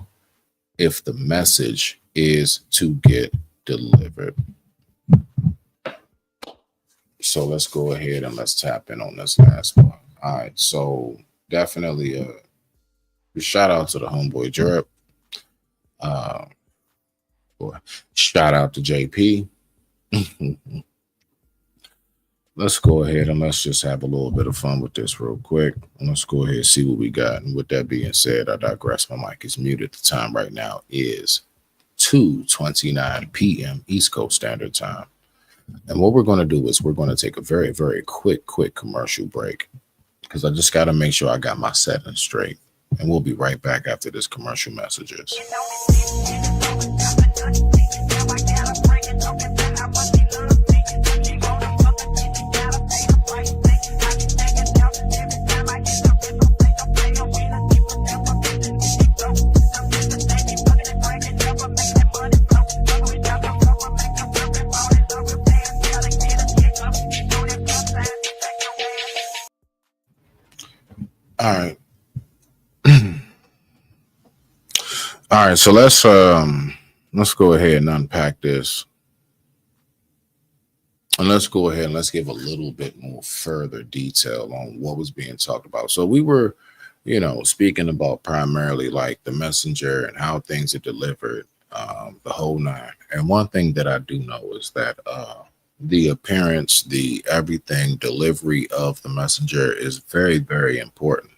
if the message is to get delivered? So let's go ahead and let's tap in on this last one. All right, so definitely a shout out to the homeboy Jerp. Shout out to JP. Let's go ahead and let's just have a little bit of fun with this real quick. And let's go ahead and see what we got. And with that being said, I digress. My mic is muted. The time right now is 2:29 p.m. East Coast Standard Time. And what we're going to do is we're going to take a very, very quick commercial break because I just got to make sure I got my settings straight. And we'll be right back after this commercial messages. All right. All right, so let's go ahead and unpack this. And let's go ahead and let's give a little bit more further detail on what was being talked about. So we were, speaking about primarily like the messenger and how things are delivered, the whole nine. And one thing that I do know is that the appearance, the everything delivery of the messenger is very, very important.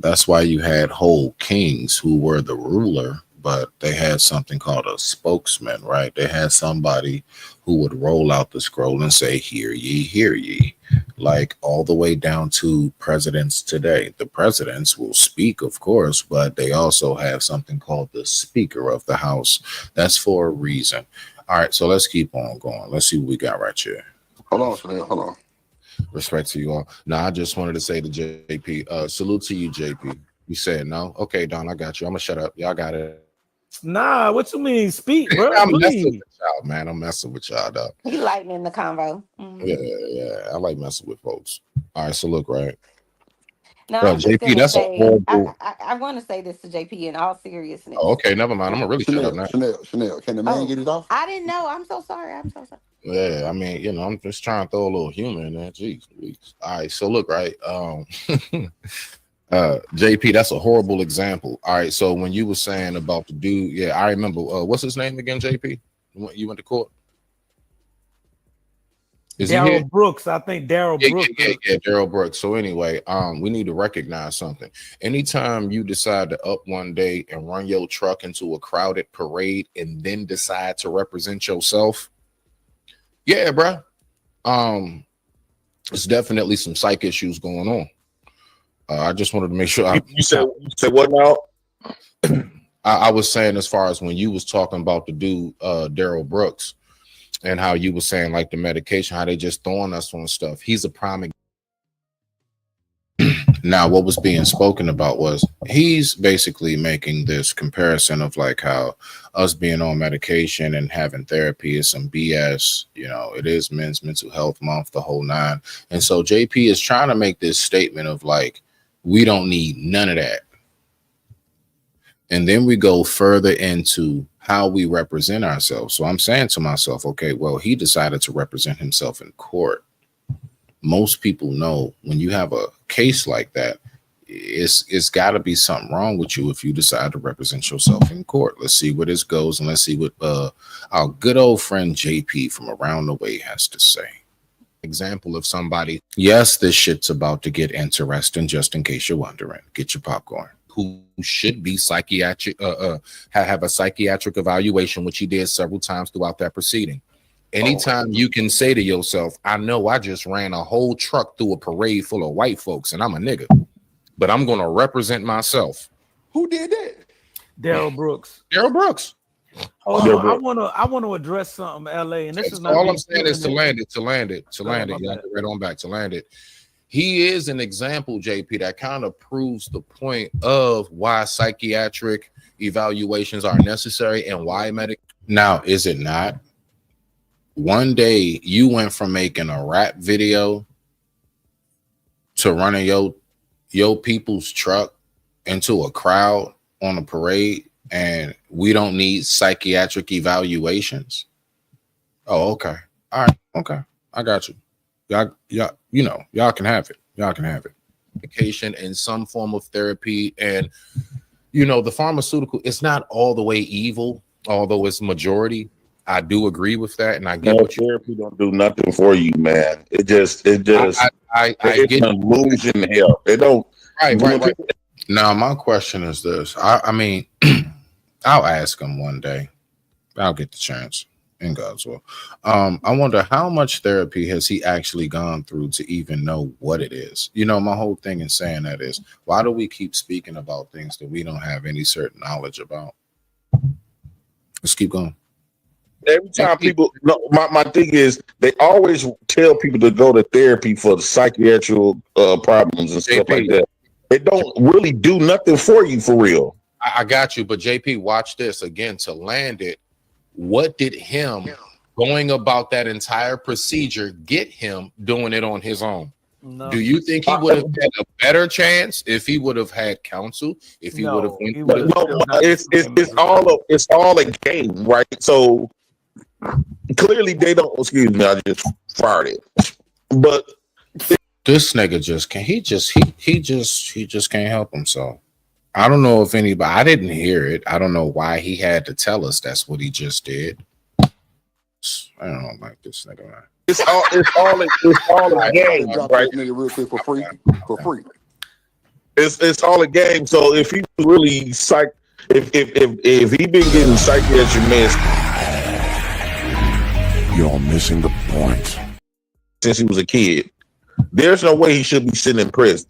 That's why you had whole kings who were the ruler, but they had something called a spokesman, right? They had somebody who would roll out the scroll and say, hear ye, like all the way down to presidents today. The presidents will speak, of course, but they also have something called the Speaker of the House. That's for a reason. All right, so let's keep on going. Let's see what we got right here. Hold on, Chanel. Hold on. Respect to you all. Now, I just wanted to say to JP, salute to you, JP. You said no. Okay, Don, I got you. I'm gonna shut up. Y'all got it. Nah, what you mean? Speak, bro. I'm messing with y'all, man. I'm messing with y'all, dog. He lightening the convo. Yeah. I like messing with folks. All right, so look, right. No, Bro, JP, that's a horrible. I want to say this to JP in all seriousness. Oh, okay, never mind. I'm gonna really shut up now. Chanel, can the man get it off? I didn't know. I'm so sorry. Yeah, I mean, I'm just trying to throw a little humor in there. Jeez. All right, so look, right. JP, that's a horrible example. All right, so when you were saying about the dude, yeah, I remember. What's his name again, JP? You went to court? Is Daryl Brooks, I think Daryl Brooks. Yeah, Daryl Brooks. So anyway, we need to recognize something. Anytime you decide to up one day and run your truck into a crowded parade and then decide to represent yourself, yeah, bro. There's definitely some psych issues going on. I just wanted to make sure. You said what now? I was saying as far as when you was talking about the dude, Daryl Brooks, and how you were saying like the medication, how they just throwing us on stuff. He's a prime example. Now, what was being spoken about was he's basically making this comparison of like how us being on medication and having therapy is some BS. It is Men's Mental Health Month, the whole nine. And so JP is trying to make this statement of like, we don't need none of that. And then we go further into how we represent ourselves. So I'm saying to myself, okay, well, he decided to represent himself in court. Most people know when you have a case like that, it's got to be something wrong with you if you decide to represent yourself in court. Let's see where this goes, and let's see what our good old friend JP from around the way has to say. Example of somebody, yes, this shit's about to get interesting, just in case you're wondering. Get your popcorn. Who should be psychiatric, have a psychiatric evaluation, which he did several times throughout that proceeding. Anytime you can say to yourself, I know I just ran a whole truck through a parade full of white folks and I'm a nigga, but I'm going to represent myself. Who did that? Daryl Brooks. Daryl Brooks. Oh, no, I want to address something, LA, and this is not all I'm saying is to land it. Y'all get right on back to land it. He is an example, JP, that kind of proves the point of why psychiatric evaluations are necessary and why Now, is it not? One day you went from making a rap video to running your people's truck into a crowd on a parade, and we don't need psychiatric evaluations. Oh, okay. All right. Okay. I got you. Y'all can have it. Y'all can have it. Medication and some form of therapy. And, the pharmaceutical, it's not all the way evil, although it's majority. I do agree with that. And I get what therapy don't do nothing for you, man. It just I get an illusion help. It don't. Right. Now, my question is this. I mean, I'll ask him one day. I'll get the chance. In God's will. I wonder how much therapy has he actually gone through to even know what it is. You know, my whole thing in saying that is, why do we keep speaking about things that we don't have any certain knowledge about? Let's keep going. Every time people, no, my thing is, they always tell people to go to therapy for the psychiatric problems and stuff like that. It don't really do nothing for you, for real. I got you, but JP, watch this again to land it. What did him going about that entire procedure get him doing it on his own? No. Do you think he would have had a better chance if he would have had counsel? If he would have it's all a game, right? So clearly they don't. Excuse me, I just fired it. But this nigga just can't. He just can't help himself. I don't know if anybody. I didn't hear it. I don't know why he had to tell us that's what he just did. I don't like this nigga, man. It's all a game, right? Nigga, real quick for free. It's all a game. So if he really if he been getting psychiatric meds, you're missing the point. Since he was a kid, there's no way he should be sitting in prison.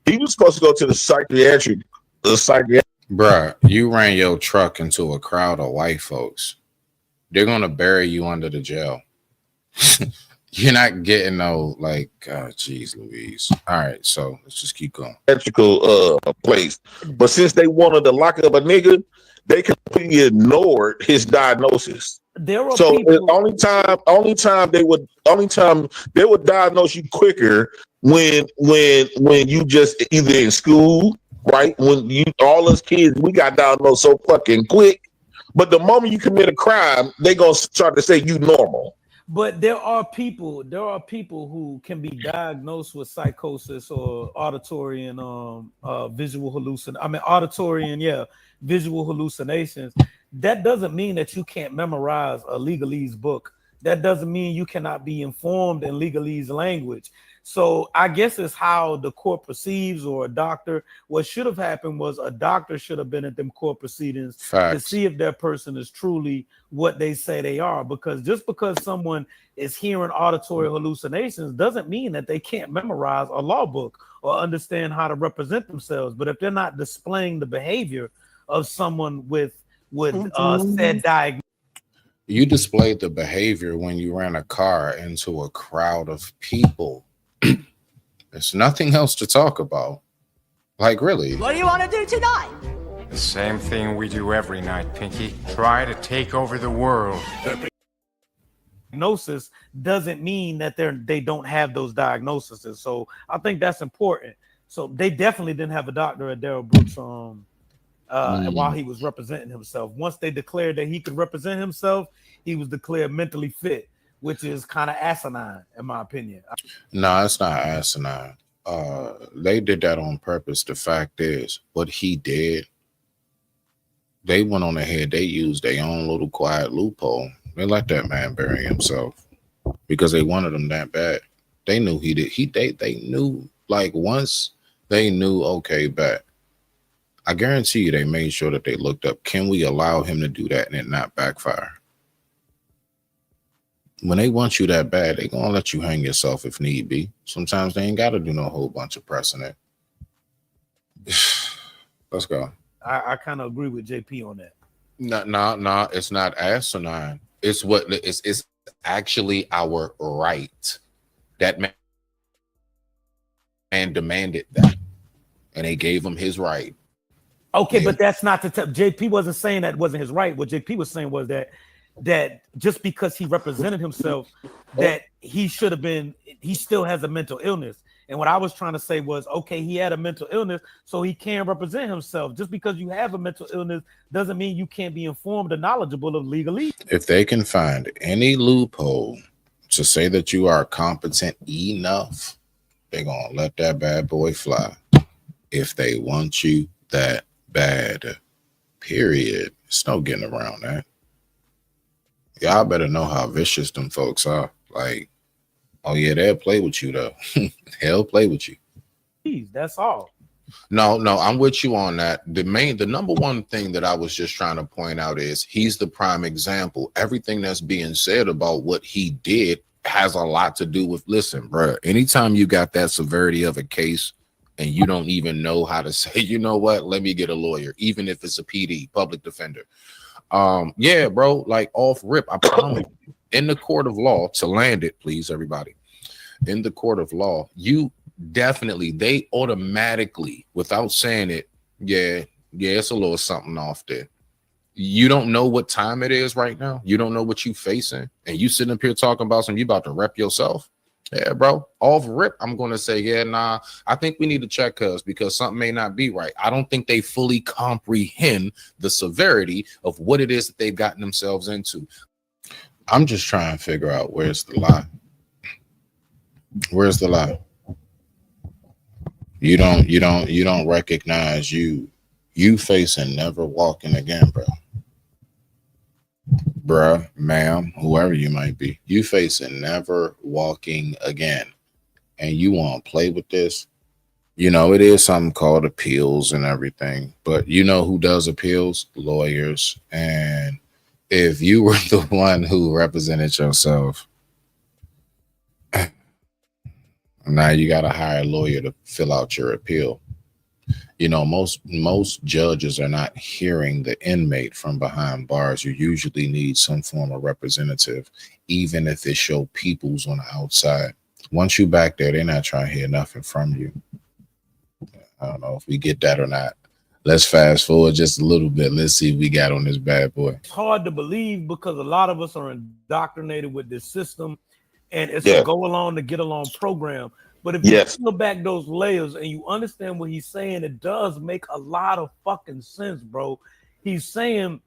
He was supposed to go to the psychiatric. Bruh, you ran your truck into a crowd of white folks. They're gonna bury you under the jail. You're not getting no geez Louise. All right, so let's just keep going. Place, but since they wanted to lock up a nigga, they completely ignored his diagnosis. There are so people- the only time they would diagnose you quicker when you just either in school, right? When you all us kids, we got diagnosed so fucking quick. But the moment you commit a crime, they gonna start to say you normal. But there are people who can be diagnosed with psychosis or auditory and visual visual hallucinations. That doesn't mean that you can't memorize a legalese book. That doesn't mean you cannot be informed in legalese language. So I guess it's how the court perceives, or a doctor. What should have happened was a doctor should have been at them court proceedings to see if that person is truly what they say they are. Because just because someone is hearing auditory hallucinations doesn't mean that they can't memorize a law book or understand how to represent themselves. But if they're not displaying the behavior of someone with said diagnosis. You displayed the behavior when you ran a car into a crowd of people. There's nothing else to talk about. Like, really? What do you want to do tonight? The same thing we do every night, Pinky. Try to take over the world. Diagnosis doesn't mean that they don't have those diagnoses. So I think that's important. So they definitely didn't have a doctor at Darrell Brooks while he was representing himself. Once they declared that he could represent himself, he was declared mentally fit, which is kind of asinine, in my opinion. No, it's not asinine. They did that on purpose. The fact is, what he did, they went on ahead. They used their own little quiet loophole. They let that man bury himself because they wanted him that bad. They knew he did. They knew, like, once they knew, okay, bet. I guarantee you they made sure that they looked up, can we allow him to do that and it not backfire? When they want you that bad, they're going to let you hang yourself if need be. Sometimes they ain't got to do no whole bunch of pressing it. Let's go. I kind of agree with JP on that. No, it's not asinine. It's actually our right. That man demanded that, and they gave him his right. Okay, but that's not JP wasn't saying that wasn't his right. What JP was saying was that just because he represented himself, that he should have been, he still has a mental illness. And what I was trying to say was, okay, he had a mental illness, so he can represent himself. Just because you have a mental illness doesn't mean you can't be informed and knowledgeable of legalese. If they can find any loophole to say that you are competent enough, they're going to let that bad boy fly. If they want you that bad, period. There's no getting around that. Y'all better know how vicious them folks are. Like, oh yeah, they'll play with you though. They'll play with you. That's all. No, I'm with you on that. The number one thing that I was just trying to point out is he's the prime example. Everything that's being said about what he did has a lot to do with, listen, bro, anytime you got that severity of a case and you don't even know how to say, you know what, let me get a lawyer, even if it's a PD, public defender. Yeah, bro, like off rip, I promise you, in the court of law, to land it, please, everybody, in the court of law, you definitely, they automatically, without saying it, yeah, it's a little something off there. You don't know what time it is right now. You don't know what you facing, and you sitting up here talking about something you about to rep yourself. Yeah, bro, off rip, I'm gonna say, yeah, nah, I think we need to check because something may not be right. I don't think they fully comprehend the severity of what it is that they've gotten themselves into. I'm just trying to figure out where's the lie. Where's the lie? You don't recognize you facing never walking again, bro. Bruh, ma'am, whoever you might be, you facing never walking again. And you want to play with this? You know, it is something called appeals and everything, but you know who does appeals? Lawyers. And if you were the one who represented yourself, now you got to hire a lawyer to fill out your appeal. You know, most judges are not hearing the inmate from behind bars. You usually need some form of representative, even if it's your peoples on the outside. Once you back there, they're not trying to hear nothing from you. I don't know if we get that or not. Let's fast forward just a little bit. Let's see if we got on this bad boy. It's hard to believe because a lot of us are indoctrinated with this system, and it's a go along to get along program. But if you peel back those layers and you understand what he's saying, it does make a lot of fucking sense, bro. He's saying,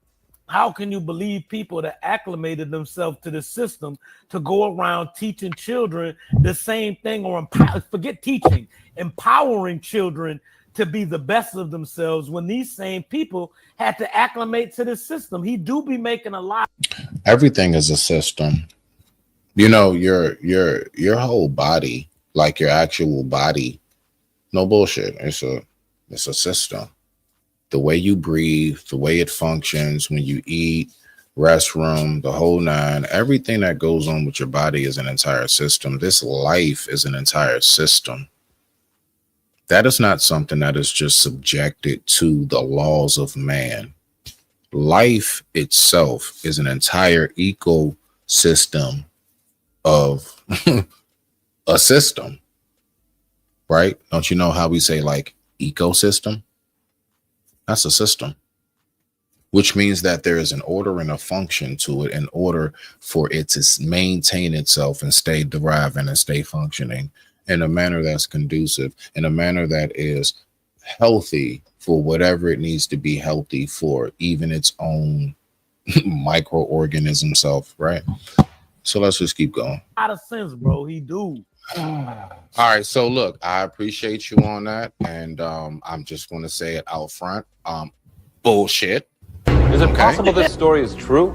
how can you believe people that acclimated themselves to the system to go around teaching children the same thing, or forget teaching, empowering children to be the best of themselves when these same people had to acclimate to the system? He do be making a lot. Everything is a system. You know, your whole body, like your actual body, no bullshit. It's a system. The way you breathe, the way it functions when you eat, restroom, the whole nine, everything that goes on with your body is an entire system. This life is an entire system. That is not something that is just subjected to the laws of man. Life itself is an entire ecosystem of a system, right? Don't you know how we say like ecosystem? That's a system, which means that there is an order and a function to it in order for it to maintain itself and stay thriving and stay functioning in a manner that's conducive, in a manner that is healthy for whatever it needs to be healthy for, even its own microorganism self, right? So let's just keep going. A lot of sense, bro. He do. All right, so look, I appreciate you on that, and I'm just going to say it out front. Bullshit. Is it possible this story is true?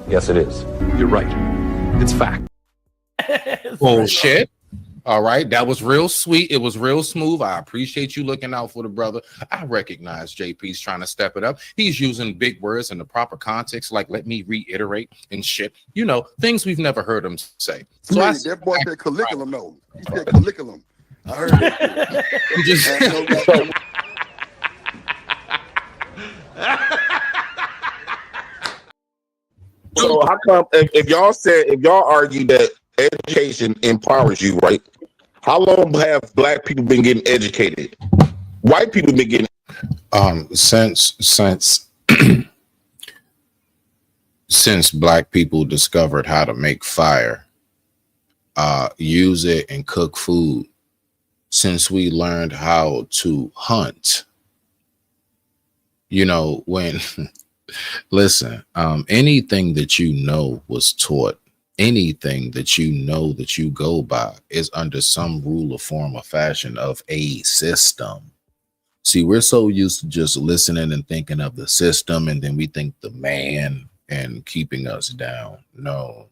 Yes, it is. You're right. It's fact. Bullshit. All right, that was real sweet. It was real smooth. I appreciate you looking out for the brother. I recognize JP's trying to step it up. He's using big words in the proper context, like let me reiterate and shit. You know, things we've never heard him say. So That boy said curriculum, though. He said curriculum. I heard it. You just So how come if y'all argue that education empowers you, right? How long have black people been getting educated? White people been getting since black people discovered how to make fire, use it and cook food, since we learned how to hunt. You know, when listen, anything that you know was taught. Anything that you know that you go by is under some rule or form or fashion of a system. See, we're so used to just listening and thinking of the system, and then we think the man and keeping us down. No,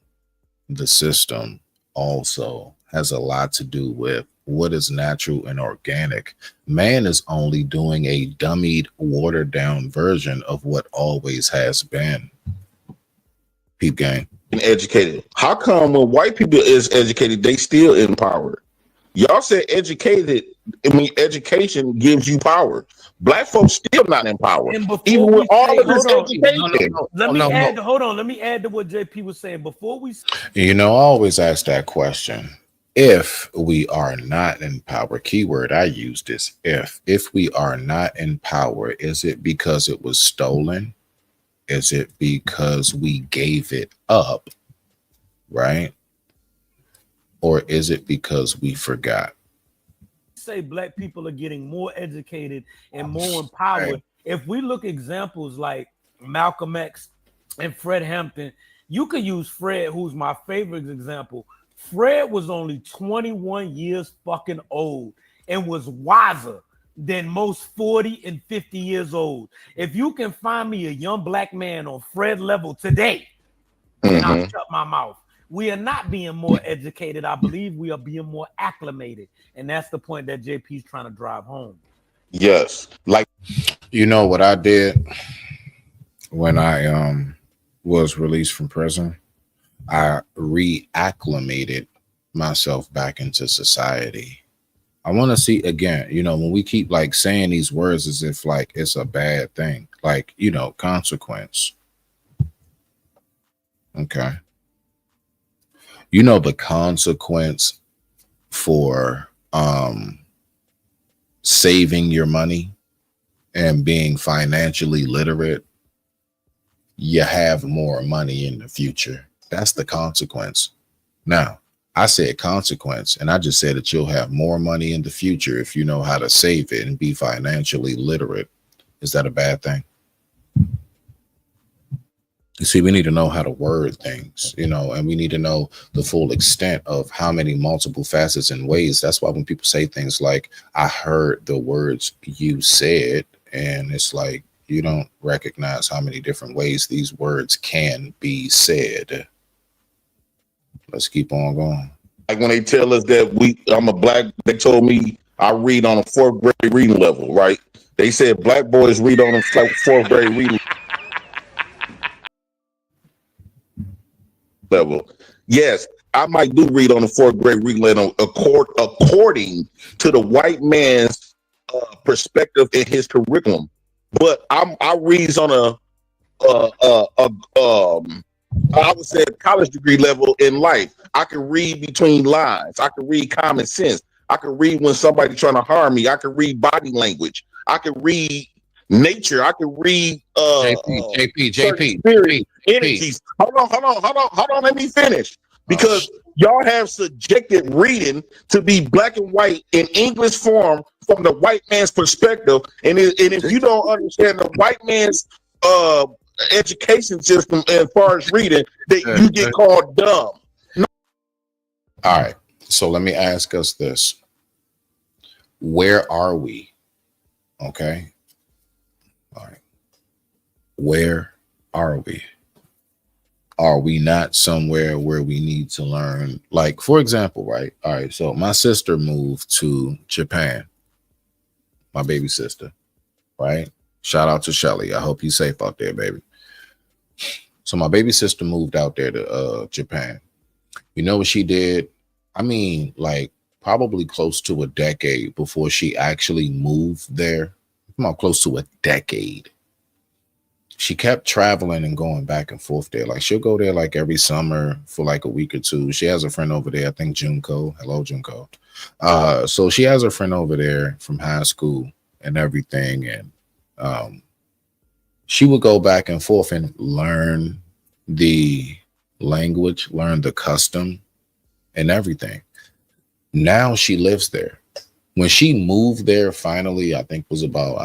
the system also has a lot to do with what is natural and organic. Man is only doing a dummied, watered down version of what always has been. Peep gang. And educated. How come when white people is educated, they still empowered? Y'all said educated. I mean, education gives you power. Black folks still not empowered, even with all of this education. Let me add to what JP was saying before we. You know, I always ask that question. If we are not in power, keyword I use this, if we are not in power, is it because it was stolen? Is it because we gave it up? Right? Or is it because we forgot? Say black people are getting more educated and more empowered. Right. If we look examples like Malcolm X and Fred Hampton, you could use Fred, who's my favorite example. Fred was only 21 years fucking old and was wiser than most 40 and 50 years old. If you can find me a young black man on Fred level today, I'll shut my mouth. We are not being more educated. I believe we are being more acclimated. And that's the point that JP is trying to drive home. Yes. Like, you know what I did when I was released from prison? I reacclimated myself back into society. I want to see again, you know, when we keep like saying these words as if like it's a bad thing, like, you know, consequence. Okay. You know, the consequence for saving your money and being financially literate, you have more money in the future. That's the consequence. Now, I said consequence, and I just said that you'll have more money in the future if you know how to save it and be financially literate. Is that a bad thing? You see, we need to know how to word things, you know, and we need to know the full extent of how many multiple facets and ways. That's why when people say things like, I heard the words you said, and it's like, you don't recognize how many different ways these words can be said. Let's keep on going. Like when they tell us that I'm a black, they told me I read on a 4th grade reading level, right? They said black boys read on a 4th grade reading level. Yes, I might do read on a 4th grade reading level according to the white man's perspective in his curriculum. But I reads on I would say college degree level in life. I can read between lines. I can read common sense. I can read when somebody's trying to harm me. I can read body language. I can read nature. I can read JP. Energies. Hold on. Let me finish. Because y'all have subjected reading to be black and white in English form from the white man's perspective. And if you don't understand the white man's education system as far as reading, that you get called dumb. All right. So let me ask us this. Where are we? Okay. All right. Where are we? Are we not somewhere where we need to learn? Like, for example, right? All right. So my sister moved to Japan. My baby sister, right? Shout out to Shelly. I hope you're safe out there, baby. So my baby sister moved out there to Japan. You know what she did? I mean, like probably close to a decade before she actually moved there. Come on, close to a decade. She kept traveling and going back and forth there. Like she'll go there like every summer for like a week or two. She has a friend over there, I think Junko. Hello, Junko. So she has a friend over there from high school and everything. And she would go back and forth and learn the language, learn the custom and everything. Now she lives there. When she moved there finally, I think was about,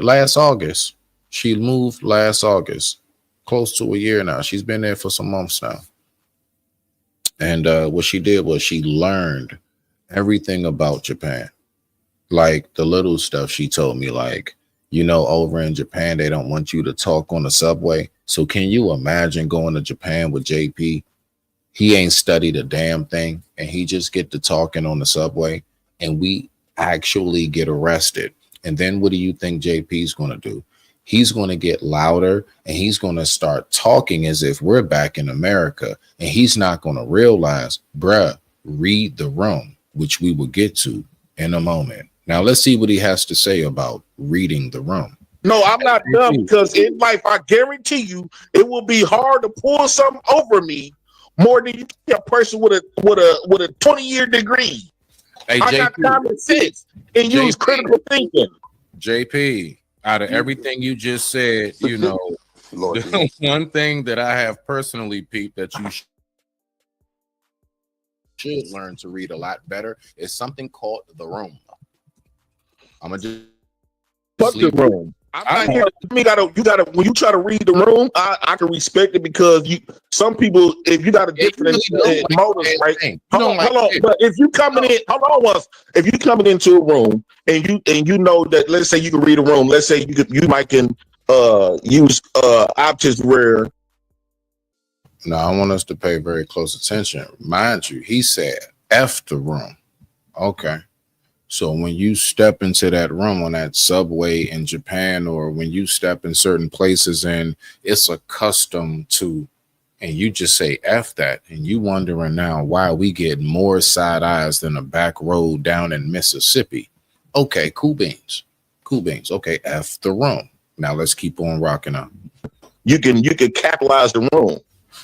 last August. She moved last August, close to a year now. She's been there for some months now. And what she did was she learned everything about Japan. Like the little stuff she told me, like, you know, over in Japan, they don't want you to talk on the subway. So can you imagine going to Japan with JP? he ain't studied a damn thing, and he just get to talking on the subway, and we actually get arrested. And then what do you think JP's going to do? He's going to get louder, and he's going to start talking as if we're back in America, and he's not going to realize, bruh, read the room, which we will get to in a moment. Now let's see what he has to say about reading the room. No, I'm not done, because in life, I guarantee you, it will be hard to pull something over me more than you see a person with a 20-year degree. Hey, I got common sense and use critical thinking. JP, out of everything you just said, you know, the one thing that I have personally peeped that you should learn to read a lot better is something called The Room. I'm gonna just fuck the room. You gotta when you try to read the room, I can respect it, because some people, if you got a different motives, right? Hold on. But if you coming in, hold on once. If you coming into a room and you know that, let's say you can read a room, let's say you might can use optics where. No, I want us to pay very close attention. Mind you, he said F the room. Okay. So when you step into that room on that subway in Japan, or when you step in certain places and it's accustomed to, and you just say F that, and you wondering now why we get more side eyes than a back road down in Mississippi. Okay, cool beans. Okay, F the room. Now let's keep on rocking up. You can capitalize the room.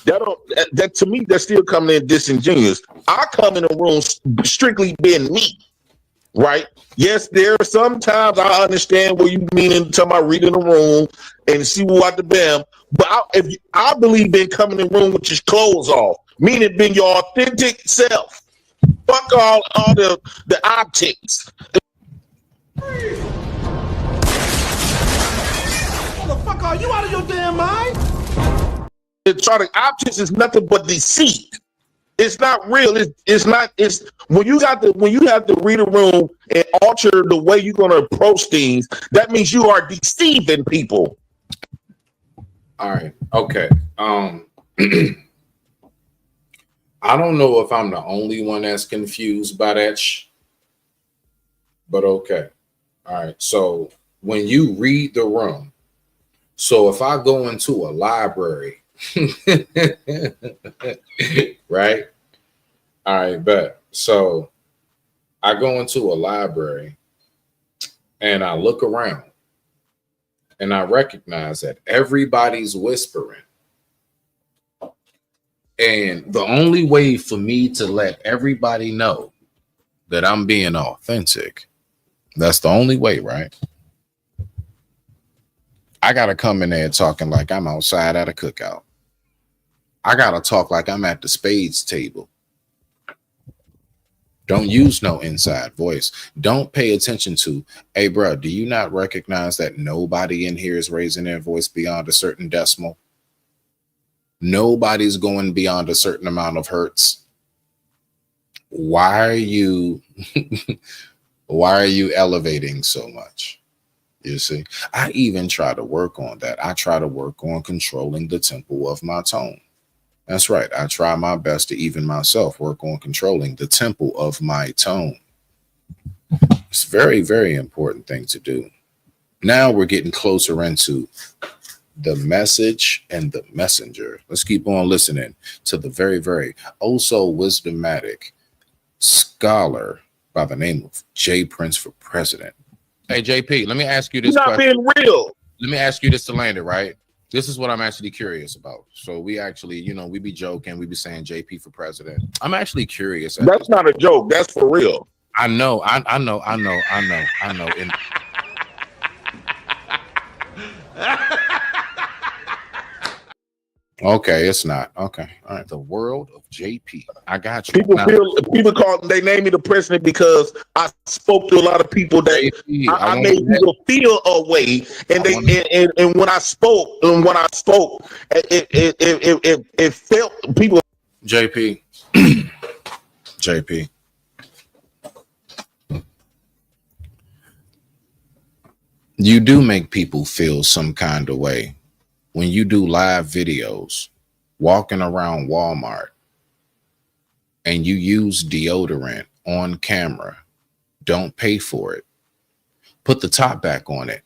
That to me, that's still coming in disingenuous. I come in a room strictly being me. Right? Yes, there are sometimes I understand what you mean in talking about reading the room and see what the bam. But I believe in coming in the room with your clothes off, meaning being your authentic self. Fuck all the optics. Motherfucker, are you out of your damn mind? The optics is nothing but deceit. It's not real. It's not. It's when you have to read a room and alter the way you're going to approach things. That means you are deceiving people. All right. Okay. I don't know if I'm the only one that's confused by that. But okay. All right. So when you read the room, so if I go into a library. Right. All right, bet. So I go into a library and I look around and I recognize that everybody's whispering. And the only way for me to let everybody know that I'm being authentic, that's the only way, right? I got to come in there talking like I'm outside at a cookout. I got to talk like I'm at the spades table. Don't use no inside voice. Don't pay attention to, hey, bro, do you not recognize that nobody in here is raising their voice beyond a certain decimal? Nobody's going beyond a certain amount of hertz. Why are you elevating so much? You see, I even try to work on that. I try to work on controlling the tempo of my tone. That's right. I try my best to even myself work on controlling the tempo of my tone. It's a very, very important thing to do. Now we're getting closer into the message and the messenger. Let's keep on listening to the very, very also wisdomatic scholar by the name of J. Prince for President. Hey, JP, let me ask you this question. You're not being real. Let me ask you this to land it, right? This is what I'm actually curious about. So we actually, we be joking. We be saying JP for president. I'm actually curious. That's not a joke. That's for real. I know. Okay, it's not. Okay. All right. The world of JP. I got you. People they named me the president because I spoke to a lot of people that I made people feel a way. And and when I spoke, it felt people. JP. JP. You do make people feel some kind of way when you do live videos walking around Walmart and you use deodorant on camera, don't pay for it. Put the top back on it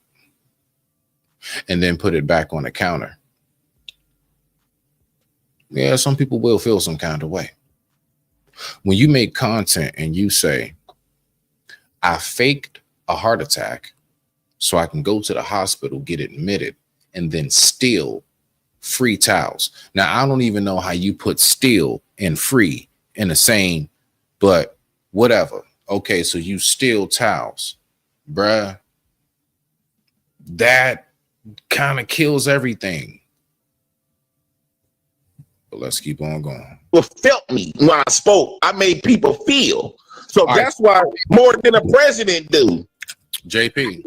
and then put it back on the counter. Yeah, some people will feel some kind of way. When you make content and you say, I faked a heart attack so I can go to the hospital, get admitted, and then steal free towels. Now, I don't even know how you put steal and free in the same, but whatever. Okay, so you steal towels, bruh. That kind of kills everything. But let's keep on going. People felt me when I spoke. I made people feel. So that's why more than a president do. JP,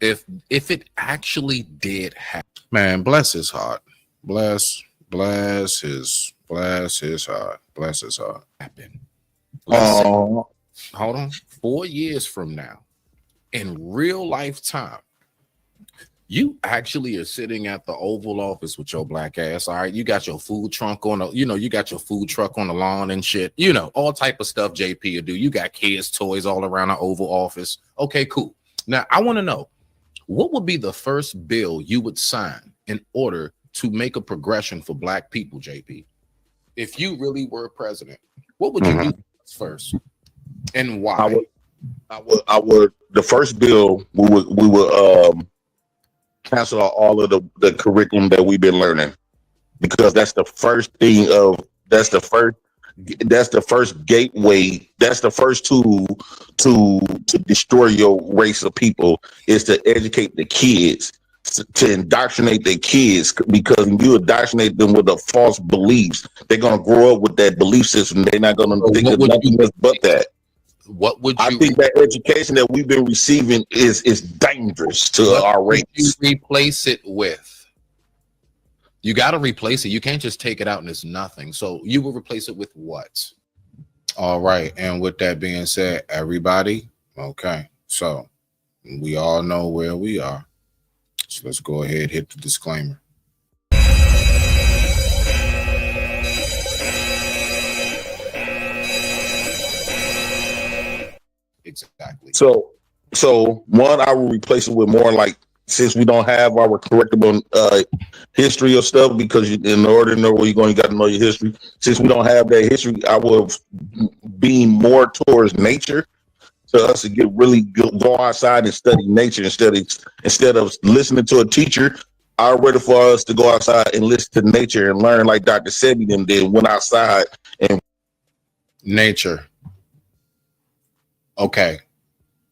if it actually did happen, man, bless his heart. Bless his heart. Bless his heart. Happen. Hold on. 4 years from now, in real lifetime, you actually are sitting at the Oval Office with your black ass. All right, you got your food trunk on the, you got your food truck on the lawn and shit. All type of stuff JP will do. You got kids' toys all around the Oval Office. Okay, cool. Now I want to know, what would be the first bill you would sign in order to make a progression for black people, JP? If you really were president, what would you do first, and why? I would. The first bill we would cancel all of the curriculum that we've been learning, because that's the first thing that's the first gateway, that's the first tool to destroy your race of people, is to educate the kids, to indoctrinate the kids, because when you indoctrinate them with the false beliefs, they're gonna grow up with that belief system. They're not gonna think of nothing else but that. What would you? I think that education that we've been receiving is dangerous to our race. You replace it with. You got to replace it. You can't just take it out and it's nothing. So you will replace it with what? All right. And with that being said, everybody, okay. So we all know where we are. So let's go ahead, hit the disclaimer. Exactly. So one, I will replace it with more like, since we don't have our correctable history of stuff, because in order to know where you're going, you got to know your history. Since we don't have that history, I will be more towards nature, to us to go outside and study nature instead of listening to a teacher. I'm ready for us to go outside and listen to nature and learn, like Dr. Sebi them did, went outside and nature. Okay,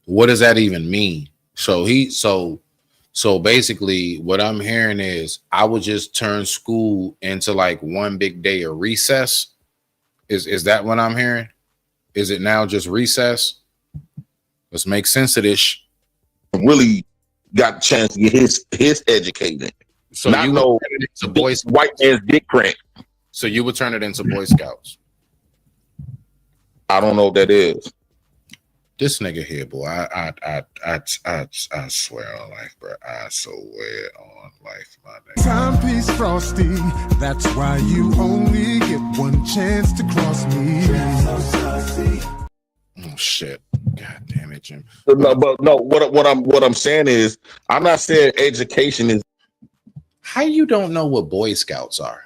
what does that even mean? So basically what I'm hearing is I would just turn school into like one big day of recess. Is that what I'm hearing? Is it now just recess? Let's make sense of this. Really got a chance to get his educated. So not you know would turn it into Boy Scouts. White man's dick crank. So you would turn it into Boy Scouts. I don't know what that is. This nigga here, boy, I swear on life, bro. I swear on life, my nigga. Timepiece Frosty, that's why you only get one chance to cross me. Oh shit! God damn it, Jim. What I'm saying is, I'm not saying education is. How you don't know what Boy Scouts are?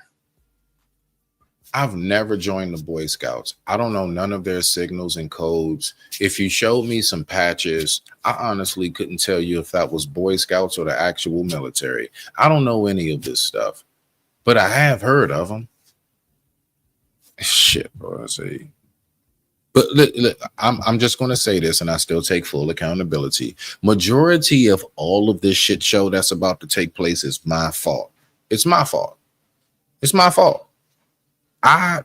I've never joined the Boy Scouts. I don't know none of their signals and codes. If you showed me some patches, I honestly couldn't tell you if that was Boy Scouts or the actual military. I don't know any of this stuff, but I have heard of them. Shit, bro. I see. But look, I'm just going to say this, and I still take full accountability. Majority of all of this shit show that's about to take place is my fault. It's my fault. It's my fault. I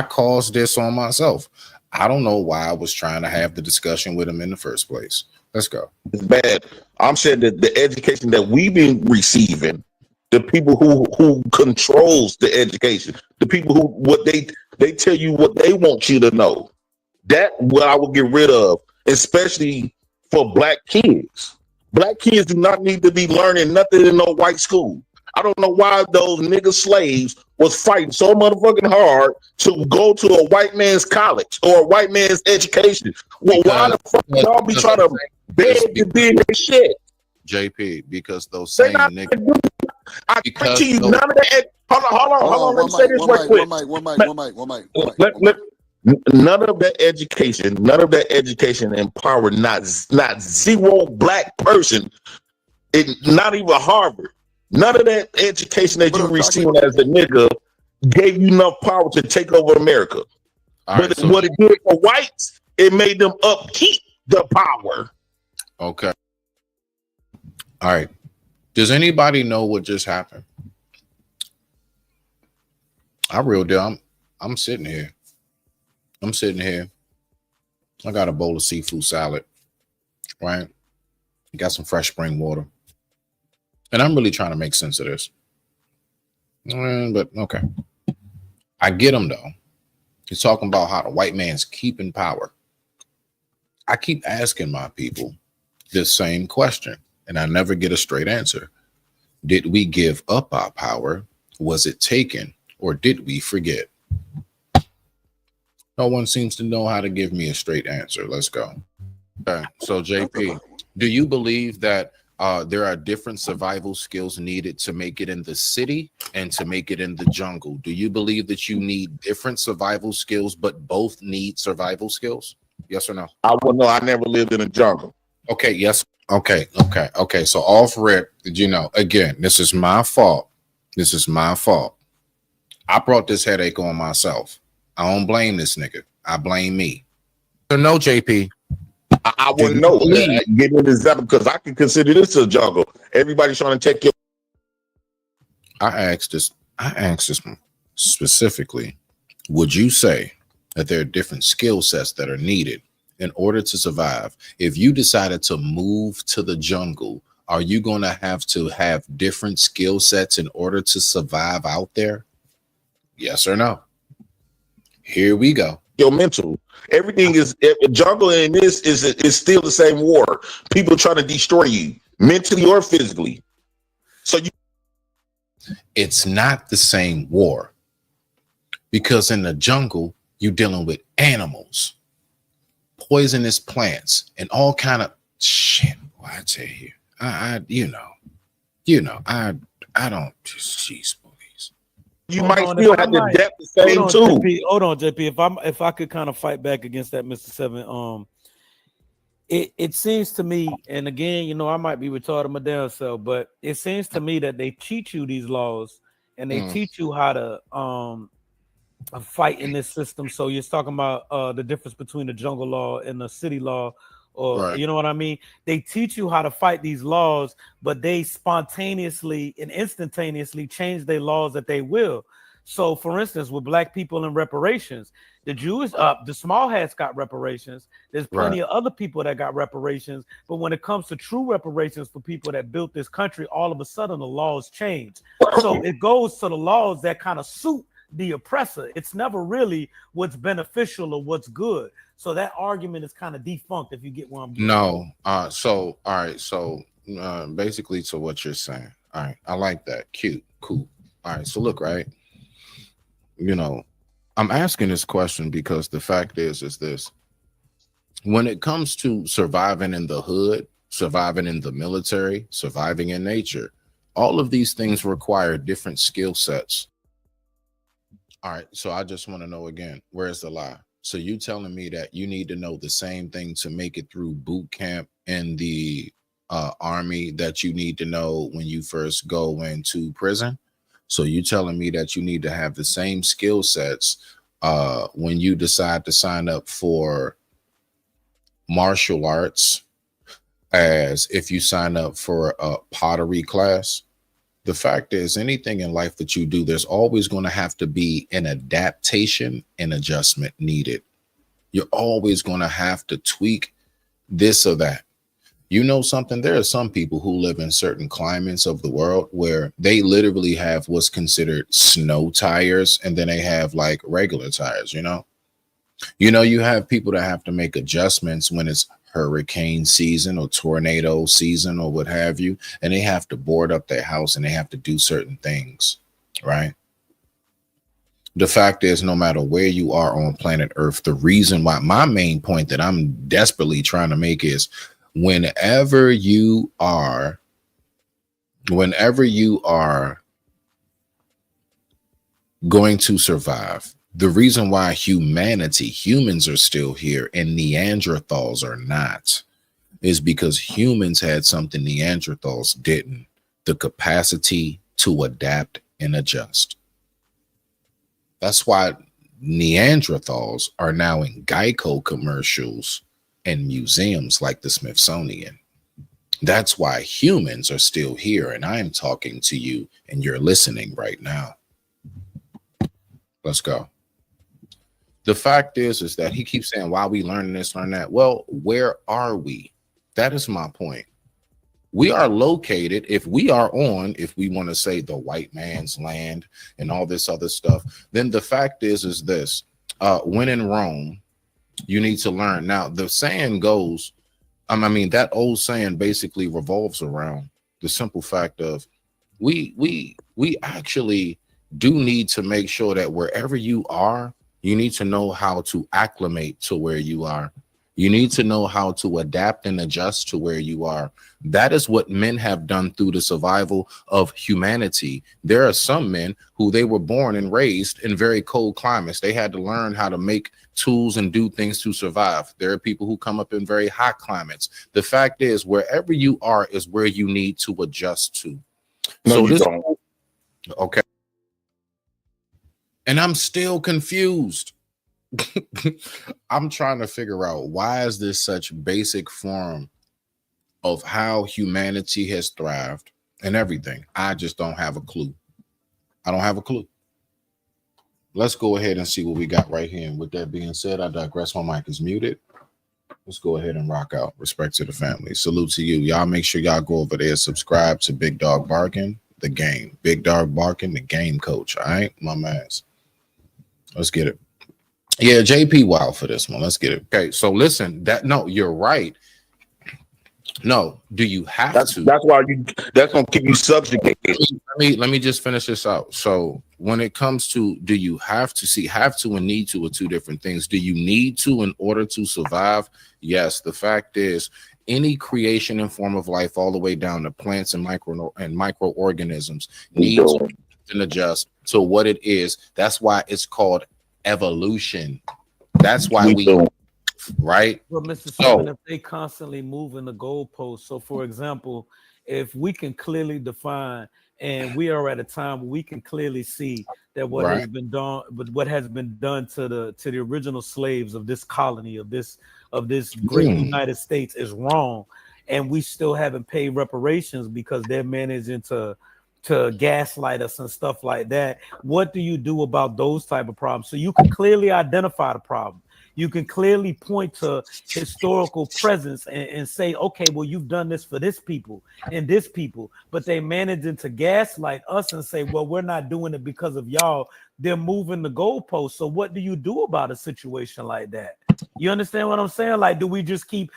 caused this on myself. I don't know why I was trying to have the discussion with him in the first place. Let's go. It's bad. I'm saying that the education that we've been receiving, the people who controls the education, the people who what they tell you what they want you to know. That what I would get rid of, especially for black kids. Black kids do not need to be learning nothing in no white school. I don't know why those nigga slaves was fighting so motherfucking hard to go to a white man's college or a white man's education. Well, why the fuck y'all be trying to beg to be in their shit? JP, because those same niggas. I guarantee you, none of that. Hold on. Let me say this right quick. One mic. None of that education empowered not zero black person, not even Harvard. None of that education that you received as a nigga gave you enough power to take over America. But what it did for whites, it made them upkeep the power. Okay. All right. Does anybody know what just happened? I real deal. I'm sitting here. I got a bowl of seafood salad, right? Got some fresh spring water. And I'm really trying to make sense of this. But okay. I get him though. He's talking about how the white man's keeping power. I keep asking my people this same question, and I never get a straight answer. Did we give up our power? Was it taken? Or did we forget? No one seems to know how to give me a straight answer. Let's go. Okay. So JP, do you believe that there are different survival skills needed to make it in the city and to make it in the jungle? Do you believe that you need different survival skills, but both need survival skills? Yes or no? I wouldn't know. I never lived in a jungle. Okay. Yes. Okay. So off rip, did you know? Again, this is my fault. I brought this headache on myself. I don't blame this nigga. I blame me. So no, JP. I wouldn't know. Get into that because I can consider this a jungle. Everybody's trying to take your. I asked this specifically. Would you say that there are different skill sets that are needed in order to survive? If you decided to move to the jungle, are you going to have different skill sets in order to survive out there? Yes or no? Here we go. Your mental. Everything is jungle, and this is still the same war. People trying to destroy you mentally or physically. So it's not the same war, because in the jungle you're dealing with animals, poisonous plants, and all kind of shit. Boy, I tell you, I don't just jeez. You might still have to adapt the same too. Hold on, JP. If I could kind of fight back against that, Mr. Seven. It seems to me, and again, I might be retarded my damn self, but it seems to me that they teach you these laws and they teach you how to fight in this system. So you're talking about the difference between the jungle law and the city law. Or right. You know what I mean? They teach you how to fight these laws, but they spontaneously and instantaneously change their laws that they will. So, for instance, with black people and reparations, the Jewish, the small hats got reparations. There's plenty of other people that got reparations. But when it comes to true reparations for people that built this country, all of a sudden the laws change. So it goes to the laws that kind of suit the oppressor. It's never really what's beneficial or what's good. So that argument is kind of defunct, if you get what I'm doing. No. So all right. So basically to what you're saying. All right. I like that. Cute. Cool. All right. So look, right. I'm asking this question because the fact is this. When it comes to surviving in the hood, surviving in the military, surviving in nature, all of these things require different skill sets. All right. So I just want to know again, where's the lie? So you telling me that you need to know the same thing to make it through boot camp in the army that you need to know when you first go into prison? So you telling me that you need to have the same skill sets when you decide to sign up for martial arts as if you sign up for a pottery class? The fact is, anything in life that you do, there's always going to have to be an adaptation and adjustment needed. You're always going to have to tweak this or that. You know something? There are some people who live in certain climates of the world where they literally have what's considered snow tires, and then they have like regular tires, you have people that have to make adjustments when it's hurricane season or tornado season or what have you, and they have to board up their house and they have to do certain things, right? The fact is, no matter where you are on planet Earth, the reason why, my main point that I'm desperately trying to make is whenever you are going to survive, the reason why humans are still here and Neanderthals are not, is because humans had something Neanderthals didn't: the capacity to adapt and adjust. That's why Neanderthals are now in Geico commercials and museums like the Smithsonian. That's why humans are still here, and I'm talking to you and you're listening right now. Let's go. The fact is that he keeps saying, why are we learning this, learn that? Well, where are we? That is my point. We are located, if we want to say the white man's land and all this other stuff, then the fact is this, when in Rome, you need to learn. Now, the saying goes, that old saying basically revolves around the simple fact of we actually do need to make sure that wherever you are, you need to know how to acclimate to where you are. You need to know how to adapt and adjust to where you are. That is what men have done through the survival of humanity. There are some men who they were born and raised in very cold climates. They had to learn how to make tools and do things to survive. There are people who come up in very hot climates. The fact is, wherever you are is where you need to adjust to. No, you don't. Okay. And I'm still confused. I'm trying to figure out, why is this such basic form of how humanity has thrived and everything? I just don't have a clue. I don't have a clue. Let's go ahead and see what we got right here. And with that being said, I digress. My mic is muted. Let's go ahead and rock out. Respect to the family. Salute to you. Y'all make sure y'all go over there, subscribe to Big Dog Barking, the game. Big Dog Barking, the game coach. All right, my mans. Let's get it. Yeah, JP wild for this one. Let's get it. Okay, so listen, no, you're right. No, do you have to? That's why that's gonna keep you subjugated. Let me just finish this out. So when it comes to, do you have to? See, have to and need to are two different things. Do you need to in order to survive? Yes. The fact is, any creation and form of life, all the way down to plants and microorganisms, needs to adjust to what it is. That's why it's called evolution. That's why right? Well, Mr. Stephen, if they constantly moving the goalposts, so for example, if we can clearly define, and we are at a time where we can clearly see that what has been done, but what has been done to the original slaves of this colony, of this great United States, is wrong, and we still haven't paid reparations because they're managing to gaslight us and stuff like that. What do you do about those type of problems? So you can clearly identify the problem. You can clearly point to historical presence and say, okay, well, you've done this for this people and this people, but they managing to gaslight us and say, well, we're not doing it because of y'all. They're moving the goalposts. So what do you do about a situation like that? You understand what I'm saying? Like, do we just keep,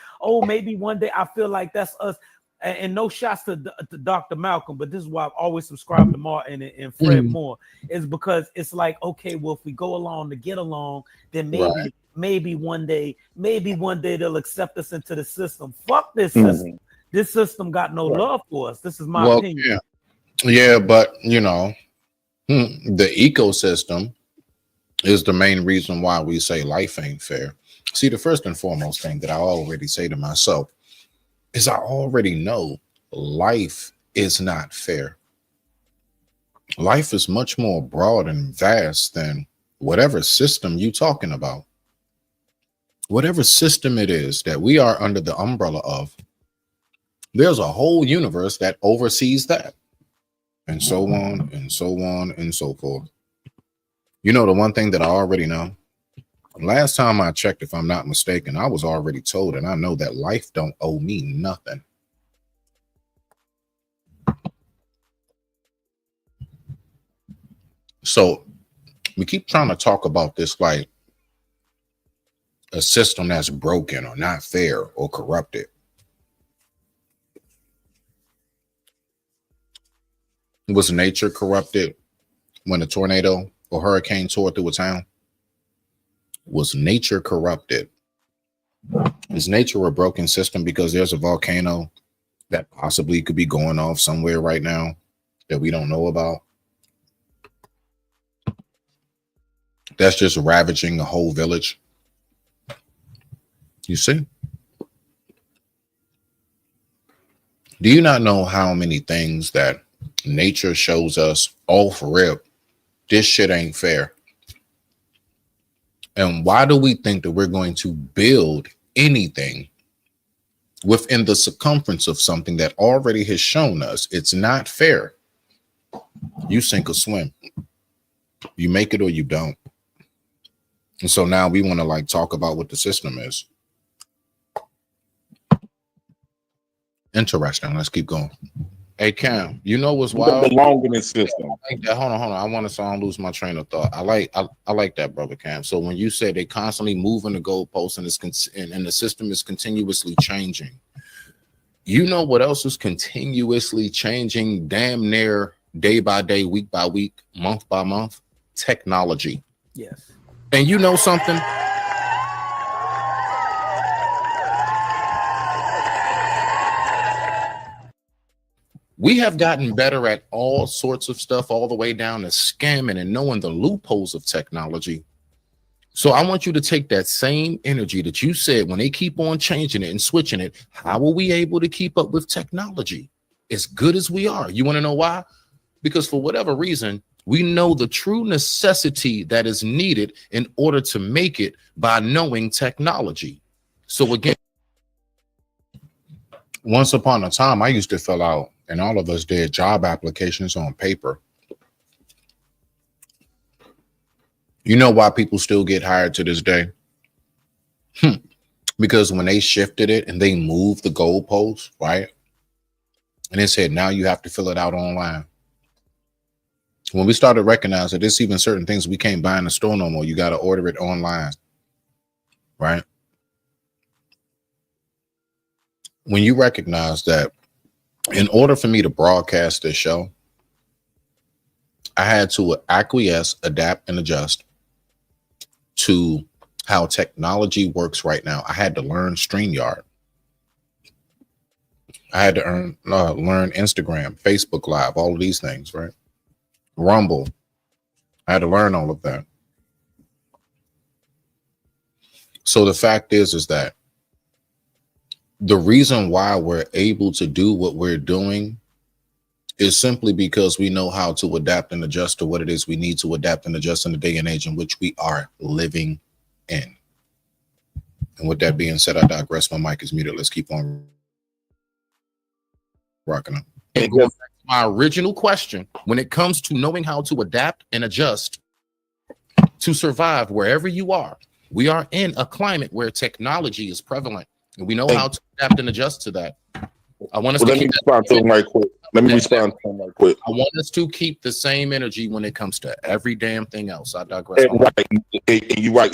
maybe one day, I feel like that's us. And no shots to Dr. Malcolm, but this is why I've always subscribed to Martin and Fred Moore, is because it's like, okay, well, if we go along to get along, then maybe one day they'll accept us into the system. Fuck this system. This system got no love for us. This is my opinion. Yeah, but the ecosystem is the main reason why we say life ain't fair. See, the first and foremost thing that I already say to myself is I already know life is not fair. Life is much more broad and vast than whatever system you're talking about. Whatever system it is that we are under the umbrella of, there's a whole universe that oversees that, and so on and so on and so forth. The one thing that I already know, last time I checked, if I'm not mistaken, I was already told, and I know that life don't owe me nothing. So we keep trying to talk about this like a system that's broken or not fair or corrupted. Was nature corrupted when the tornado or hurricane tore through a town? Was nature corrupted? Is nature a broken system because there's a volcano that possibly could be going off somewhere right now that we don't know about? That's just ravaging the whole village. You see? Do you not know how many things that nature shows us off rip? This shit ain't fair. And why do we think that we're going to build anything within the circumference of something that already has shown us it's not fair? You sink or swim. You make it or you don't. And so now we want to like talk about what the system is. Interesting. Let's keep going. Hey Cam, you know what's wild? Belong in this system. I like that. Hold on. I want to so I don't lose my train of thought. I like that, brother Cam. So when you say they constantly moving the goalposts and the system is continuously changing, you know what else is continuously changing damn near day by day, week by week, month by month? Technology. Yes. And you know something? We have gotten better at all sorts of stuff, all the way down to scamming and knowing the loopholes of technology. So I want you to take that same energy that you said when they keep on changing it and switching it. How are we able to keep up with technology as good as we are? You want to know why? Because for whatever reason, we know the true necessity that is needed in order to make it by knowing technology. So again, once upon a time, I used to fill out, and all of us did, job applications on paper. You know why people still get hired to this day? Because when they shifted it and they moved the goalposts, right? And they said, now you have to fill it out online. When we started recognizing that there's even certain things we can't buy in the store no more, you got to order it online, right? When you recognize that in order for me to broadcast this show, I had to acquiesce, adapt, and adjust to how technology works right now. I had to learn StreamYard. I had to learn Instagram, Facebook Live, all of these things, right? Rumble. I had to learn all of that. So the fact is that the reason why we're able to do what we're doing is simply because we know how to adapt and adjust to what it is we need to adapt and adjust in the day and age in which we are living in. And with that being said, I digress. My mic is muted. Let's keep on rocking up. And going back to my original question, when it comes to knowing how to adapt and adjust to survive wherever you are, we are in a climate where technology is prevalent. And we know how to adapt and adjust to that. I want us to keep respond to him right quick. Let me respond to him right quick. I want us to keep the same energy when it comes to every damn thing else. I digress. And you're right.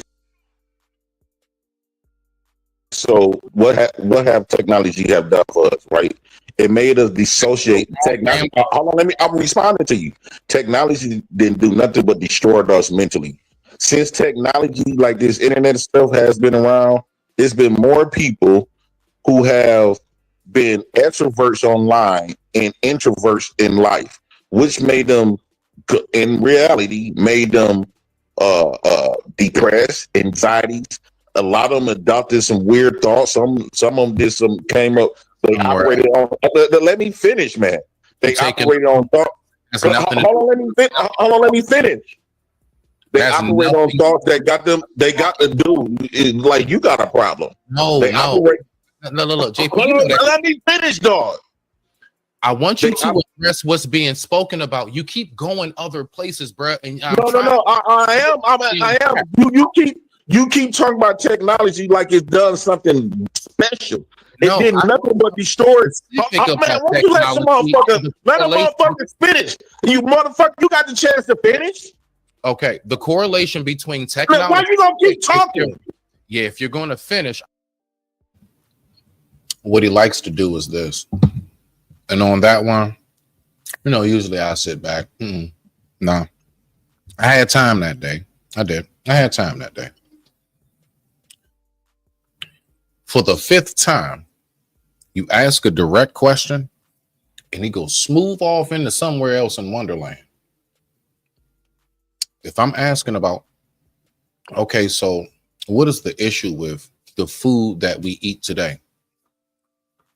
So what have technology have done for us, right? It made us dissociate technology. Hold on, I'm responding to you. Technology didn't do nothing but destroyed us mentally. Since technology like this internet stuff has been around, there's been more people who have been extroverts online and introverts in life, which made them, in reality, made them depressed, anxieties. A lot of them adopted some weird thoughts. Some of them did some, came up. They operated on. Let me finish, man. They operated on thought. Hold on, let me finish. They operate on thoughts that got them. They got to do like you got a problem. No, JP. Let me finish, dog. I want you to address what's being spoken about. You keep going other places, bro. And no. I am. You keep talking about technology like it's done something special. It did nothing but destroy it. Man, won't you let a motherfucker finish? You motherfucker, you got the chance to finish. Okay, the correlation between technology. Why you gonna keep talking? Yeah, if you're going to finish, what he likes to do is this. And on that one, usually I sit back. Nah, I had time that day. I did. I had time that day. For the 5th time, you ask a direct question and he goes smooth off into somewhere else in Wonderland. If I'm asking about, okay, so what is the issue with the food that we eat today?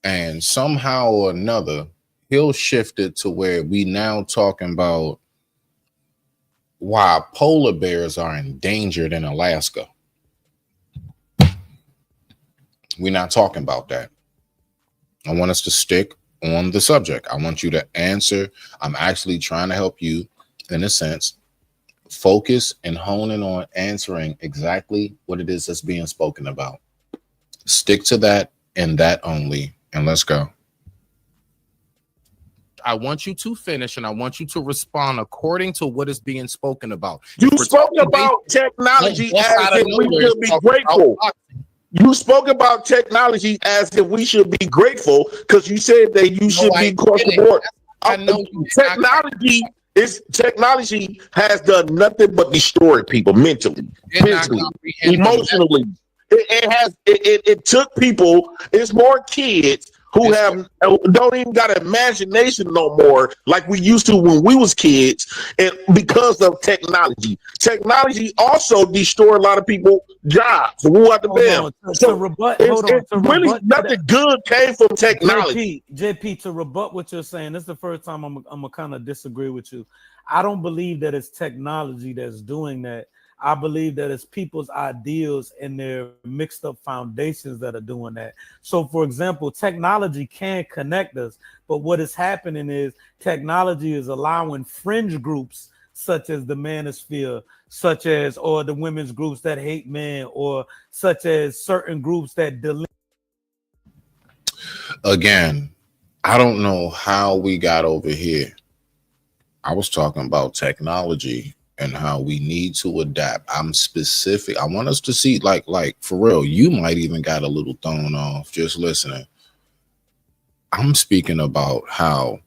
And somehow or another, he'll shift it to where we now talking about why polar bears are endangered in Alaska. We're not talking about that. I want us to stick on the subject. I want you to answer. I'm actually trying to help you, in a sense, focus and hone in on answering exactly what it is that's being spoken about. Stick to that and that only, and let's go. I want you to finish and I want you to respond according to what is being spoken about. You spoke about technology as if we should be grateful. You spoke about technology as if we should be grateful because you said that you should be across the board. I know technology has done nothing but destroy people mentally, physically, emotionally. It took people. It's more kids who don't even got an imagination no more like we used to when we was kids, and because of technology. Technology also destroyed a lot of people jobs. Who out the bell? Nothing good came from technology. JP, to rebut what you're saying, this is the first time I'm gonna kind of disagree with you. I don't believe that it's technology that's doing that. I believe that it's people's ideals and their mixed up foundations that are doing that. So, for example, technology can connect us, but what is happening is technology is allowing fringe groups such as the manosphere, such as, or the women's groups that hate men, or such as certain groups that Again, I don't know how we got over here. I was talking about technology and how we need to adapt. I'm specific. I want us to see, like for real, you might even got a little thrown off just listening. I'm speaking about how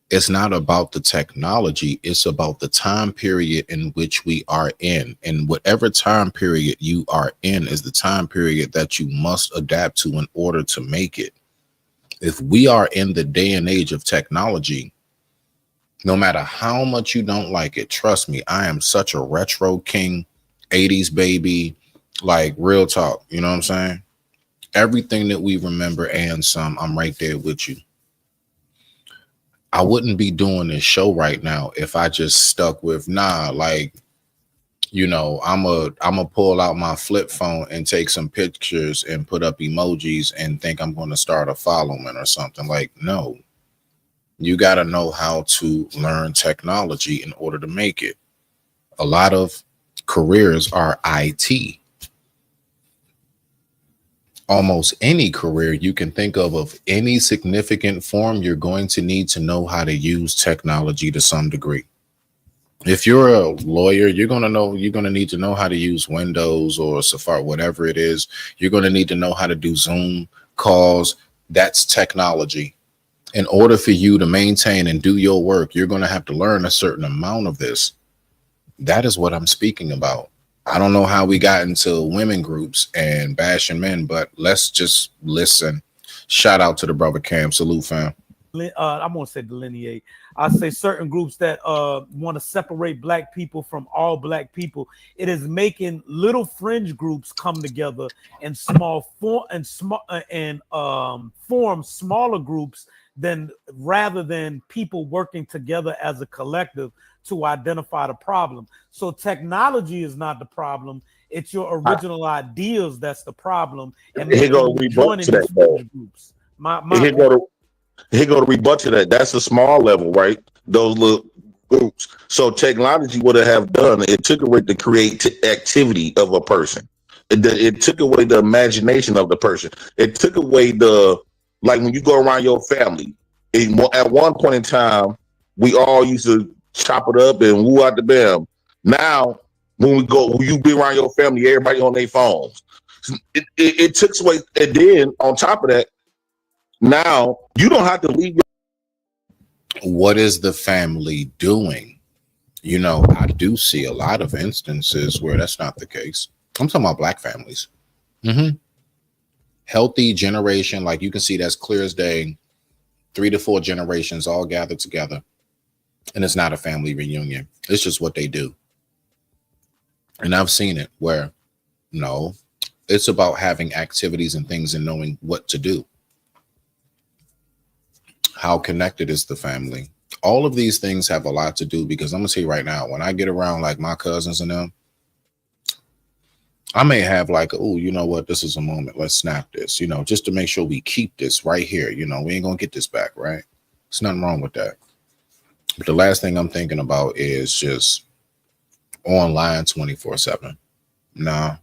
it's not about the technology. It's about the time period in which we are in. And whatever time period you are in is the time period that you must adapt to in order to make it. If we are in the day and age of technology, no matter how much you don't like it, trust me, I am such a retro king, 80s baby, like real talk. You know what I'm saying? Everything that we remember and some, I'm right there with you. I wouldn't be doing this show right now if I just stuck with, like, you know, I'm a pull out my flip phone and take some pictures and put up emojis and think I'm going to start a following or something. Like, no. You got to know how to learn technology in order to make it. A lot of careers are IT. Almost any career you can think of any significant form, you're going to need to know how to use technology to some degree. If you're a lawyer, you're going to need to know how to use Windows or Safari, whatever it is. You're going to need to know how to do Zoom calls. That's technology. In order for you to maintain and do your work, you're going to have to learn a certain amount of this. That is what I'm speaking about. I don't know how we got into women groups and bashing men, but let's just listen. Shout out to the brother Cam. Salute, fam. I won't say delineate. I say certain groups that want to separate black people from all black people. It is making little fringe groups come together and form smaller groups rather than people working together as a collective to identify the problem. So technology is not the problem. It's your original ideas that's the problem. And here go rebut to that, though. Here go to rebut to that. That's a small level, right? Those little groups. So technology would have done, it took away the creative activity of a person. It took away the imagination of the person. It took away like when you go around your family, at one point in time, we all used to chop it up and woo out the bam. Now, when you be around your family, everybody on their phones. It took away, and then on top of that, now you don't have to leave. What is the family doing? You know, I do see a lot of instances where that's not the case. I'm talking about black families. Healthy generation, like you can see that's clear as day, 3 to 4 generations all gathered together. And it's not a family reunion. It's just what they do. And I've seen it where, no, it's about having activities and things and knowing what to do. How connected is the family? All of these things have a lot to do, because I'm going to tell you right now, when I get around like my cousins and them, I may have like, oh, you know what? This is a moment. Let's snap this, you know, just to make sure we keep this right here. You know, we ain't going to get this back, right? There's nothing wrong with that. But the last thing I'm thinking about is just online 24/7. Nah,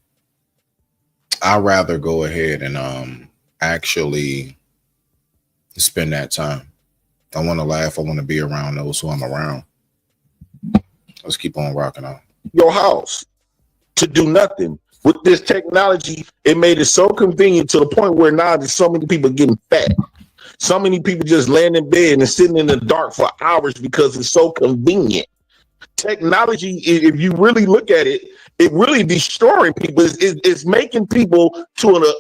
I'd rather go ahead and actually spend that time. I want to laugh. I want to be around those who I'm around. Let's keep on rocking out. Your house to do nothing. With this technology, it made it so convenient to the point where now there's so many people getting fat. So many people just laying in bed and sitting in the dark for hours because it's so convenient. Technology, if you really look at it, it really destroying people. It's making people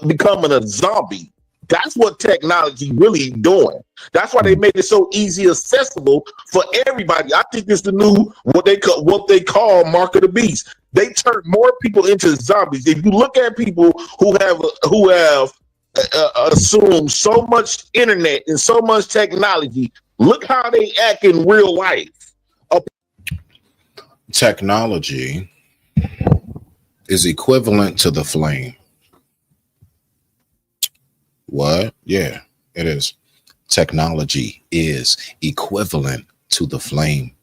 becoming a zombie. That's what technology really doing. That's why they made it so easy accessible for everybody. I think it's the new what they call mark of the beast. They turn more people into zombies. If you look at people who have assumed so much internet and so much technology, look how they act in real life. Technology is equivalent to the flame. What? Yeah, it is. Technology is equivalent to the flame.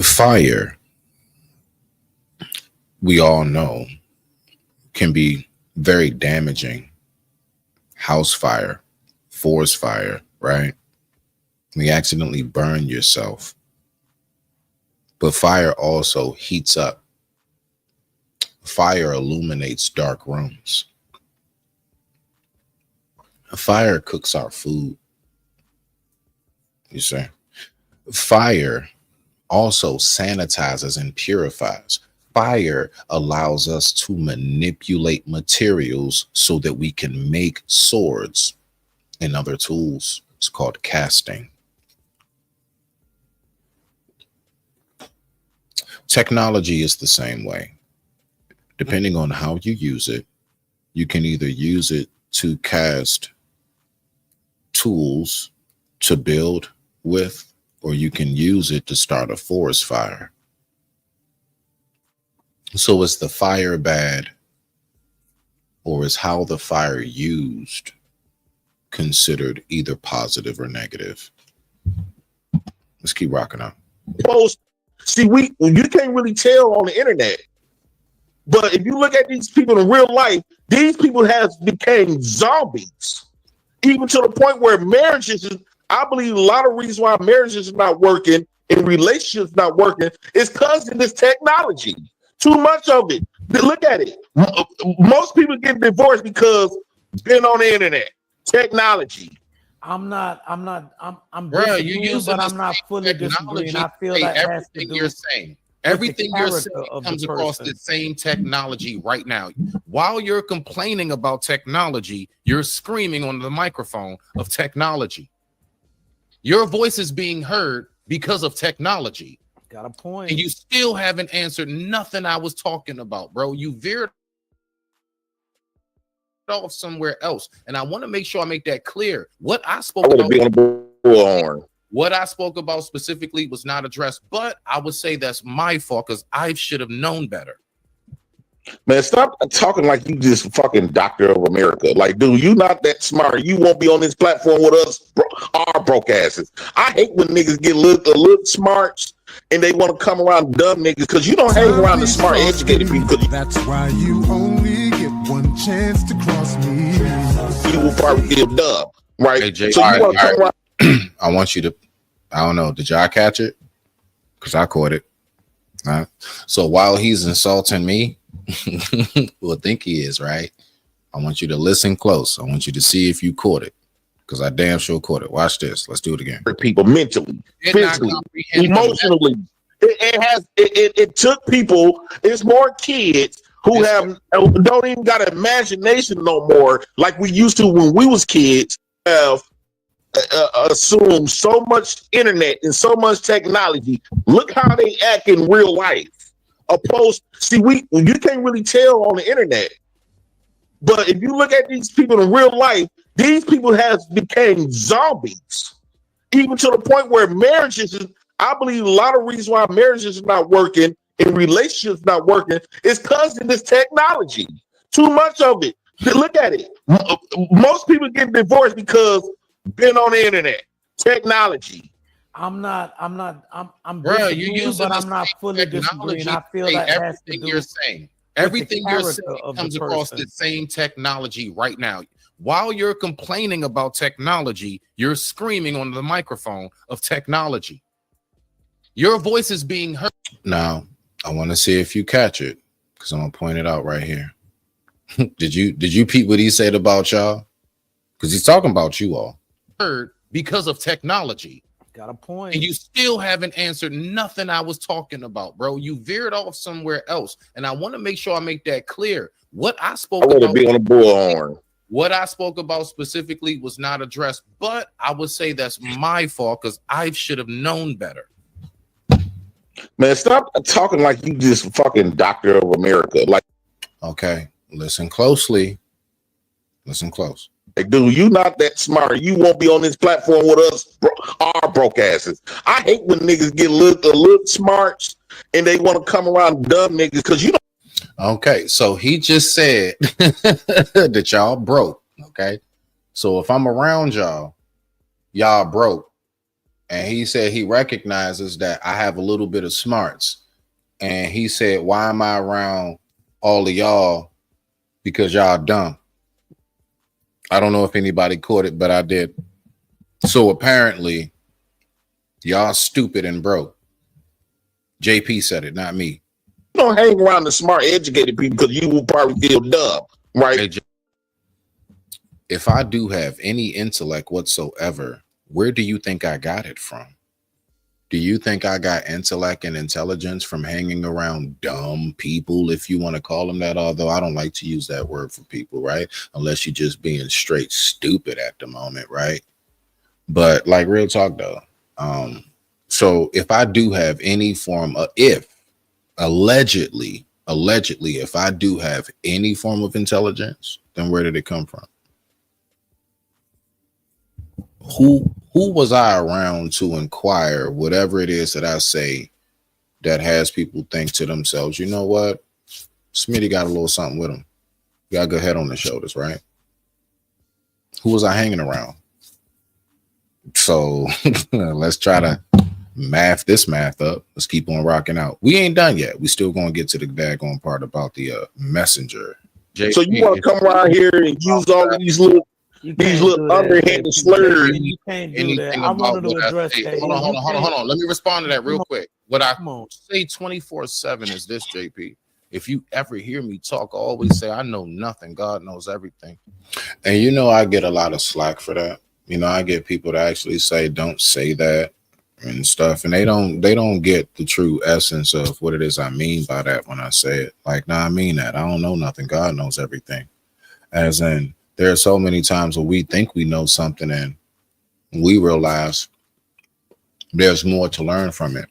Fire, we all know, can be very damaging. House fire, forest fire, right? You accidentally burn yourself. But fire also heats up. Fire illuminates dark rooms. Fire cooks our food. You see? Fire also sanitizes and purifies. Fire allows us to manipulate materials so that we can make swords and other tools. It's called casting. Technology is the same way. Depending on how you use it, you can either use it to cast tools to build with, or you can use it to start a forest fire. So is the fire bad, or is how the fire used considered either positive or negative? Let's keep rocking out. See, you can't really tell on the internet. But if you look at these people in real life, these people have become zombies. Even to the point where marriages, I believe a lot of reasons why marriages is not working and relationships not working is because of this technology. Too much of it. Look at it. Most people get divorced because being on the internet, technology. I'm Bro, you disagreeing, use but I'm not fully disagreeing. I feel that has to do you're saying. Everything you're saying comes the across the same technology right now. While you're complaining about technology, you're screaming on the microphone of technology. Your voice is being heard because of technology. Got a point. And you still haven't answered nothing I was talking about, bro. You veered off somewhere else. And I want to make sure I make that clear. What I spoke about. What I spoke about specifically was not addressed, but I would say that's my fault because I should have known better. Man, stop talking like you just fucking Doctor of America. Like, dude, you not that smart. You won't be on this platform with us, our broke asses. I hate when niggas get a little smart and they want to come around dumb niggas because you don't hang around the smart, educated people. That's why you only get one chance to cross me. You will probably get dumb, right? Hey, Jay, so you want to come around. I want you to, I don't know, did y'all catch it? Because I caught it. All right. So while he's insulting me, who I think he is, right? I want you to listen close. I want you to see if you caught it. because I damn sure caught it. Watch this. Let's do it again. People mentally, Did not physically, comprehend emotionally. It took people. It's more kids who don't even got an imagination no more like we used to when we was kids. Have assumed so much internet and so much technology. Look how they act in real life. You can't really tell on the internet. But if you look at these people in real life, these people became zombies. Even to the point where marriages, I believe a lot of reasons why marriages are not working and relationships not working is because of this technology. Too much of it. Look at it. Most people get divorced because been on the internet, technology. I'm Bro, you disagreeing, using but I'm not fully disagreeing. I feel that has to do you're saying. with Everything the you're character saying of the comes across person. the same technology right now. While you're complaining about technology, you're screaming on the microphone of technology. Your voice is being heard. Now, I want to see if you catch it, because I'm gonna point it out right here. Did you peep what he said about y'all? Because he's talking about you all. Heard because of technology. Got a point. And you still haven't answered nothing I was talking about, bro. You veered off somewhere else. And I want to make sure I make that clear. What I spoke I want to about, be on a bullhorn. what I spoke about specifically was not addressed, but I would say that's my fault because I should have known better. Man, stop talking like you just fucking Doctor of America. Like, okay, listen closely. Listen close. Like, dude, you not that smart. You won't be on this platform with us, our broke asses. I hate when niggas get a little smart and they want to come around dumb niggas because you don't. Okay, so he just said that y'all broke. Okay, so if I'm around y'all broke. And he said he recognizes that I have a little bit of smarts. And he said, why am I around all of y'all? Because y'all dumb. I don't know if anybody caught it, but I did. So apparently, y'all stupid and broke. JP said it, not me. You don't hang around the smart, educated people because you will probably feel dumb, right? If I do have any intellect whatsoever, where do you think I got it from? Do you think I got intellect and intelligence from hanging around dumb people, if you want to call them that? Although I don't like to use that word for people, right? Unless you're just being straight stupid at the moment, right? But like real talk though. So if I do have any form of, allegedly, if I do have any form of intelligence, then where did it come from? Who was I around to inquire whatever it is that I say that has people think to themselves, you know what? Smitty got a little something with him. You got a good head on the shoulders, right? Who was I hanging around? So let's try to math up. Let's keep on rocking out. We ain't done yet. We still gonna get to the daggone part about the messenger. So you want to come around here and use all of these little underhanded slurs. You can't do that. I wanted to address that. Hold on. Let me respond to that real quick. What I say 24/7 is this, JP. If you ever hear me talk, I always say I know nothing. God knows everything. And you know, I get a lot of slack for that. You know, I get people that actually say, don't say that and stuff. And they don't get the true essence of what it is I mean by that when I say it. Like, nah, I mean that. I don't know nothing. God knows everything. As in, there are so many times where we think we know something and we realize there's more to learn from it.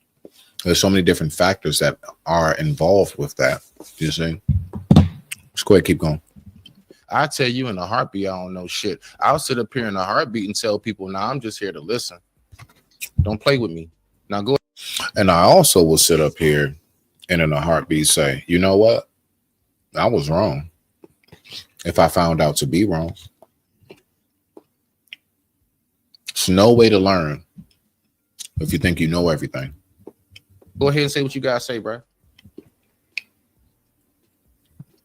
There's so many different factors that are involved with that. You see? Just go ahead, keep going. I tell you in a heartbeat, I don't know shit. I'll sit up here in a heartbeat and tell people, nah, I'm just here to listen. Don't play with me. Now go ahead. And I also will sit up here and in a heartbeat say, you know what? I was wrong. If I found out to be wrong. It's no way to learn if you think you know everything. Go ahead and say what you guys say, bro.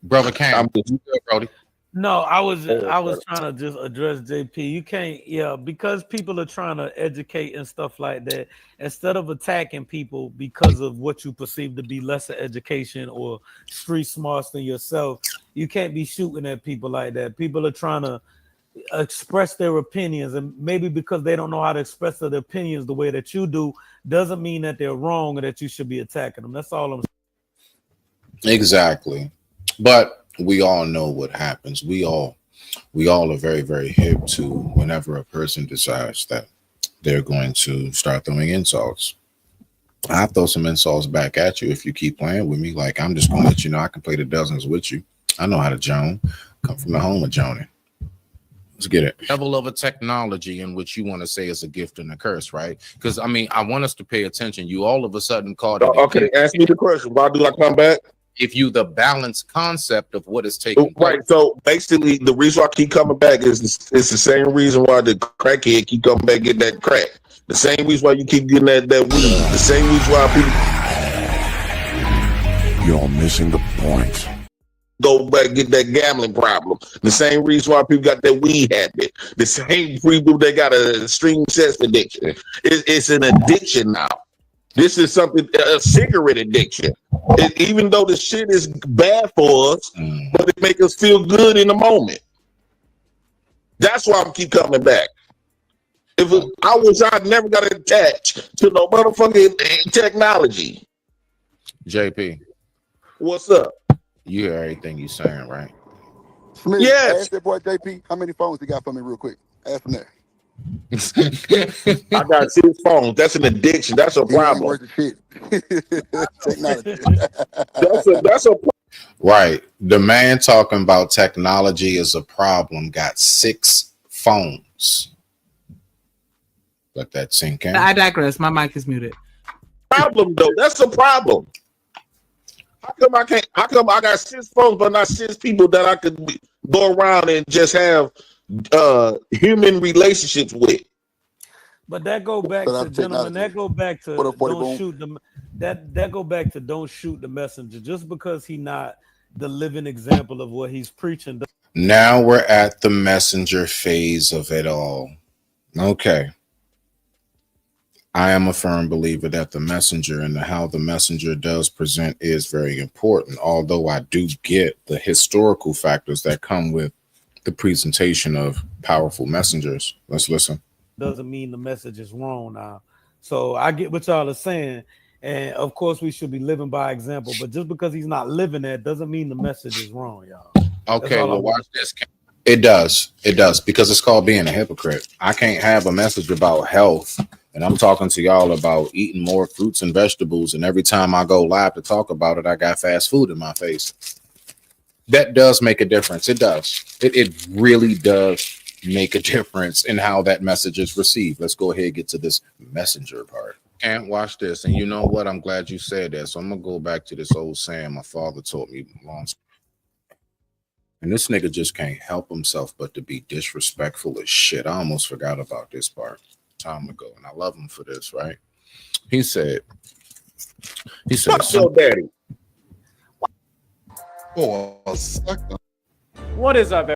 Brother Cam, Brody. No, I was trying to just address JP. You can't, because people are trying to educate and stuff like that. Instead of attacking people because of what you perceive to be lesser education or street smarts than yourself, you can't be shooting at people like that. People are trying to express their opinions, and maybe because they don't know how to express their opinions the way that you do, doesn't mean that they're wrong or that you should be attacking them. That's all I'm saying. Exactly. But we all know what happens. We all are very, very hip to whenever a person decides that they're going to start throwing insults. I'll throw some insults back at you if you keep playing with me. Like, I'm just going to let you know I can play the dozens with you. I know how to Joan. Come from the home of Joning. Let's get it. Level of a technology in which you want to say is a gift and a curse, right? Because, I mean, I want us to pay attention. You all of a sudden called it. Okay, ask me the question. Why do I come back? If you the balanced concept of what is taking place. Right. So basically, the reason why I keep coming back is the same reason why the crackhead keep coming back getting that crack. The same reason why you keep getting that weed. The same reason why people. You're missing the point. Go back and get that gambling problem. The same reason why people got that weed habit. The same people that got a extreme sex addiction. It's an addiction now. This is something, a cigarette addiction. Even though the shit is bad for us, but it make us feel good in the moment. That's why I keep coming back. I wish I never got attached to no motherfucking technology. JP. What's up? You hear everything you saying, right? Smith, yes. Ask that boy JP how many phones he got for me real quick. Ask him that. I got 6 phones. That's an addiction. That's a problem. Technology. That's a right. The man talking about technology is a problem. Got 6 phones. Let that sink in. I digress. My mic is muted. Problem though. That's a problem. How come I can't? How come I got 6 phones but not 6 people that I could go around and just have human relationships with? But that go back to gentlemen. That go back to don't shoot them. That go back to don't shoot the messenger. Just because he not the living example of what he's preaching. Now we're at the messenger phase of it all. Okay. I am a firm believer that the messenger and how the messenger does present is very important. Although I do get the historical factors that come with the presentation of powerful messengers. Let's listen. Doesn't mean the message is wrong now. So I get what y'all are saying. And of course we should be living by example, but just because he's not living that doesn't mean the message is wrong, y'all. Okay, well watch this. It does, because it's called being a hypocrite. I can't have a message about health and I'm talking to y'all about eating more fruits and vegetables, and every time I go live to talk about it, I got fast food in my face. That does make a difference. It does. It really does make a difference in how that message is received. Let's go ahead and get to this messenger part. Can't watch this. And you know what? I'm glad you said that. So I'm going to go back to this old saying my father taught me long. And this nigga just can't help himself but to be disrespectful as shit. I almost forgot about this part time ago. And I love him for this, right? He said, fuck your daddy. Oh, sucker. What is up,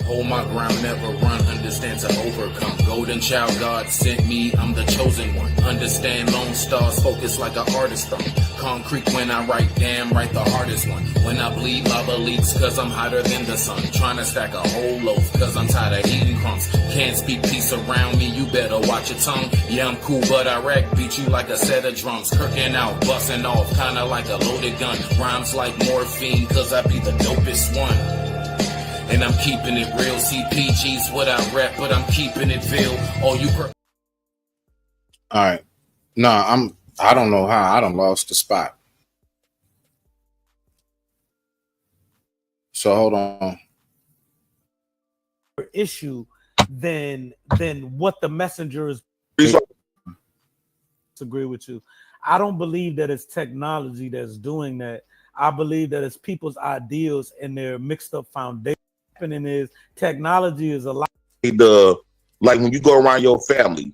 Hold my ground, never run, understand to overcome. Golden child, God sent me, I'm the chosen one. Understand lone stars, focus like an artist thumb. Concrete when I write, damn right the hardest one. When I bleed, lava leaks, cause I'm hotter than the sun. Trying to stack a whole loaf, cause I'm tired of eating crumbs. Can't speak peace around me, you better watch your tongue. Yeah, I'm cool, but I wreck, beat you like a set of drums. Kirking out, busting off, kinda like a loaded gun. Rhymes like morphine, cause I be the dopest one. And I'm keeping it real. CPG's what I rap, but I'm keeping it real. All you all right. Nah, I don't know how I done lost the spot. So hold on. Issue than what the messenger is. Disagree with you. I don't believe that it's technology that's doing that. I believe that it's people's ideals and their mixed up foundation. Happening is technology is a lot. Like when you go around your family,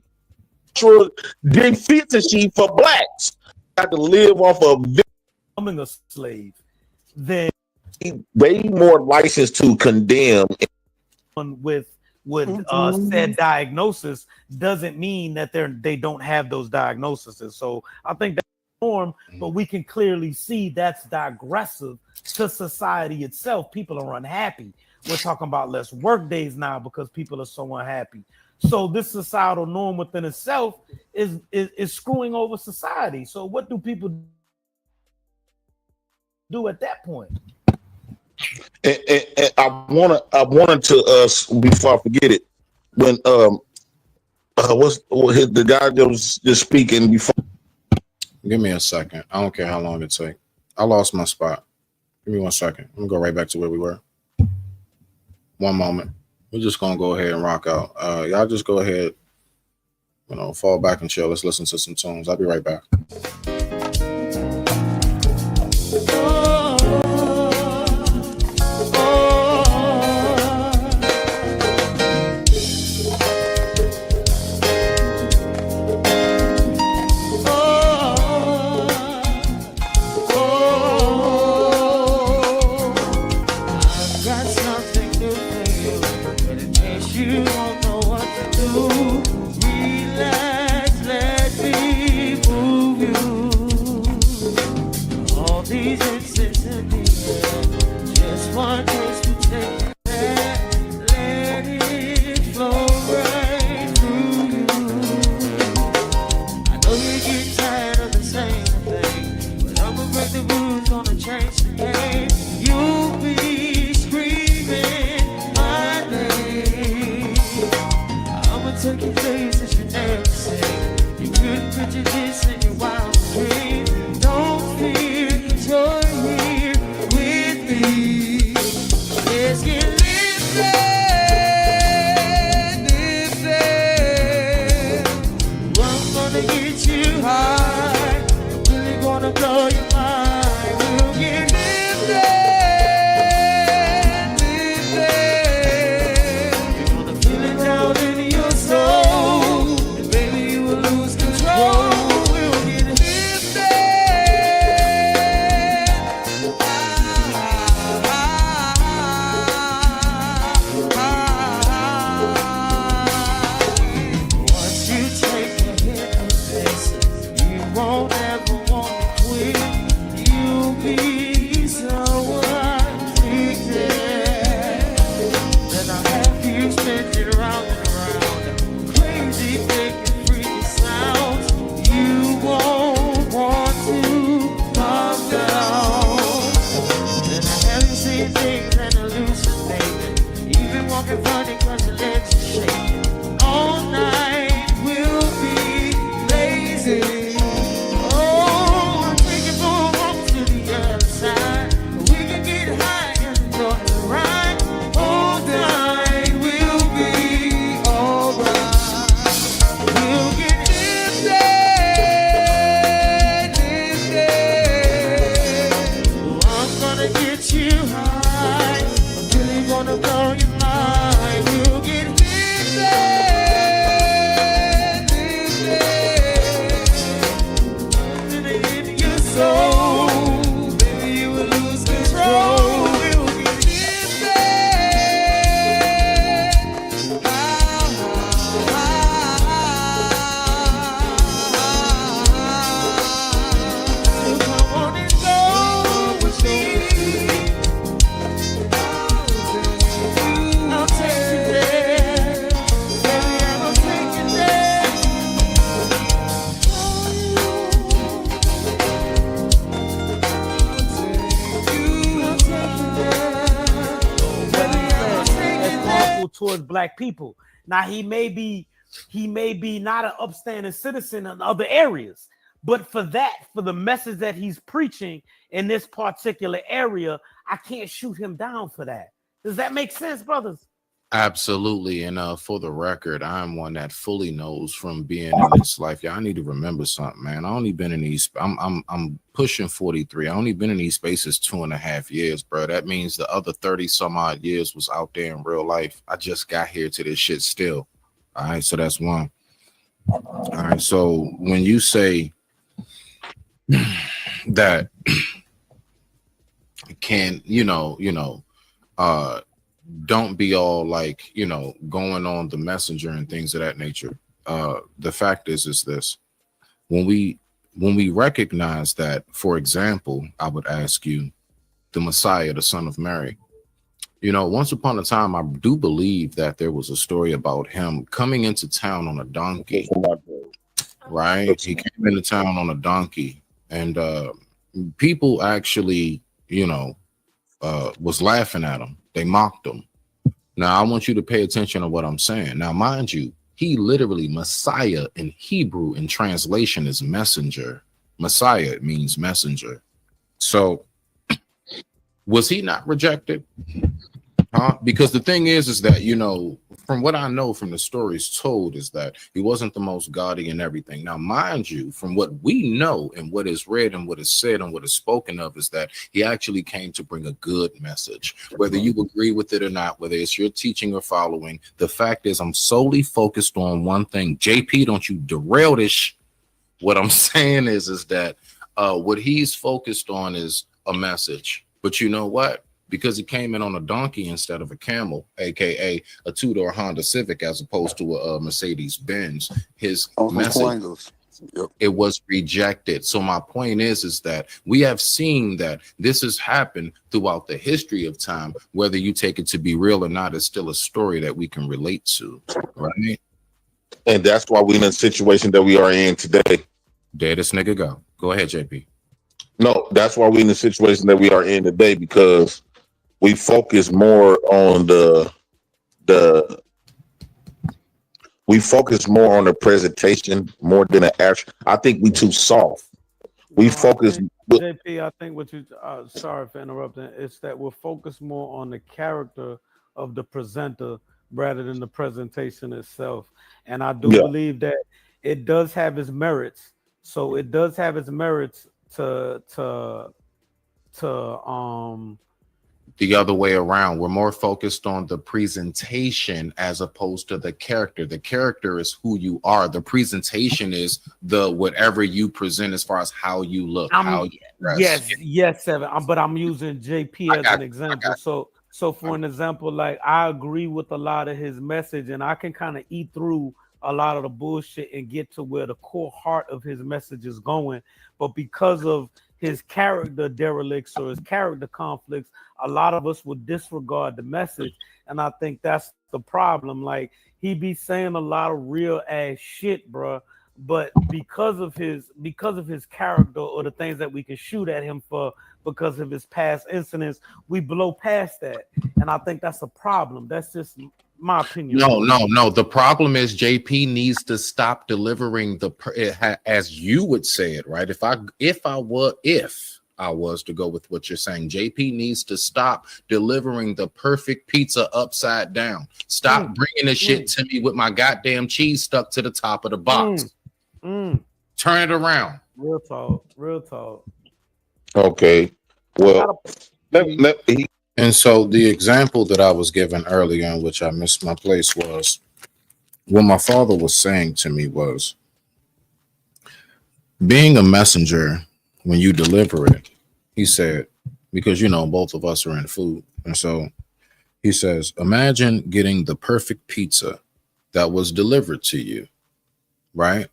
deficiency for blacks got to live off of becoming a slave. Then way more license to condemn. With said diagnosis doesn't mean that they don't have those diagnoses. So I think that norm, but we can clearly see that's digressive to society itself. People are unhappy. We're talking about less work days now because people are so unhappy. So this societal norm within itself is screwing over society. So what do people do at that point? And I wanted to before I forget it, when what's the guy that was just speaking before. Give me a second. I don't care how long it takes. I lost my spot. Give me 1 second. I'm gonna go right back to where we were. One moment. We're just gonna go ahead and rock out. Y'all just go ahead, fall back and chill. Let's listen to some tunes. I'll be right back. Towards black people. Now he may be not an upstanding citizen in other areas, but for the message that he's preaching in this particular area, I can't shoot him down for that. Does that make sense, brothers? Absolutely. And for the record, I'm one that fully knows from being in this life. Y'all need to remember something, man. I only been in these. I'm pushing 43. I only been in these spaces 2.5 years, bro. That means the other 30 some odd years was out there in real life. I just got here to this shit still. All right, so that's one. All right, so when you say that can don't be all like, going on the messenger and things of that nature. The fact is this: when we when we recognize that, for example, I would ask you, the Messiah, the son of Mary, you know, once upon a time, I do believe that there was a story about him coming into town on a donkey, right? He came into town on a donkey, and people actually, you know, was laughing at him. They mocked him. Now, I want you to pay attention to what I'm saying. Now, mind you, he literally, Messiah in Hebrew in translation is messenger. Messiah means messenger. So was he not rejected? Because the thing is that, you know, from what I know from the stories told is that he wasn't the most gaudy and everything. Now, mind you, from what we know and what is read and what is said and what is spoken of is that he actually came to bring a good message. Whether you agree with it or not, whether it's your teaching or following, the fact is I'm solely focused on one thing. JP, don't you derail this. What I'm saying is that what he's focused on is a message. But you know what? Because he came in on a donkey instead of a camel, aka a two-door Honda Civic, as opposed to a Mercedes Benz, his message, it was rejected. So my point is that we have seen that this has happened throughout the history of time. Whether you take it to be real or not, it's still a story that we can relate to, right? And that's why we're in the situation that we are in today. There this nigga go. Go ahead, JP. No, that's why we're in the situation that we are in today, because we focus more on the presentation more than the actual. I think we too soft. We focus. JP, I think what you sorry for interrupting. It's that we're focused more on the character of the presenter rather than the presentation itself. And I do believe that it does have its merits. So it does have its merits to the other way around. We're more focused on the presentation as opposed to the character. The character is who you are. The presentation is the whatever you present as far as how you look, how you dress. Yes, Seven. But I'm using JP as an example. So for an example, like I agree with a lot of his message, and I can kind of eat through a lot of the bullshit and get to where the core heart of his message is going. But because of his character derelicts or his character conflicts, a lot of us would disregard the message. And I think that's the problem. Like, he be saying a lot of real ass shit, bro. But because of his character or the things that we can shoot at him for because of his past incidents, we blow past that. And I think that's a problem. That's just my opinion. No. The problem is JP needs to stop delivering as you would say it, right? If I was to go with what you're saying, JP needs to stop delivering the perfect pizza upside down. Stop bringing the shit to me with my goddamn cheese stuck to the top of the box. Turn it around. Real talk. Okay. Well, and so the example that I was given earlier, in which I missed my place, was what my father was saying to me was, being a messenger, when you deliver it, he said, because, you know, both of us are in food. And so he says, imagine getting the perfect pizza that was delivered to you, right?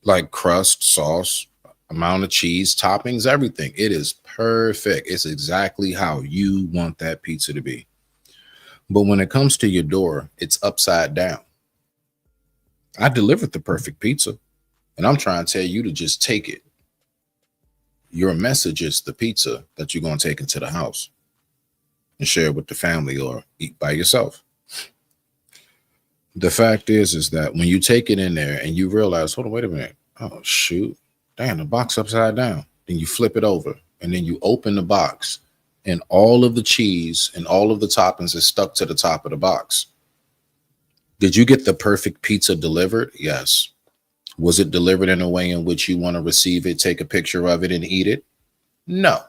Like crust, sauce, amount of cheese, toppings, everything. It is perfect. It's exactly how you want that pizza to be. But when it comes to your door, it's upside down. I delivered the perfect pizza, and I'm trying to tell you to just take it. Your message is the pizza that you're going to take into the house and share with the family or eat by yourself. The fact is that when you take it in there and you realize, hold on, wait a minute. Oh, shoot. Damn, the box upside down. Then you flip it over and then you open the box and all of the cheese and all of the toppings is stuck to the top of the box. Did you get the perfect pizza delivered? Yes. Was it delivered in a way in which you want to receive it, take a picture of it and eat it? No.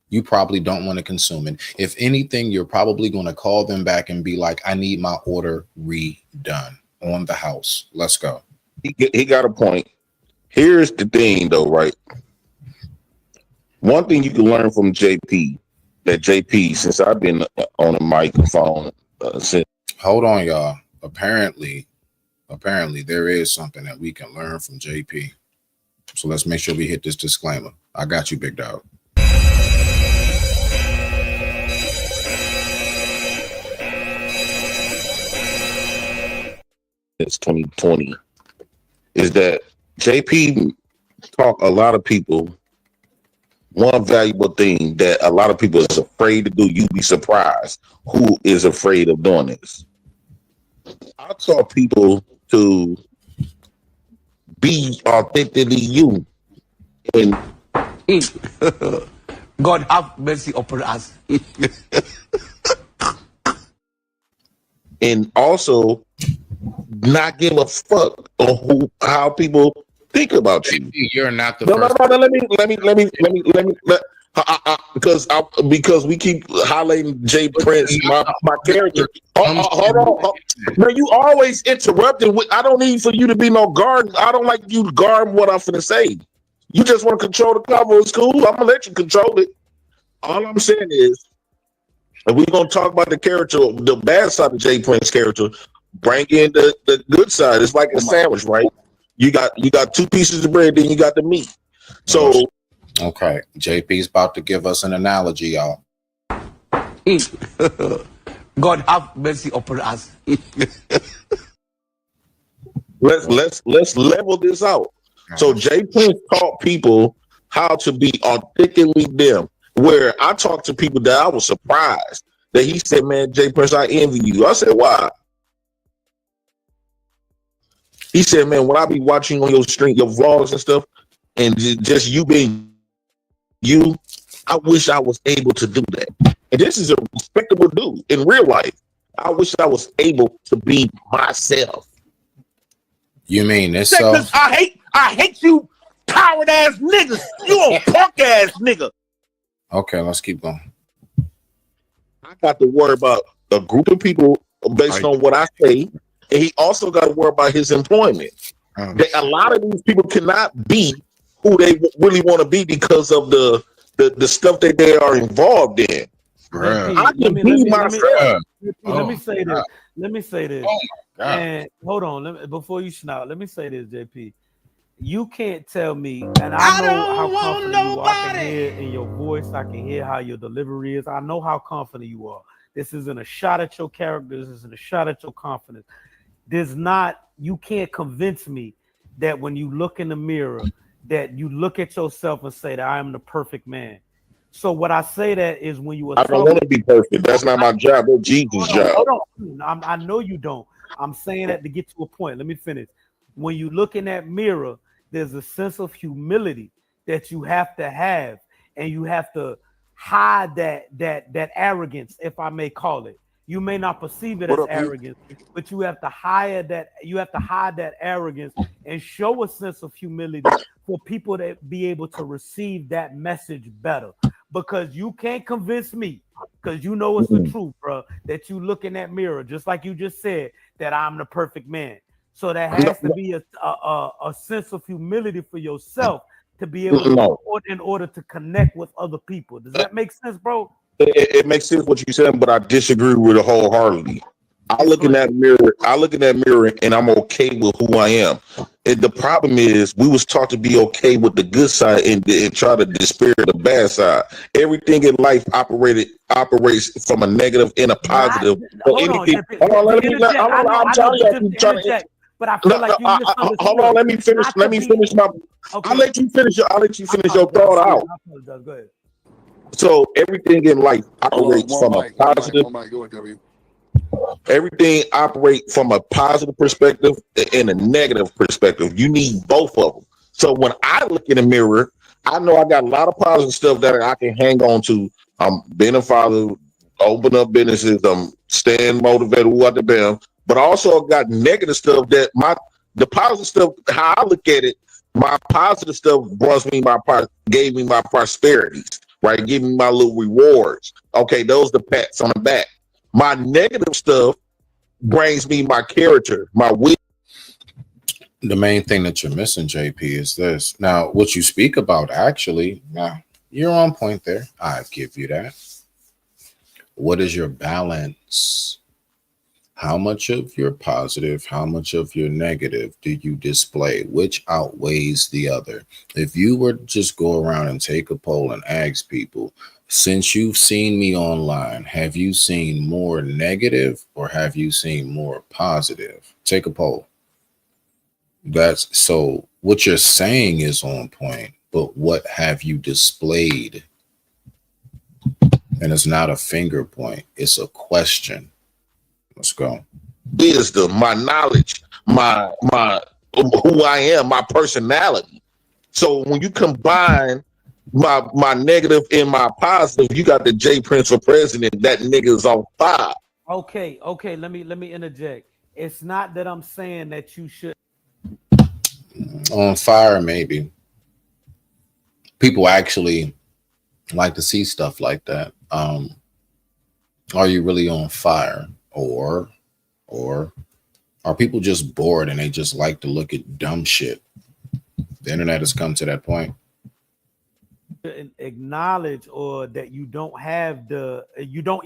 You probably don't want to consume it. If anything, you're probably going to call them back and be like, I need my order redone on the house. Let's go. He got a point. Here's the thing, though, right? One thing you can learn from JP, since I've been on a microphone since. Hold on, y'all. Apparently there is something that we can learn from JP. So let's make sure we hit this disclaimer. I got you, big dog. It's 2020 is that JP taught a lot of people one valuable thing that a lot of people is afraid to do. You'd be surprised who is afraid of doing this. I taught people to be authentically you. And God have mercy upon us. And also not give a fuck on how people think about you. You're not the no, first. No, because we keep highlighting Jay Prince, my character. Hold on. No, you always interrupting. I don't need for you to be no guard. I don't like you to guard what I'm finna say. You just want to control the cover. It's cool. I'm gonna let you control it. All I'm saying is, if we're gonna talk about the character, the bad side of Jay Prince's character, bring in the good side. It's like a sandwich, right? You got 2 pieces of bread, then you got the meat. So okay, JP's about to give us an analogy, y'all. God have mercy upon us. let's level this out. So Jay Prince taught people how to be authentically them. Where I talked to people that I was surprised that he said, "Man, Jay Prince, I envy you." I said, "Why?" He said, "Man, when I be watching on your stream, your vlogs and stuff, and just you being you, I wish I was able to do that." And this is a respectable dude in real life. I wish I was able to be myself. You mean this? I hate you, coward ass niggas. You a punk ass nigga. Okay, let's keep going. I got to worry about a group of people based on what I say, and he also got to worry about his employment. A lot of these people cannot be who they really want to be because of the stuff that they are involved in. I can be myself. Let me say this. Let me say this. Oh my God. And hold on, before you snout, let me say this, JP. You can't tell me, and I know how confident you are. I can hear in your voice. I can hear how your delivery is. I know how confident you are. This isn't a shot at your character. This isn't a shot at your confidence. You can't convince me that when you look in the mirror, that you look at yourself and say that I am the perfect man. So what I say that is when you were I don't want to be perfect. That's not my job. That's Jesus' job. Hold on. I know you don't. I'm saying that to get to a point. Let me finish. When you look in that mirror, there's a sense of humility that you have to have, and you have to hide that arrogance, if I may call it. You may not perceive it as arrogance, but you have to hide that. You have to hide that arrogance and show a sense of humility for people to be able to receive that message better. Because you can't convince me, because you know it's the truth, bro, that you look in that mirror, just like you just said, that I'm the perfect man. So there has to be a sense of humility for yourself to be able to in order to connect with other people. Does that make sense, bro? It makes sense what you said, but I disagree with it wholeheartedly. I look in that mirror, and I'm okay with who I am. And the problem is, we was taught to be okay with the good side and try to despair the bad side. Everything in life operates from a negative and a positive. I'm trying to. But I feel like you misunderstood. Hold on, let me finish. I'll let you finish your thought out. Go ahead. So everything in life operates from a positive. Everything operates from a positive perspective and a negative perspective. You need both of them. So when I look in the mirror, I know I got a lot of positive stuff that I can hang on to. I'm being a father, open up businesses, I'm staying motivated, what the bam. But I also got negative stuff that the positive stuff, how I look at it, my positive stuff gave me my prosperities, right? Give me my little rewards. Okay, those the pats on the back. My negative stuff brings me my character, my wit. The main thing that you're missing, JP, is this. Now, what you speak about, actually, now you're on point there. I give you that. What is your balance? How much of your positive, how much of your negative do you display? Which outweighs the other? If you were to just go around and take a poll and ask people, since you've seen me online, have you seen more negative or have you seen more positive? Take a poll. That's so what you're saying is on point, but what have you displayed? And it's not a finger point, it's a question. Let's go. Wisdom, my knowledge, my who I am, my personality. So when you combine my negative and my positive, you got the J Prince for president. That nigga's on fire. Okay. Let me interject. It's not that I'm saying that you should. On fire, maybe. People actually like to see stuff like that. Are you really on fire? Or are people just bored and they just like to look at dumb shit? The internet has come to that point. Acknowledge or that you don't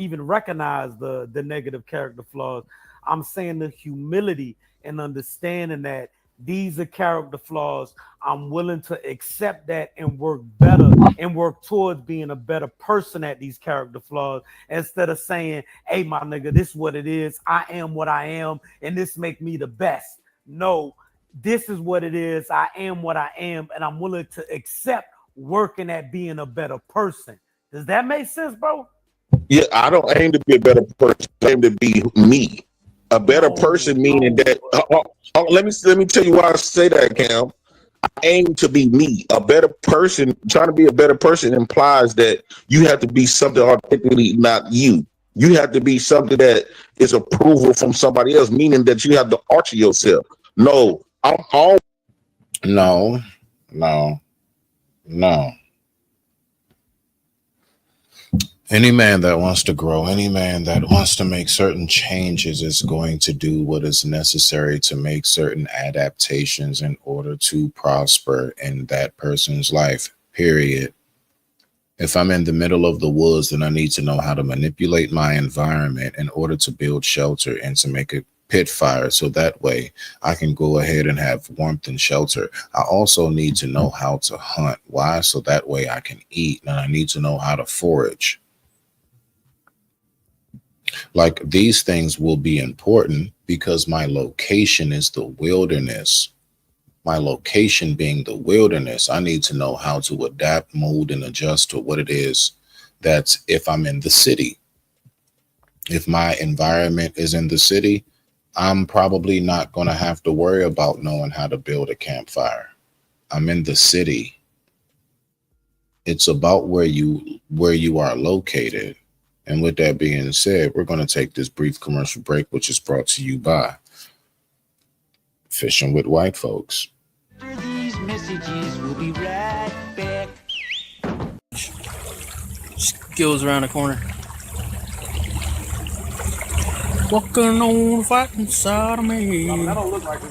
even recognize the negative character flaws. I'm saying the humility and understanding that these are character flaws. I'm willing to accept that and work better and work towards being a better person at these character flaws, instead of saying, hey, my nigga, this is what it is. I am what I am, and this make me the best. No, this is what it is. I am what I am, and I'm willing to accept working at being a better person. Does that make sense, bro? Yeah, I don't aim to be a better person. I aim to be me. A better person meaning that. Let me tell you why I say that, Cam. I aim to be me. A better person, trying to be a better person implies that you have to be something authentically not you. You have to be something that is approval from somebody else, meaning that you have to alter yourself. No. Any man that wants to grow, any man that wants to make certain changes is going to do what is necessary to make certain adaptations in order to prosper in that person's life, period. If I'm in the middle of the woods, then I need to know how to manipulate my environment in order to build shelter and to make a pit fire, so that way I can go ahead and have warmth and shelter. I also need to know how to hunt. Why? So that way I can eat, and I need to know how to forage. Like, these things will be important because my location is the wilderness. My location being the wilderness, I need to know how to adapt, mold, and adjust to what it is that's if I'm in the city. If my environment is in the city, I'm probably not going to have to worry about knowing how to build a campfire. I'm in the city. It's about where you are located. And with that being said, we're going to take this brief commercial break, which is brought to you by Fishing with White Folks. After these messages, we'll be right back. Skills around the corner. Walking on the fighting side of me. No, that don't look like it.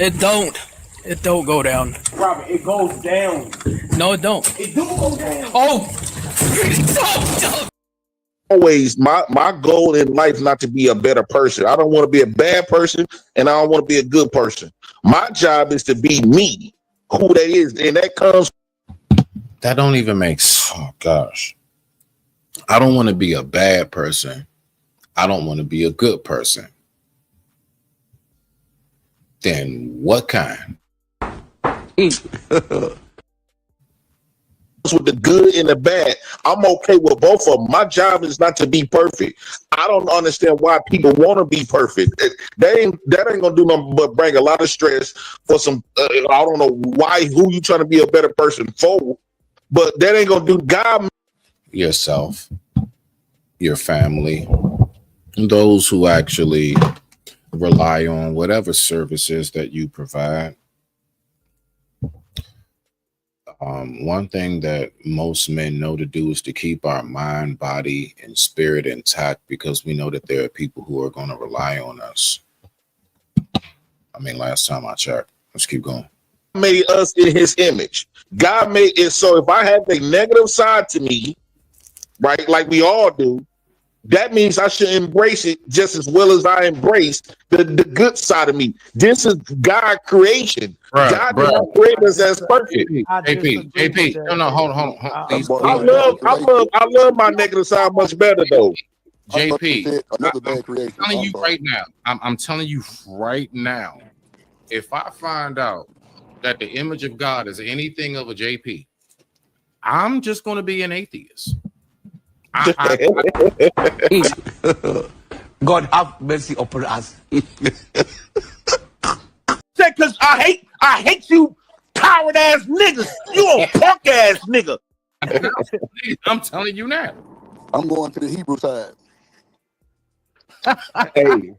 It don't. It don't go down. Robert, it goes down. No, it don't. It do go down. Oh! Always, my goal in life is not to be a better person. I don't want to be a bad person, and I don't want to be a good person. My job is to be me, who that is, and that comes. That don't even make sense. Oh, gosh. I don't want to be a bad person. I don't want to be a good person. Then what kind? With the good and the bad, I'm okay with both of them. My job is not to be perfect. I don't understand why people want to be perfect. That ain't gonna do nothing but bring a lot of stress for some. I don't know who you trying to be a better person for, but that ain't gonna do. God, yourself, your family, those who actually rely on whatever services that you provide. One thing that most men know to do is to keep our mind, body, and spirit intact, because we know that there are people who are going to rely on us. I mean, last time I checked. Let's keep going. Made us in his image. God made it so if I have a negative side to me, right? Like we all do. That means I should embrace it just as well as I embrace the good side of me. This is God creation. God did not create us as perfect. JP, no, hold on. Please, I love my negative side much better though. JP, I'm telling you right now. I'm telling you right now. If I find out that the image of God is anything of a JP, I'm just going to be an atheist. God have mercy upon us. Because I hate you coward ass niggas. You a punk ass nigga. I'm telling you now. I'm going to the Hebrew side. Hey,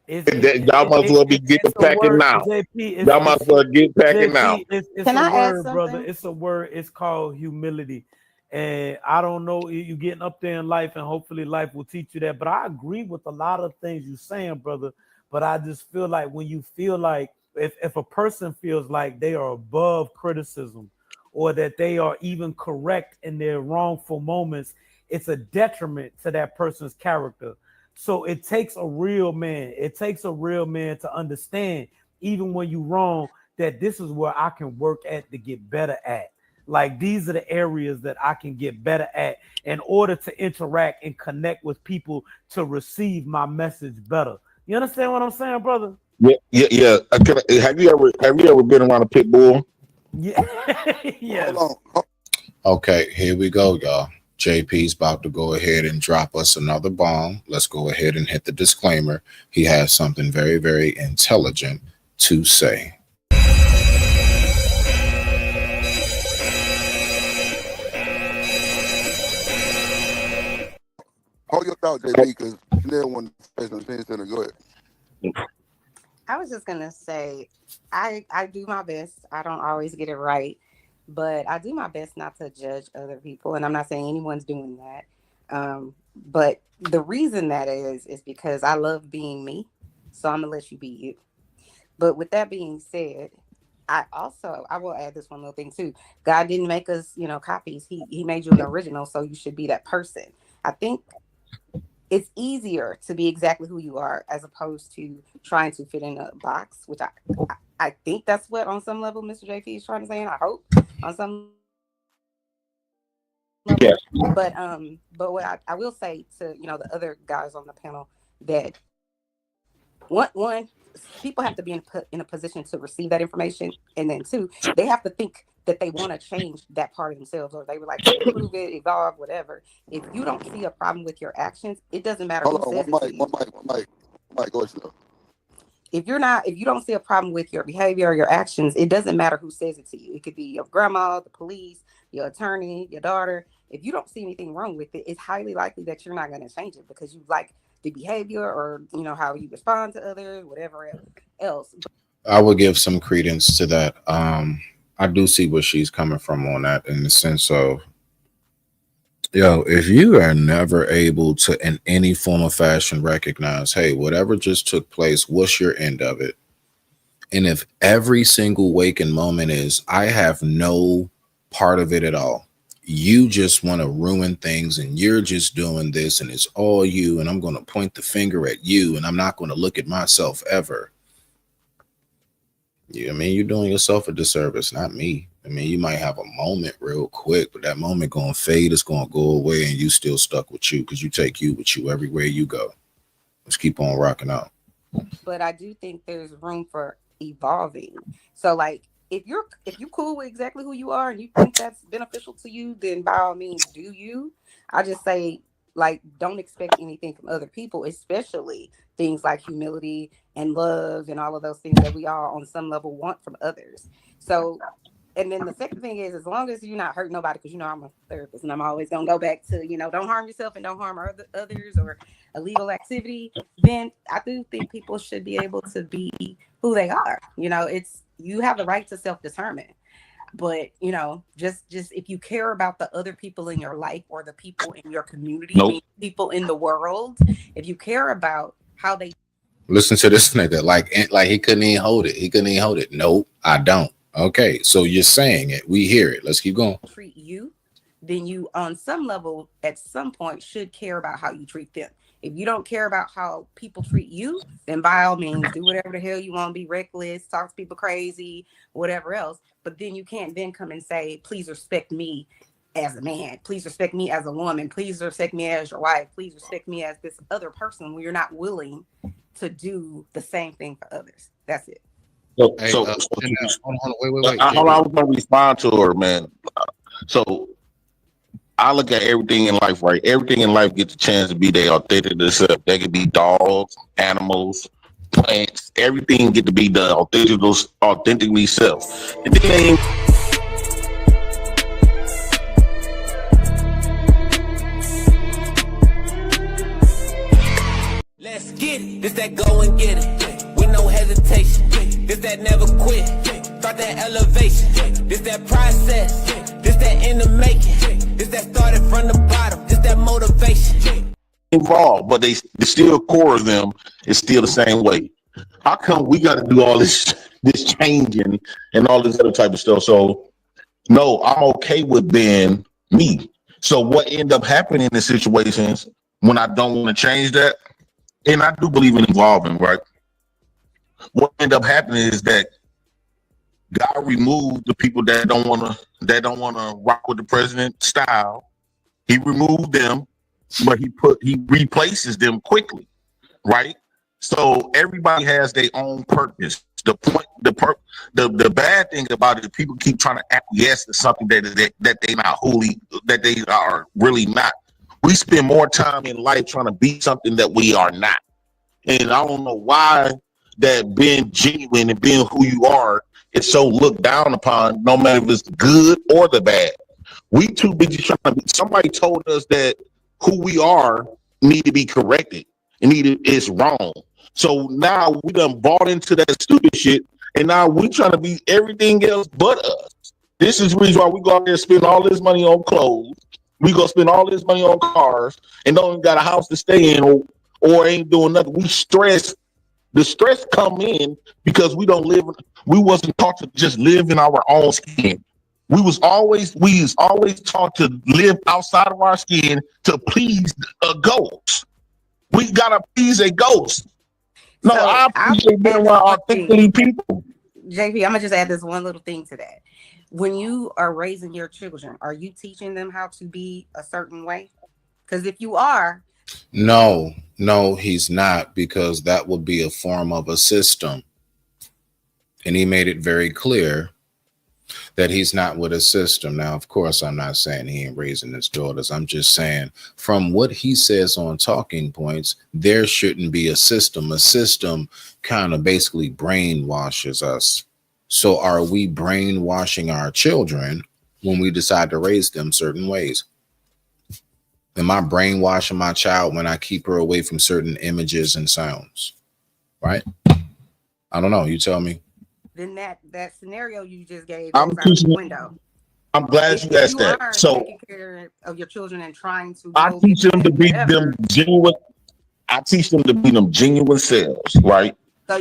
y'all might as well be getting packing now. Y'all might as well get packing now. It's Can I add word, something? brother. It's a word. It's called humility. And I don't know, you getting up there in life, and hopefully life will teach you that. But I agree with a lot of things you're saying, brother. But I just feel like when you feel like if a person feels like they are above criticism or that they are even correct in their wrongful moments, it's a detriment to that person's character. So it takes a real man. It takes a real man to understand, even when you're wrong, that this is where I can work at to get better at. Like these are the areas that I can get better at in order to interact and connect with people to receive my message better. You understand what I'm saying, brother? Yeah. Have you ever been around a pit bull? Yeah. Yes. Okay, here we go, y'all. JP's about to go ahead and drop us another bomb. Let's go ahead and hit the disclaimer. He has something very, very intelligent to say. Hold your thought, JP, because Chanel wanted to say something. Go ahead. I was just gonna say, I do my best. I don't always get it right, but I do my best not to judge other people, and I'm not saying anyone's doing that. But the reason that is because I love being me, so I'm gonna let you be you. But with that being said, I will add this one little thing too. God didn't make us, copies. He made you an original, so you should be that person. I think it's easier to be exactly who you are as opposed to trying to fit in a box, which I think that's what on some level Mr. JP is trying to say, and I hope on some level. Yeah. But what I will say to the other guys on the panel, that one people have to be in a position to receive that information, and then two, they have to think that they want to change that part of themselves, or they were like improve it, evolve, whatever. If you don't see a problem with your actions, it doesn't matter who says it to you. Mike, go ahead. If you don't see a problem with your behavior or your actions, it doesn't matter who says it to you. It could be your grandma, the police, your attorney, your daughter. If you don't see anything wrong with it, it's highly likely that you're not going to change it because you like the behavior or how you respond to others, whatever else. I would give some credence to that. I do see where she's coming from on that, in the sense of, if you are never able to in any form or fashion recognize, hey, whatever just took place, what's your end of it? And if every single waking moment is, I have no part of it at all, you just want to ruin things and you're just doing this and it's all you, and I'm going to point the finger at you and I'm not going to look at myself ever. Yeah, I mean, you're doing yourself a disservice, not me. I mean, you might have a moment real quick, but that moment going to fade, it's going to go away, and you still stuck with you because you take you with you everywhere you go. Let's keep on rocking out. But I do think there's room for evolving. So, like, if you're cool with exactly who you are and you think that's beneficial to you, then by all means, do you. I just say, like, don't expect anything from other people, especially things like humility and love and all of those things that we all on some level want from others. So, and then the second thing is, as long as you're not hurting nobody, because I'm a therapist and I'm always going to go back to, don't harm yourself and don't harm others or illegal activity, then I do think people should be able to be who they are. You have the right to self-determine. But, just if you care about the other people in your life or the people in your community, people in the world, if you care about how they listen to this nigga, like he couldn't even hold it. Nope, I don't. Okay, so you're saying it. We hear it. Let's keep going. treat you, then you, on some level, at some point, should care about how you treat them. If you don't care about how people treat you, then by all means, do whatever the hell you want, be reckless, talk to people crazy, whatever else. But then you can't then come and say, please respect me as a man. Please respect me as a woman. Please respect me as your wife. Please respect me as this other person when you're not willing to do the same thing for others. That's it. Hold on, wait. I was going to respond to her, man. So I look at everything in life, right? Everything in life gets a chance to be their authentic self. They could be dogs, animals, plants. Everything get to be the authentically self. And then Let's get it. This that go and get it. With no hesitation. This that never quit. Start that elevation. This that process. This that in the making. This that started from the bottom. This that motivation. Involved, but they still core of them is still the same way. How come we got to do all this changing and all this other type of stuff? So no, I'm okay with being me. So what end up happening in situations when I don't want to change that, and I do believe in evolving, right? What end up happening is that God removed the people that don't want to rock with the president style. He removed them, but he replaces them quickly, right? So everybody has their own purpose. The bad thing about it is people keep trying to acquiesce to something that they are really not. We spend more time in life trying to be something that we are not, and I don't know why that being genuine and being who you are is so looked down upon, no matter if it's good or the bad. We too busy trying to be. Somebody told us that who we are need to be corrected and it's wrong. So now we done bought into that stupid shit, and now we trying to be everything else but us. This is the reason why we go out there and spend all this money on clothes. We go spend all this money on cars and don't even got a house to stay in or ain't doing nothing. We stress. The stress come in because we wasn't taught to just live in our own skin. We was always taught to live outside of our skin to please a ghost. We gotta please a ghost. No, so I appreciate being around authentically people. JP, I'm gonna just add this one little thing to that. When you are raising your children, are you teaching them how to be a certain way? Because if you are, no, he's not, because that would be a form of a system. And he made it very clear that he's not with a system. Now, of course, I'm not saying he ain't raising his daughters. I'm just saying from what he says on Talking Points, there shouldn't be a system. A system kind of basically brainwashes us. So are we brainwashing our children when we decide to raise them certain ways? Am I brainwashing my child when I keep her away from certain images and sounds? Right? I don't know. You tell me. Then that scenario you just gave I'm is out the window. I'm glad you asked that. So taking care of your children and trying to I teach them to be them genuine. I teach them to be them genuine selves, right?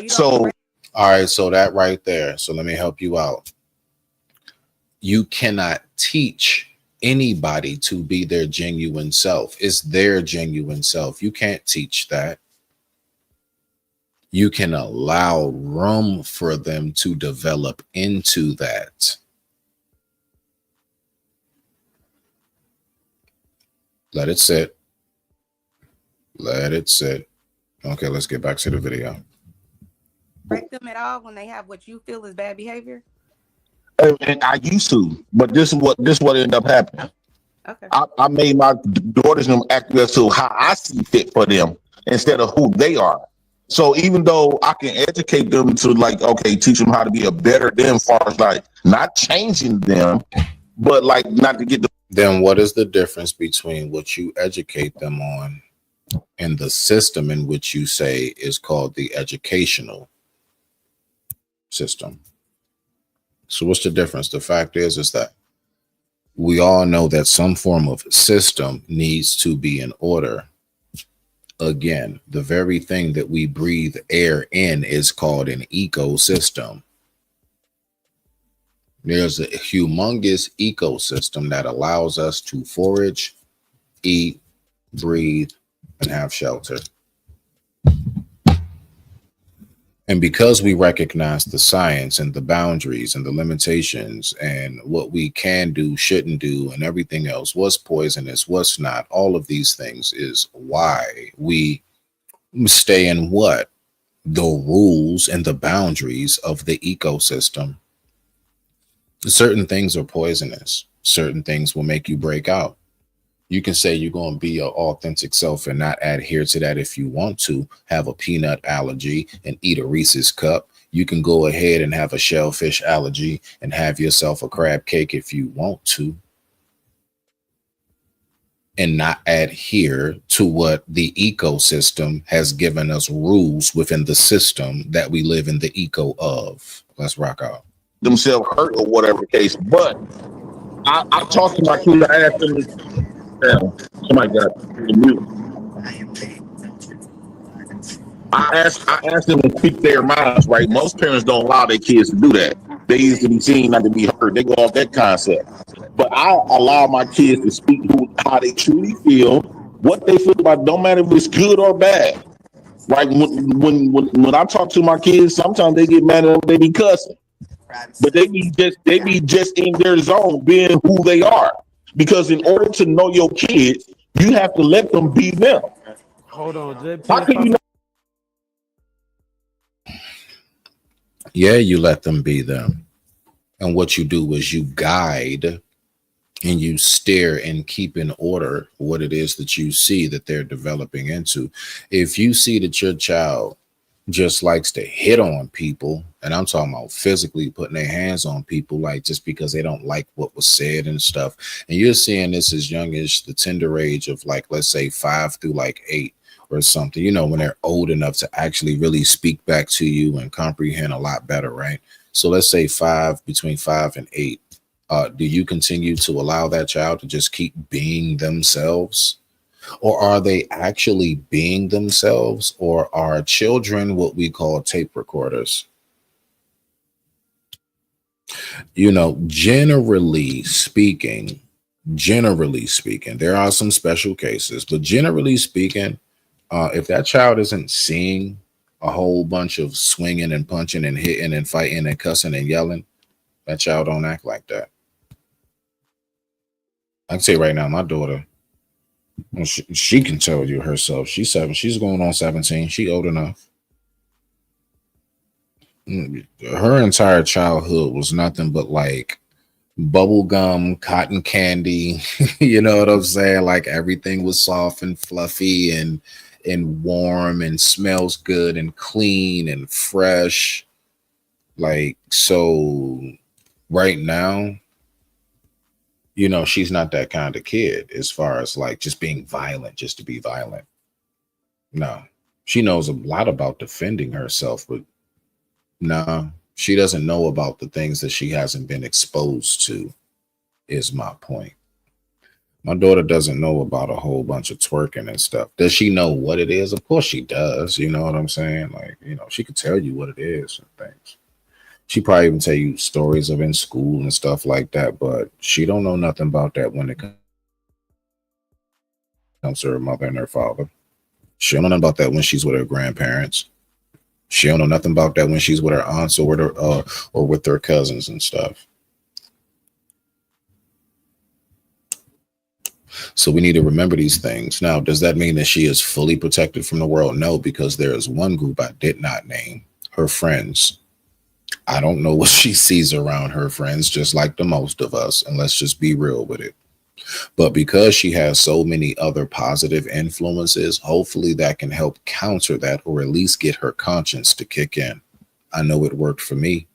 So all right, so that right there. So let me help you out. You cannot teach anybody to be their genuine self. It's their genuine self. You can't teach that. You can allow room for them to develop into that. Let it sit. Let it sit. Okay, let's get back to the video. Break them at all when they have what you feel is bad behavior? And I used to, but this is what ended up happening. Okay. I made my daughters act as to how I see fit for them instead of who they are. So even though I can educate them to teach them how to be a better them, as far as not changing them, but not to get the. Then what is the difference between what you educate them on and the system in which you say is called the educational system? So what's the difference? The fact is that we all know that some form of system needs to be in order. Again, the very thing that we breathe air in is called an ecosystem. There's a humongous ecosystem that allows us to forage, eat, breathe, and have shelter. And because we recognize the science and the boundaries and the limitations and what we can do, shouldn't do, and everything else, what's poisonous, what's not, all of these things is why we stay in what? The rules and the boundaries of the ecosystem. Certain things are poisonous. Certain things will make you break out. You can say you're going to be your authentic self and not adhere to that if you want to, have a peanut allergy and eat a Reese's cup. You can go ahead and have a shellfish allergy and have yourself a crab cake if you want to, and not adhere to what the ecosystem has given us rules within the system that we live in the eco of. Let's rock out. Themselves hurt or whatever case. But I talked to my kids. I asked them. Somebody got the mute. I asked them to speak their minds, right? Most parents don't allow their kids to do that. They used to be seen not to be hurt. They go off that concept. But I allow my kids to speak how they truly feel, what they feel about it. Don't matter if it's good or bad. Right? When I talk to my kids, sometimes they get mad at them, they be cussing. But they be just in their zone, being who they are. Because in order to know your kids, you have to let them be them. Hold on, JP. How can you know? Yeah, you let them be them. And what you do is you guide and you steer and keep in order what it is that you see that they're developing into. If you see that your child just likes to hit on people, and I'm talking about physically putting their hands on people, like just because they don't like what was said and stuff, and you're seeing this as young as the tender age of, like, let's say 5 through like 8 or something, you know, when they're old enough to actually really speak back to you and comprehend a lot better, right? So let's say between 5 and 8. Do you continue to allow that child to just keep being themselves? Or are they actually being themselves? Or are children what we call tape recorders? You know, generally speaking, there are some special cases, but generally speaking, if that child isn't seeing a whole bunch of swinging and punching and hitting and fighting and cussing and yelling, that child don't act like that. I can say right now, my daughter, she can tell you herself. She's 7. She's going on 17. She old enough. Her entire childhood was nothing but like bubble gum, cotton candy. You know what I'm saying? Like everything was soft and fluffy and warm and smells good and clean and fresh. Like, so right now, you know, she's not that kind of kid as far as like just being violent, just to be violent. No, she knows a lot about defending herself, but no, she doesn't know about the things that she hasn't been exposed to, is my point. My daughter doesn't know about a whole bunch of twerking and stuff. Does she know what it is? Of course she does. You know what I'm saying? Like, you know, she could tell you what it is and things. She probably even tell you stories of in school and stuff like that, but she don't know nothing about that when it comes to her mother and her father. She don't know nothing about that when she's with her grandparents. She don't know nothing about that when she's with her aunts or with her cousins and stuff. So we need to remember these things. Now, does that mean that she is fully protected from the world? No, because there is one group I did not name, her friends. I don't know what she sees around her friends, just like the most of us, and let's just be real with it. But because she has so many other positive influences, hopefully that can help counter that, or at least get her conscience to kick in. I know it worked for me.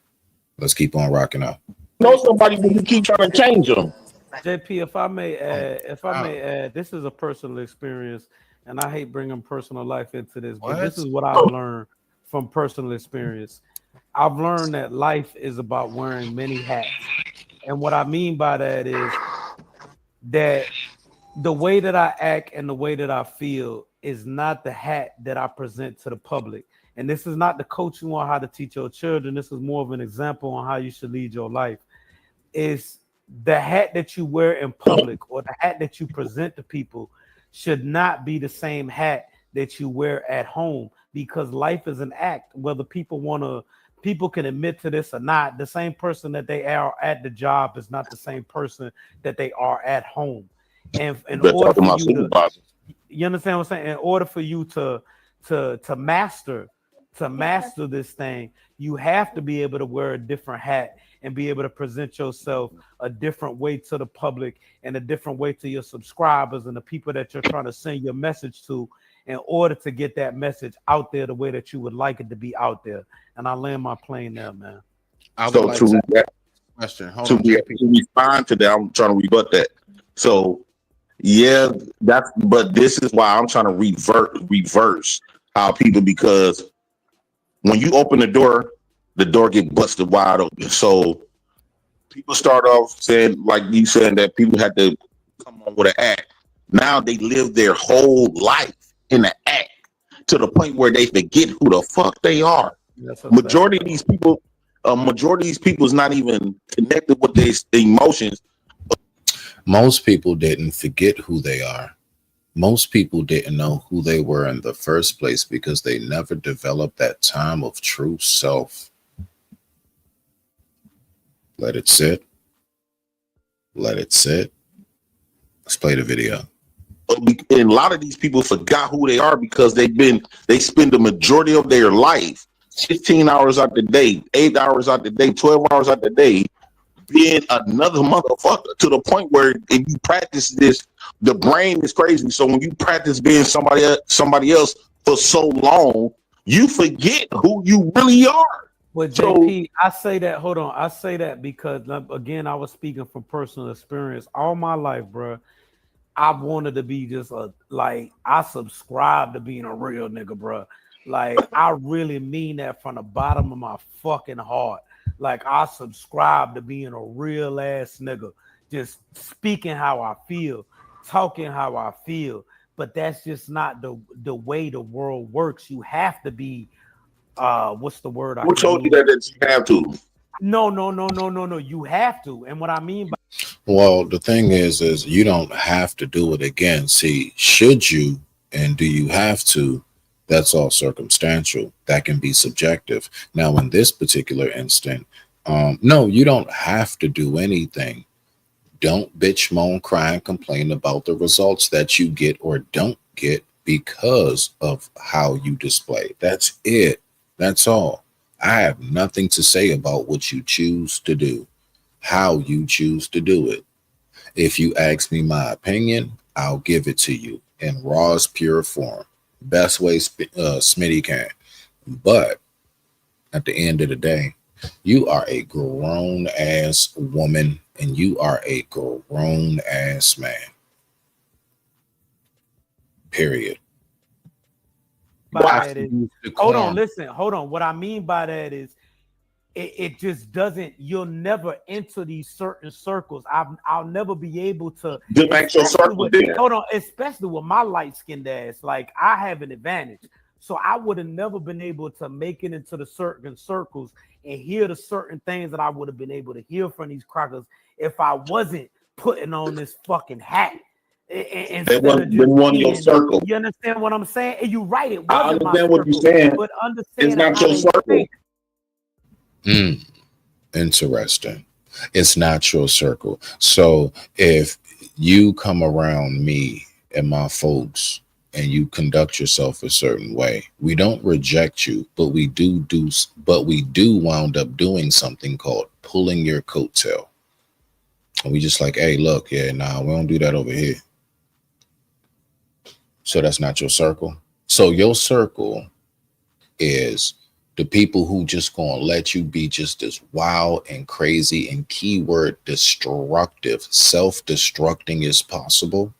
Let's keep on rocking out. Know somebody when you keep trying to change them. JP, if I may add, this is a personal experience, and I hate bringing personal life into this, but this is what I've learned from personal experience. I've learned that life is about wearing many hats. And what I mean by that is that the way that I act and the way that I feel is not the hat that I present to the public. And this is not to coach you on how to teach your children. This is more of an example on how you should lead your life. is the hat that you wear in public or the hat that you present to people should not be the same hat that you wear at home, because life is an act. Whether people can admit to this or not, the same person that they are at the job is not the same person that they are at home. And in order for you to, you understand what I'm saying? In order for you to master this thing, you have to be able to wear a different hat and be able to present yourself a different way to the public and a different way to your subscribers and the people that you're trying to send your message to, in order to get that message out there the way that you would like it to be out there. And I land my plane there, man. So to respond to that, I'm trying to rebut that. So yeah, but this is why I'm trying to reverse how people, because when you open the door get busted wide open. So people start off saying, like you said, that people had to come on with an act. Now they live their whole life in an act to the point where they forget who the fuck they are. Majority of these people is not even connected with their emotions. Most people didn't forget who they are. Most people didn't know who they were in the first place because they never developed that time of true self. Let it sit. Let it sit. Let's play the video. And a lot of these people forgot who they are because they spend the majority of their life 15 hours out the day, 8 hours out the day, 12 hours out the day being another motherfucker, to the point where if you practice this, the brain is crazy. So when you practice being somebody else for so long, you forget who you really are. Well, JP, I say that. Hold on, I say that because again, I was speaking from personal experience. All my life, bro, I wanted to be just I subscribe to being a real nigga, bro. Like, I really mean that from the bottom of my fucking heart. Like, I subscribe to being a real ass nigga, just speaking how I feel, talking how I feel. But that's just not the way the world works. You have to be, what's the word? Who told you that you have to? No. You have to. And what I mean by, well, the thing is you don't have to do it again. See, should you and do you have to? That's all circumstantial. That can be subjective. Now, in this particular instant, no, you don't have to do anything. Don't bitch, moan, cry, and complain about the results that you get or don't get because of how you display. That's it. That's all. I have nothing to say about what you choose to do, how you choose to do it. If you ask me my opinion, I'll give it to you in rawest pure form. Best way Smitty can. But at the end of the day, you are a grown ass woman and you are a grown ass man. Period. Hold on, listen, hold on. What I mean by that is it just doesn't, you'll never enter these certain circles. I'll never be able to get back your circle. Hold on, especially with my light-skinned ass. Like, I have an advantage. So I would have never been able to make it into the certain circles and hear the certain things that I would have been able to hear from these crackers if I wasn't putting on this fucking hat. They wasn't your circle. You understand what I'm saying? And you're right. It wasn't I understand what you're saying. But understand it's not your circle. Interesting. It's not your circle. So if you come around me and my folks and you conduct yourself a certain way, we don't reject you, but we do wound up doing something called pulling your coattail. And we just like, hey, look, we don't do that over here. So that's not your circle. So your circle is the people who just gonna let you be just as wild and crazy and keyword destructive, self-destructing as possible.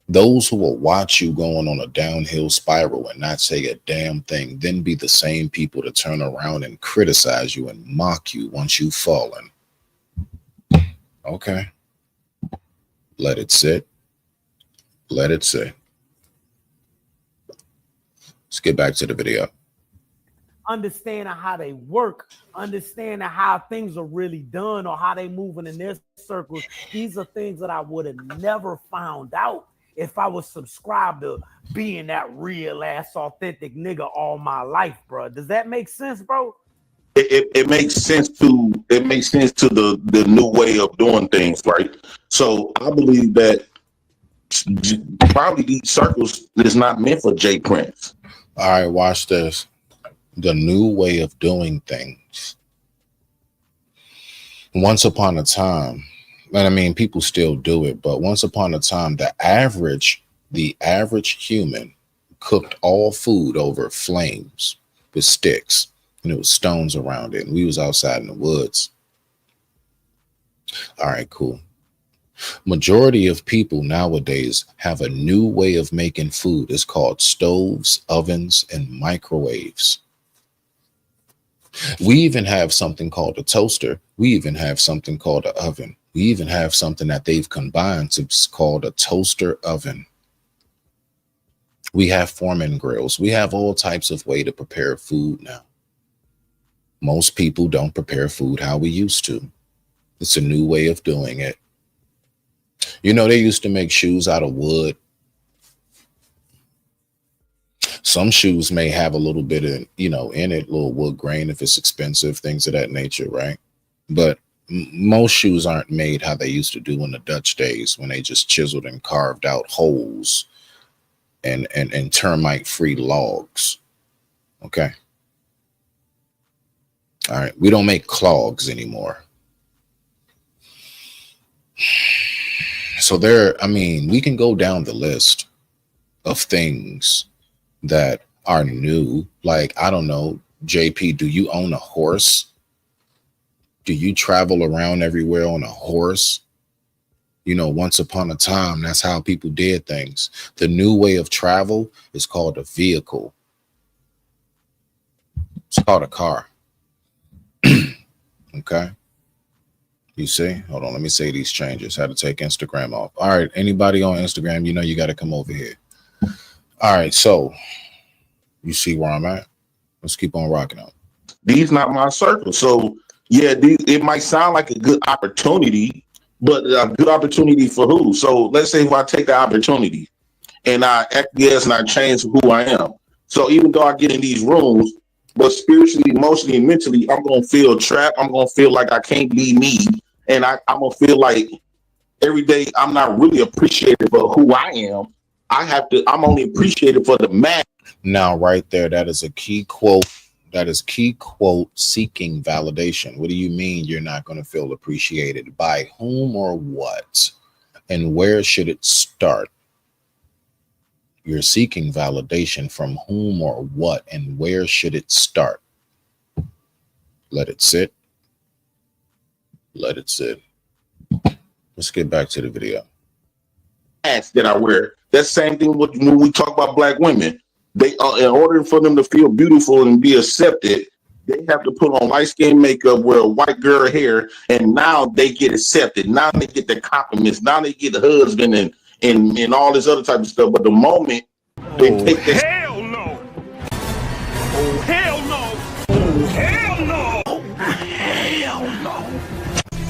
Those who will watch you going on a downhill spiral and not say a damn thing, then be the same people to turn around and criticize you and mock you once you've fallen. Okay. Let it sit. Let it sit. Let's get back to the video. Bad. Hold on, listen. What I mean by that is it just doesn't, you'll never enter these certain circles. I'll never be able to make it into the certain circles if I wasn't putting on this fucking hat. And understanding how they work, understanding how things are really done or how they moving in their circles. These are things that I would have never found out if I was subscribed to being that real ass authentic nigga all my life, bro. Does that make sense, bro? It makes sense to the new way of doing things, right? So I believe that probably these circles is not meant for Jay Prince. All right, watch this. The new way of doing things. Once upon a time, and I mean, people still do it, but once upon a time, the average human cooked all food over flames with sticks, and it was stones around it, and we was outside in the woods. All right, cool. Majority of people nowadays have a new way of making food. It's called stoves, ovens, and microwaves. We even have something called a toaster. We even have something called an oven. We even have something that they've combined to called a toaster oven. We have Foreman grills. We have all types of way to prepare food now. Most people don't prepare food how we used to. It's a new way of doing it. You know, they used to make shoes out of wood. Some shoes may have a little bit of, in it, little wood grain if it's expensive, things of that nature, right? But most shoes aren't made how they used to do in the Dutch days when they just chiseled and carved out holes and termite-free logs. Okay. All right. We don't make clogs anymore. So we can go down the list of things that are new. Like, I don't know, JP, do you own a horse? Do you travel around everywhere on a horse? Once upon a time, that's how people did things. The new way of travel is called a vehicle. It's called a car. Okay. You see? Hold on. Let me say these changes. How to take Instagram off. All right. Anybody on Instagram, you got to come over here. All right. So you see where I'm at? Let's keep on rocking out. These not my circle. So yeah, it might sound like a good opportunity, but a good opportunity for who? So let's say if I take the opportunity and I acquiesce and I change who I am. So even though I get in these rooms, but spiritually, emotionally, and mentally, I'm going to feel trapped. I'm going to feel like I can't be me. And I'm going to feel like every day I'm not really appreciated for who I am. I'm only appreciated for the man. Now, right there, that is a key quote. That is key quote, seeking validation. What do you mean you're not going to feel appreciated? By whom or what? And where should it start? You're seeking validation from whom or what, and where should it start? Let it sit. Let it sit. Let's get back to the video. That I wear. That same thing when we talk about black women. They in order for them to feel beautiful and be accepted, they have to put on light skin makeup, wear white girl hair, and now they get accepted. Now they get the compliments. Now they get the husband and all this other type of stuff. But the moment they take this, Hell no! Oh, hell no! Oh, hell no! Oh, hell no!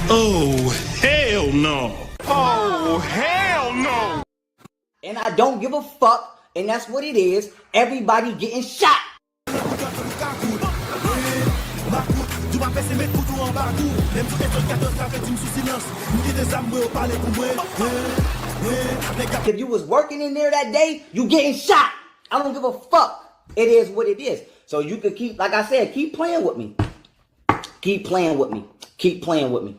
Oh, hell no! Oh, hell no! And I don't give a fuck, and that's what it is. Everybody getting shot. If you was working in there that day, you getting shot. I don't give a fuck. It is what it is. So you could keep, like I said, keep playing with me. Keep playing with me. Keep playing with me.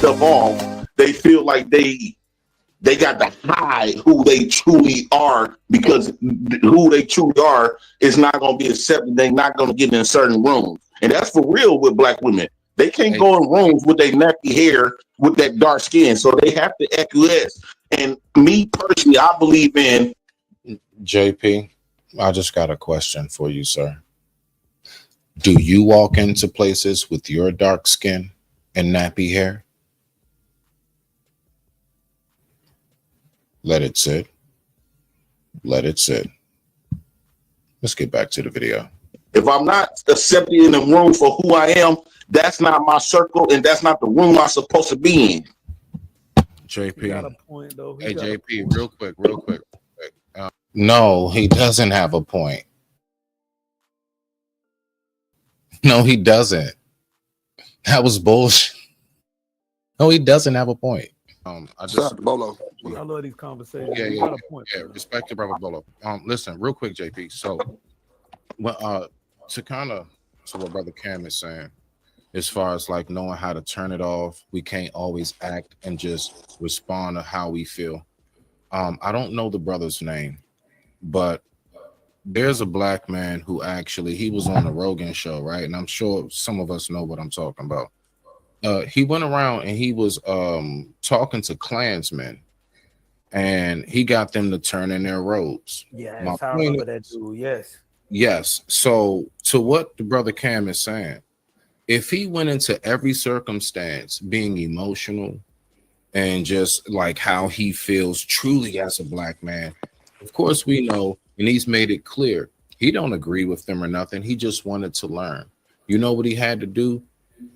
stuff off, they feel like they got to hide who they truly are, because who they truly are is not going to be accepted. They're not going to get in certain rooms. And that's for real with black women. They can't go in rooms with their nappy hair, with that dark skin. So they have to acquiesce. And me personally, I believe in... JP, I just got a question for you, sir. Do you walk into places with your dark skin and nappy hair? Let it sit. Let it sit. Let's get back to the video. If I'm not accepted in the room for who I am, that's not my circle, and that's not the room I'm supposed to be in. JP. He got a point, though. Hey, JP, real quick. No, he doesn't have a point. No, he doesn't. That was bullshit. No, he doesn't have a point. I just Bolo. I love these conversations. Yeah, You yeah, got a point. yeah. Respect to brother Bolo. Listen, real quick, JP. So, well, to what brother Cam is saying, as far as like knowing how to turn it off, we can't always act and just respond to how we feel. I don't know the brother's name, but there's a black man who actually, he was on the Rogan show, right? And I'm sure some of us know what I'm talking about. He went around and he was talking to Klansmen, and he got them to turn in their robes. Yes, I remember that dude. Yes. So to what the brother Cam is saying, if he went into every circumstance being emotional and just like how he feels truly as a black man, of course we know, and he's made it clear, he don't agree with them or nothing. He just wanted to learn. You know what he had to do?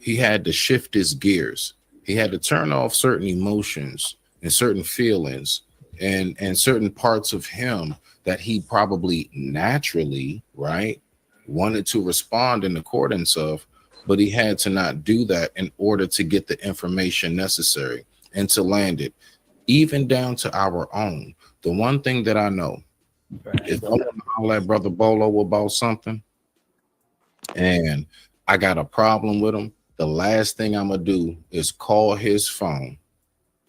He had to shift his gears. He had to turn off certain emotions and certain feelings and certain parts of him that he probably naturally, right, wanted to respond in accordance of, but he had to not do that in order to get the information necessary and to land it, even down to our own. The one thing that I know, if I want to holler at brother Bolo about something and I got a problem with him, the last thing I'm gonna do is call his phone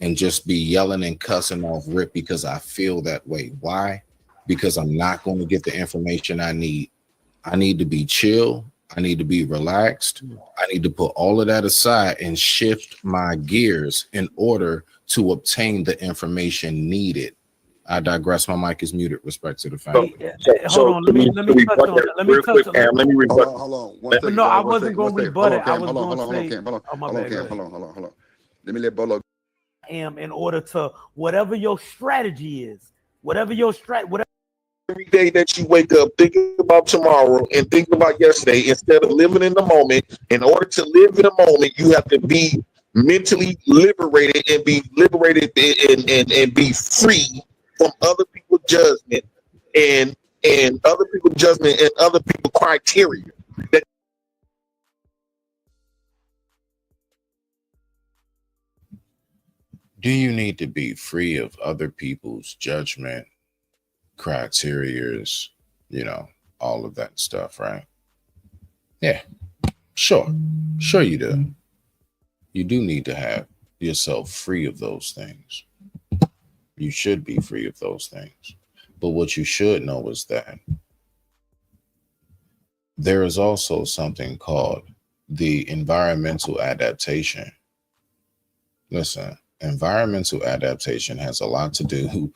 and just be yelling and cussing off Rip because I feel that way. Why? Because I'm not going to get the information I need. I need to be chill. I need to be relaxed. I need to put all of that aside and shift my gears in order to obtain the information needed. I digress. My mic is muted. Respect to the family. Hold on. Let me touch on that. Let me touch on that. Let me rebut. Hold on. No, I wasn't going to rebut it. I was Hold going to say. on. Hold on. Let me let Bolo. In order to whatever your strategy is, whatever Every day that you wake up thinking about tomorrow and thinking about yesterday instead of living in the moment. In order to live in the moment, you have to be mentally liberated and be liberated and be free from other people's judgment and other people's judgment and other people's criteria. Do you need to be free of other people's judgment, criterias, all of that stuff, right? Yeah, sure you do. You do need to have yourself free of those things. You should be free of those things. But what you should know is that there is also something called the environmental adaptation. Listen, environmental adaptation has a lot to do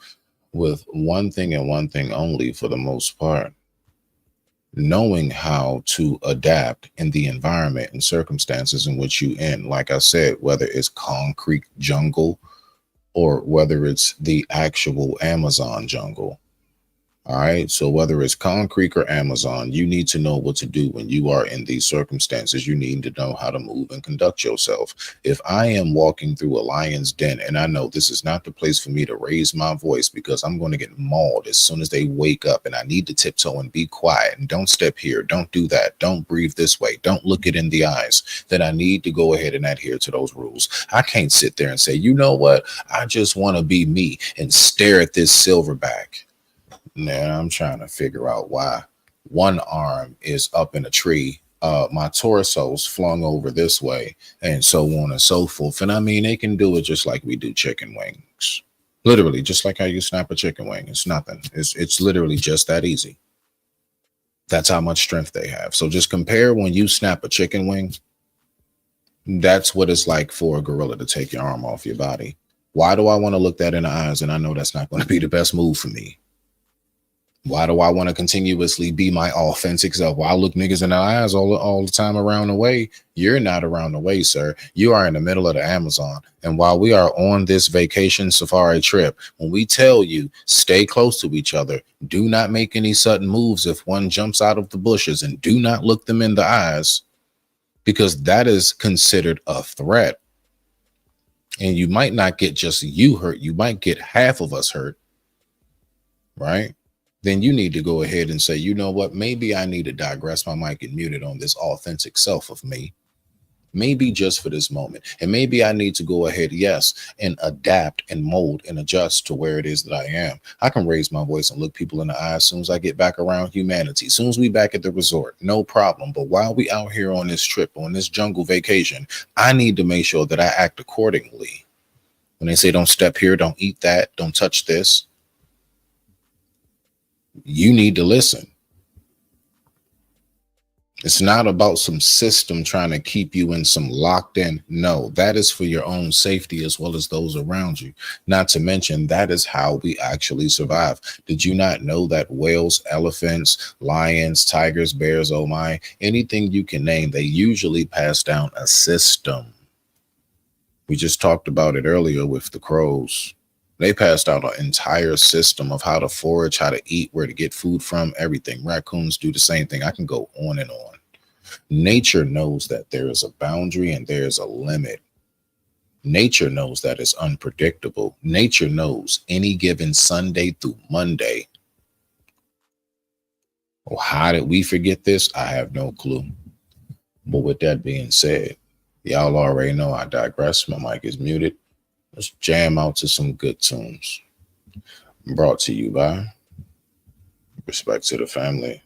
with one thing and one thing only for the most part. Knowing how to adapt in the environment and circumstances in which you in. Like I said, whether it's concrete jungle or whether it's the actual Amazon jungle. All right. So whether it's concrete or Amazon, you need to know what to do when you are in these circumstances. You need to know how to move and conduct yourself. If I am walking through a lion's den and I know this is not the place for me to raise my voice because I'm going to get mauled as soon as they wake up, and I need to tiptoe and be quiet and don't step here, don't do that, don't breathe this way, don't look it in the eyes, then I need to go ahead and adhere to those rules. I can't sit there and say, you know what, I just want to be me and stare at this silverback. Now I'm trying to figure out why one arm is up in a tree, my torso's flung over this way, and so on and so forth. And I mean, they can do it just like we do chicken wings. Literally, just like how you snap a chicken wing. It's nothing. It's literally just that easy. That's how much strength they have. So just compare when you snap a chicken wing. That's what it's like for a gorilla to take your arm off your body. Why do I want to look that in the eyes? And I know that's not going to be the best move for me. Why do I want to continuously be my authentic self? Well, I look niggas in the eyes all the time around the way. You're not around the way, sir. You are in the middle of the Amazon. And while we are on this vacation safari trip, when we tell you stay close to each other, do not make any sudden moves if one jumps out of the bushes, and do not look them in the eyes, because that is considered a threat. And you might not get just you hurt. You might get half of us hurt, right? Then you need to go ahead and say, you know what, maybe I need to digress my mic and mute it on this authentic self of me, maybe just for this moment. And maybe I need to go ahead, yes, and adapt and mold and adjust to where it is that I am. I can raise my voice and look people in the eye as soon as I get back around humanity, as soon as we back at the resort, no problem. But while we out here on this trip, on this jungle vacation, I need to make sure that I act accordingly. When they say don't step here, don't eat that, don't touch this, you need to listen. It's not about some system trying to keep you in some locked in. No, that is for your own safety as well as those around you. Not to mention, that is how we actually survive. Did you not know that whales, elephants, lions, tigers, bears, oh my, anything you can name, they usually pass down a system. We just talked about it earlier with the crows. They passed out an entire system of how to forage, how to eat, where to get food from, everything. Raccoons do the same thing. I can go on and on. Nature knows that there is a boundary and there is a limit. Nature knows that it's unpredictable. Nature knows any given Sunday through Monday. Well, how did we forget this? I have no clue. But with that being said, y'all already know I digress. My mic is muted. Let's jam out to some good tunes. Brought to you by Respect to the Family.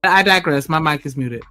I digress. My mic is muted.